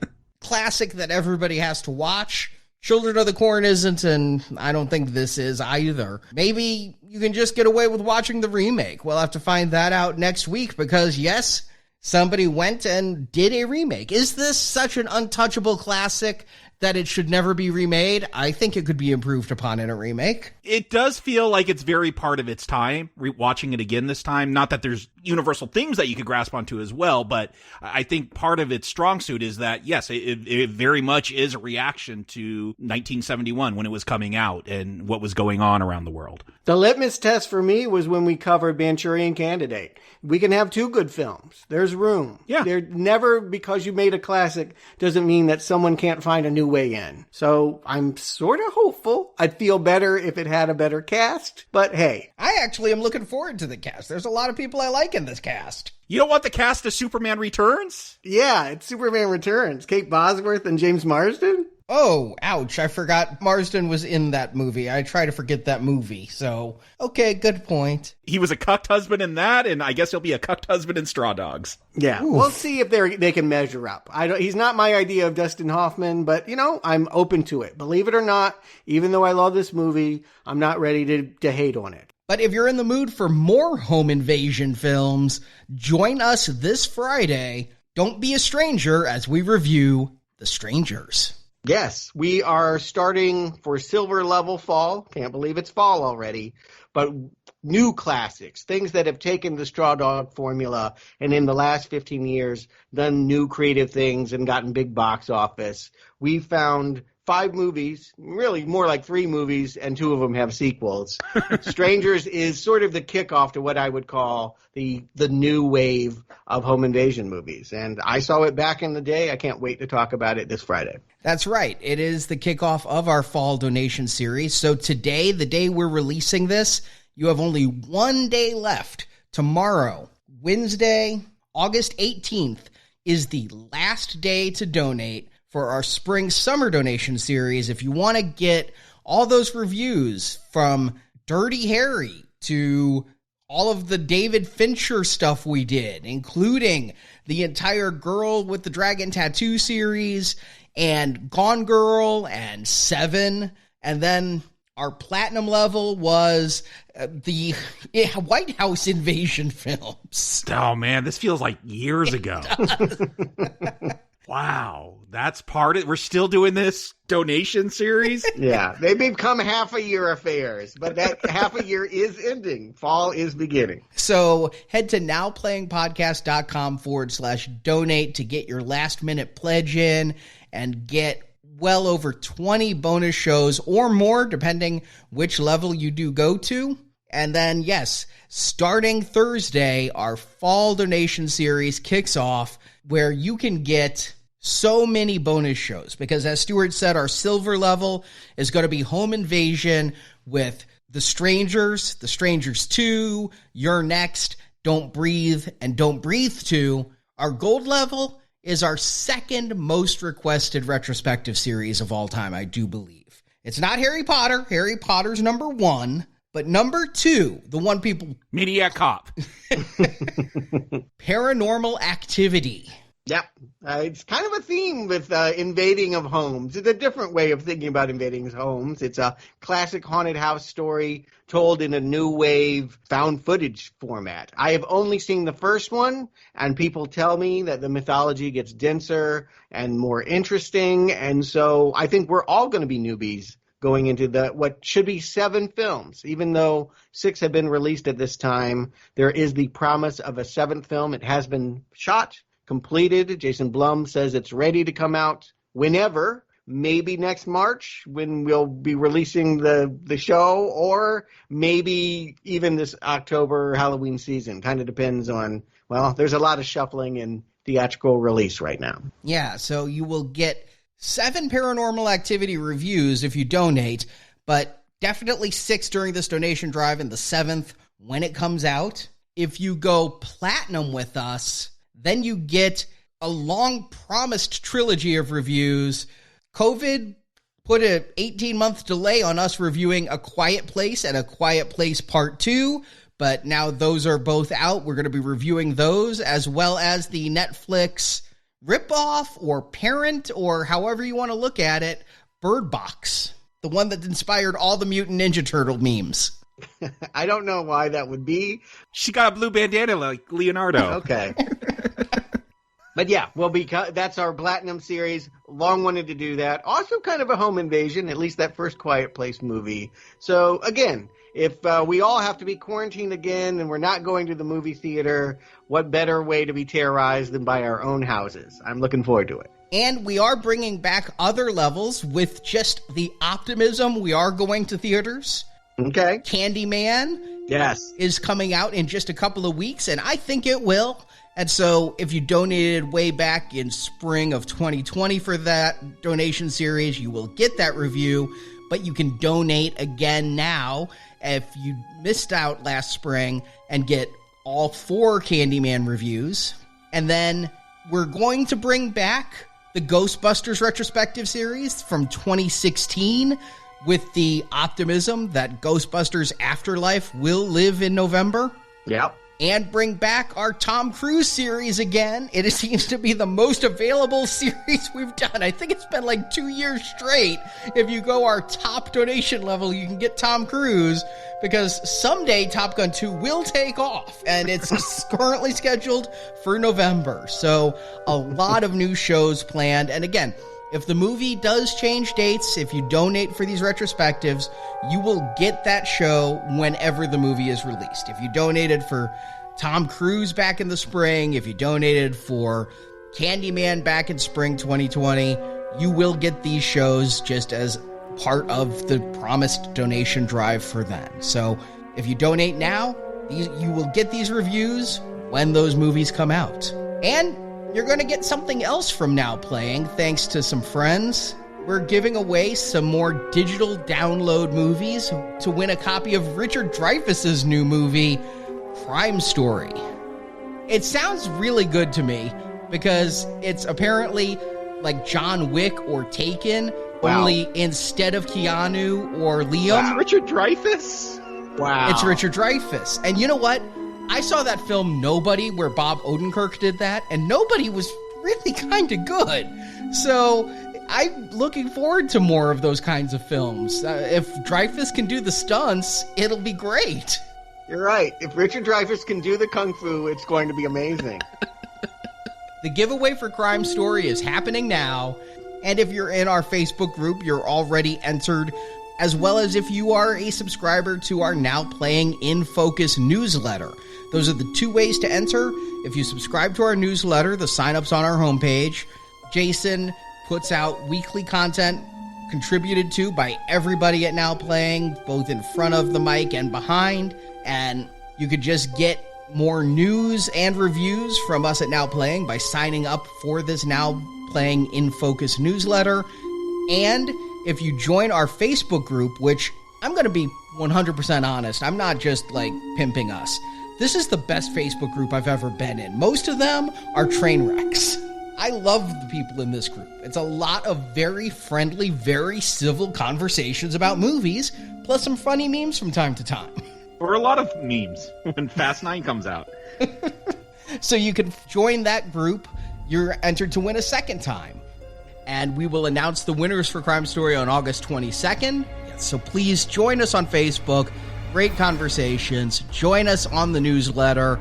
classic that everybody has to watch, Children of the Corn isn't, and I don't think this is either. Maybe you can just get away with watching the remake. We'll have to find that out next week because, yes, somebody went and did a remake. Is this such an untouchable classic that it should never be remade? I think it could be improved upon in a remake. It does feel like it's very part of its time, watching it again this time. Not that there's universal themes that you could grasp onto as well, but I think part of its strong suit is that, yes, it very much is a reaction to 1971 when it was coming out and what was going on around the world. The litmus test for me was when we covered Manchurian Candidate. We can have two good films. There's room. Yeah. They're never, because you made a classic, doesn't mean that someone can't find a new way in. So I'm sort of hopeful. I'd feel better if it had a better cast, but hey. I actually am looking forward to the cast. There's a lot of people I like in this cast. You don't want the cast of Superman Returns? Yeah, it's Superman Returns. Kate Bosworth and James Marsden. Oh, ouch. I forgot Marsden was in that movie. I try to forget that movie. So, okay, good point. He was a cucked husband in that, and I guess he'll be a cucked husband in Straw Dogs. Yeah, Oof. We'll see if they can measure up. He's not my idea of Dustin Hoffman, but, you know, I'm open to it. Believe it or not, even though I love this movie, I'm not ready to hate on it. But if you're in the mood for more home invasion films, join us this Friday. Don't be a stranger as we review The Strangers. Yes, we are starting for silver level fall. Can't believe it's fall already. But new classics, things that have taken the Straw Dog formula and in the last 15 years done new creative things and gotten big box office. We found 5 movies, really more like 3 movies, and 2 of them have sequels. Strangers is sort of the kickoff to what I would call the new wave of home invasion movies. And I saw it back in the day. I can't wait to talk about it this Friday. That's right. It is the kickoff of our fall donation series. So today, the day we're releasing this, you have only 1 day left. Tomorrow, Wednesday, August 18th, is the last day to donate for our spring summer donation series. If you want to get all those reviews from Dirty Harry to all of the David Fincher stuff we did, including the entire Girl with the Dragon Tattoo series and Gone Girl and Seven, and then our platinum level was the White House invasion films. Oh man, this feels like years ago. Wow, that's part of it. We're still doing this donation series? Yeah, they become half-a-year affairs, but that half a year is ending. Fall is beginning. So head to nowplayingpodcast.com/donate to get your last-minute pledge in. and get well over 20 bonus shows or more, depending which level you do go to. And then, yes, starting Thursday, our fall donation series kicks off, where you can get so many bonus shows. Because as Stuart said, our silver level is going to be Home Invasion with The Strangers 2, You're Next, Don't Breathe, and Don't Breathe 2. Our gold level is our second most requested retrospective series of all time, I do believe. It's not Harry Potter. Harry Potter's number 1. But number 2, the one people... Media Cop. Paranormal Activity. Yep. It's kind of a theme with invading of homes. It's a different way of thinking about invading homes. It's a classic haunted house story told in a new wave found footage format. I have only seen the first one, and people tell me that the mythology gets denser and more interesting, and so I think we're all going to be newbies going into what should be 7 films. Even though 6 have been released at this time, there is the promise of a 7th film. It has been shot, completed. Jason Blum says it's ready to come out whenever, maybe next March when we'll be releasing the show, or maybe even this October Halloween season. Kind of depends on, well, there's a lot of shuffling in theatrical release right now. Yeah, so you will get 7 Paranormal Activity reviews if you donate, but definitely 6 during this donation drive and the 7th when it comes out. If you go platinum with us, then you get a long-promised trilogy of reviews. COVID put an 18-month delay on us reviewing A Quiet Place and A Quiet Place Part 2, but now those are both out. We're going to be reviewing those, as well as the Netflix ripoff or parent, or however you want to look at it, Bird Box, the one that inspired all the Mutant Ninja Turtle memes. I don't know why that would be. She got a blue bandana like Leonardo. Okay. But yeah, that's our Platinum series. Long wanted to do that. Also kind of a home invasion, at least that first Quiet Place movie. So again, if we all have to be quarantined again and we're not going to the movie theater, what better way to be terrorized than by our own houses? I'm looking forward to it. And we are bringing back other levels with just the optimism. We are going to theaters. Okay. Candyman, yes, is coming out in just a couple of weeks, and I think it will. And so if you donated way back in spring of 2020 for that donation series, you will get that review, but you can donate again now if you missed out last spring and get all 4 Candyman reviews. And then we're going to bring back the Ghostbusters retrospective series from 2016 with the optimism that Ghostbusters Afterlife will live in November. Yep. And bring back our Tom Cruise series again. It seems to be the most available series we've done. I think it's been like 2 years straight. If you go our top donation level, you can get Tom Cruise, because someday Top Gun 2 will take off, and it's currently scheduled for November. So a lot of new shows planned. And again, if the movie does change dates, if you donate for these retrospectives, you will get that show whenever the movie is released. If you donated for Tom Cruise back in the spring, if you donated for Candyman back in spring 2020, you will get these shows just as part of the promised donation drive for then. So if you donate now, you will get these reviews when those movies come out. And you're going to get something else from Now Playing, thanks to some friends. We're giving away some more digital download movies to win a copy of Richard Dreyfuss's new movie, Crime Story. It sounds really good to me, because it's apparently like John Wick or Taken, only instead of Keanu or Liam. Wow. Richard Dreyfuss? Wow. It's Richard Dreyfuss. And you know what? I saw that film Nobody, where Bob Odenkirk did that, and Nobody was really kind of good. So I'm looking forward to more of those kinds of films. If Dreyfuss can do the stunts, it'll be great. You're right. If Richard Dreyfuss can do the kung fu, it's going to be amazing. The giveaway for Crime Story is happening now, and if you're in our Facebook group, you're already entered, as well as if you are a subscriber to our Now Playing In Focus newsletter. Those are the 2 ways to enter. If you subscribe to our newsletter, the sign-up's on our homepage. Jason puts out weekly content contributed to by everybody at Now Playing, both in front of the mic and behind. And you could just get more news and reviews from us at Now Playing by signing up for this Now Playing In Focus newsletter. And if you join our Facebook group, which I'm going to be 100% honest, I'm not just like pimping us. This is the best Facebook group I've ever been in. Most of them are train wrecks. I love the people in this group. It's a lot of very friendly, very civil conversations about movies, plus some funny memes from time to time. Or a lot of memes when Fast 9 comes out. So you can join that group. You're entered to win a second time. And we will announce the winners for Crime Story on August 22nd. So please join us on Facebook. Great conversations. Join us on the newsletter.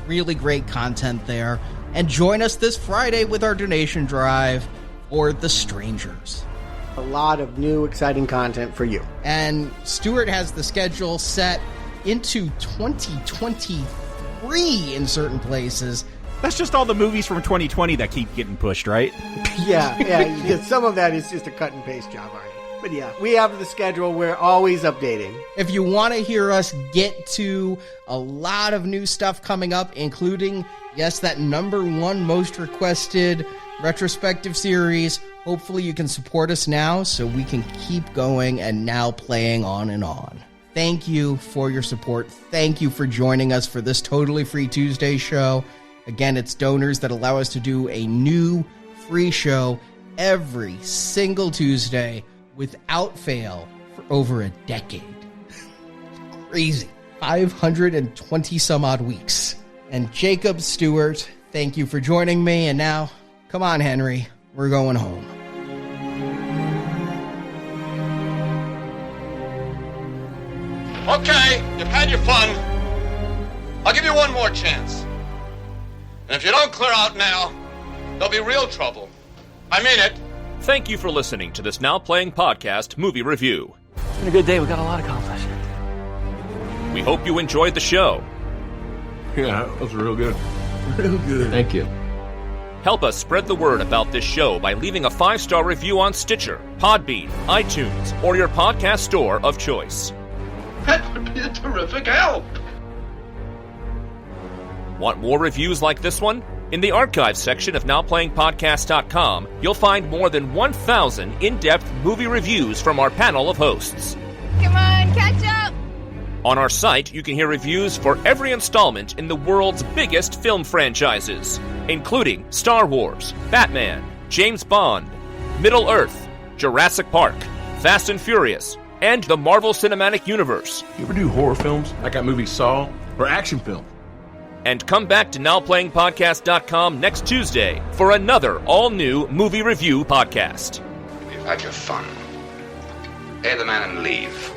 Really great content there. And join us this Friday with our donation drive for The Strangers. A lot of new, exciting content for you. And Stuart has the schedule set into 2023 in certain places. That's just all the movies from 2020 that keep getting pushed, right? Yeah. Some of that is just a cut and paste job, Arnie. But yeah, we have the schedule. We're always updating. If you want to hear us get to a lot of new stuff coming up, including, yes, that #1 most requested retrospective series, hopefully you can support us now so we can keep going and Now Playing on and on. Thank you for your support. Thank you for joining us for this totally free Tuesday show. Again, it's donors that allow us to do a new free show every single Tuesday without fail for over a decade. Crazy. 520 some odd weeks. And Jakob, Stuart, thank you for joining me. And now, come on, Henry, we're going home. Okay, you've had your fun. I'll give you one more chance. And if you don't clear out now, there'll be real trouble. I mean it. Thank you for listening to this Now Playing Podcast movie review. It's been a good day. We got a lot accomplished. We hope you enjoyed the show. Yeah, that was real good. Real good. Thank you. Help us spread the word about this show by leaving a 5-star review on Stitcher, Podbean, iTunes, or your podcast store of choice. That would be a terrific help. Want more reviews like this one? In the archives section of NowPlayingPodcast.com, you'll find more than 1,000 in-depth movie reviews from our panel of hosts. Come on, catch up! On our site, you can hear reviews for every installment in the world's biggest film franchises, including Star Wars, Batman, James Bond, Middle-earth, Jurassic Park, Fast and Furious, and the Marvel Cinematic Universe. You ever do horror films like that movie Saw? Or action film? And come back to NowPlayingPodcast.com next Tuesday for another all-new movie review podcast. You've had your fun. Pay the man and leave.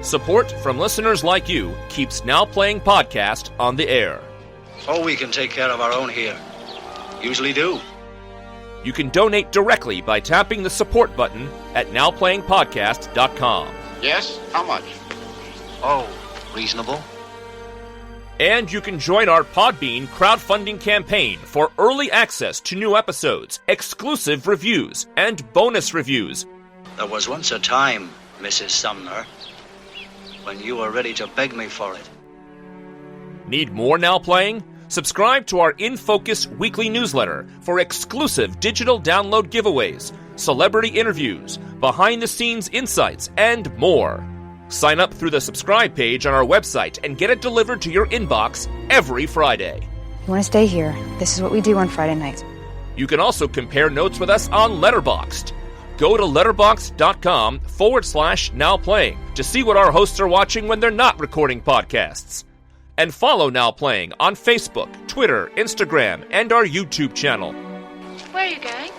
Support from listeners like you keeps Now Playing Podcast on the air. Oh, we can take care of our own here. Usually do. You can donate directly by tapping the support button at NowPlayingPodcast.com. Yes? How much? Oh, reasonable. And you can join our Podbean crowdfunding campaign for early access to new episodes, exclusive reviews, and bonus reviews. There was once a time, Mrs. Sumner, when you were ready to beg me for it. Need more Now Playing? Subscribe to our In Focus weekly newsletter for exclusive digital download giveaways, celebrity interviews, behind-the-scenes insights, and more. Sign up through the subscribe page on our website and get it delivered to your inbox every Friday. You want to stay here? This is what we do on Friday nights. You can also compare notes with us on Letterboxd. Go to letterboxd.com/nowplaying to see what our hosts are watching when they're not recording podcasts. And follow Now Playing on Facebook, Twitter, Instagram, and our YouTube channel. Where are you going?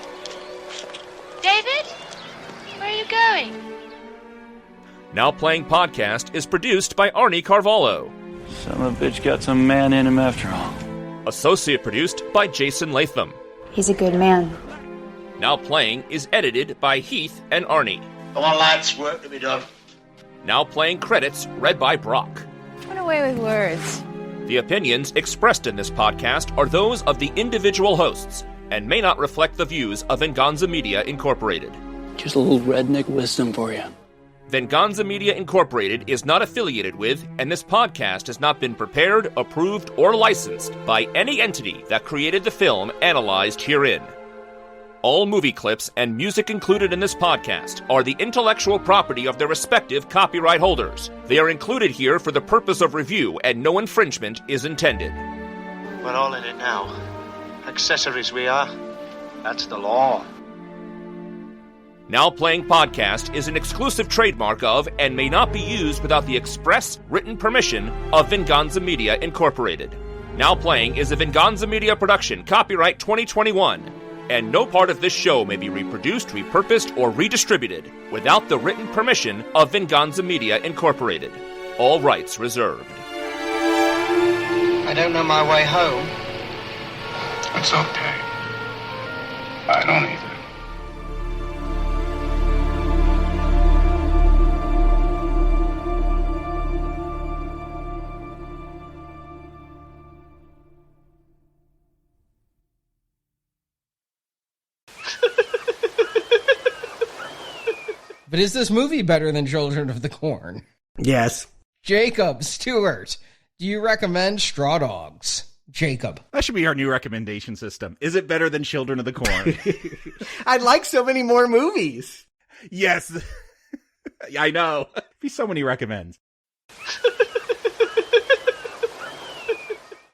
David? Where are you going? Now Playing Podcast is produced by Arnie Carvalho. Son of a bitch got some man in him after all. Associate produced by Jason Latham. He's a good man. Now Playing is edited by Heath and Arnie. Come on, lads, work to be done. Now Playing credits read by Brock. Run away with words. The opinions expressed in this podcast are those of the individual hosts and may not reflect the views of Venganza Media Incorporated. Just a little redneck wisdom for you. Venganza Media Incorporated is not affiliated with, and this podcast has not been prepared, approved, or licensed by any entity that created the film analyzed herein. All movie clips and music included in this podcast are the intellectual property of their respective copyright holders. They are included here for the purpose of review, and no infringement is intended. We're all in it now. Accessories we are. That's the law. Now Playing Podcast is an exclusive trademark of and may not be used without the express written permission of Venganza Media Incorporated. Now Playing is a Venganza Media production, copyright 2021, and no part of this show may be reproduced, repurposed, or redistributed without the written permission of Venganza Media Incorporated. All rights reserved. I don't know my way home. It's okay. I don't either. But is this movie better than Children of the Corn? Yes. Jakob, Stuart, do you recommend Straw Dogs? Jakob. That should be our new recommendation system. Is it better than Children of the Corn? I'd like so many more movies. Yes. I know. Be so many recommends.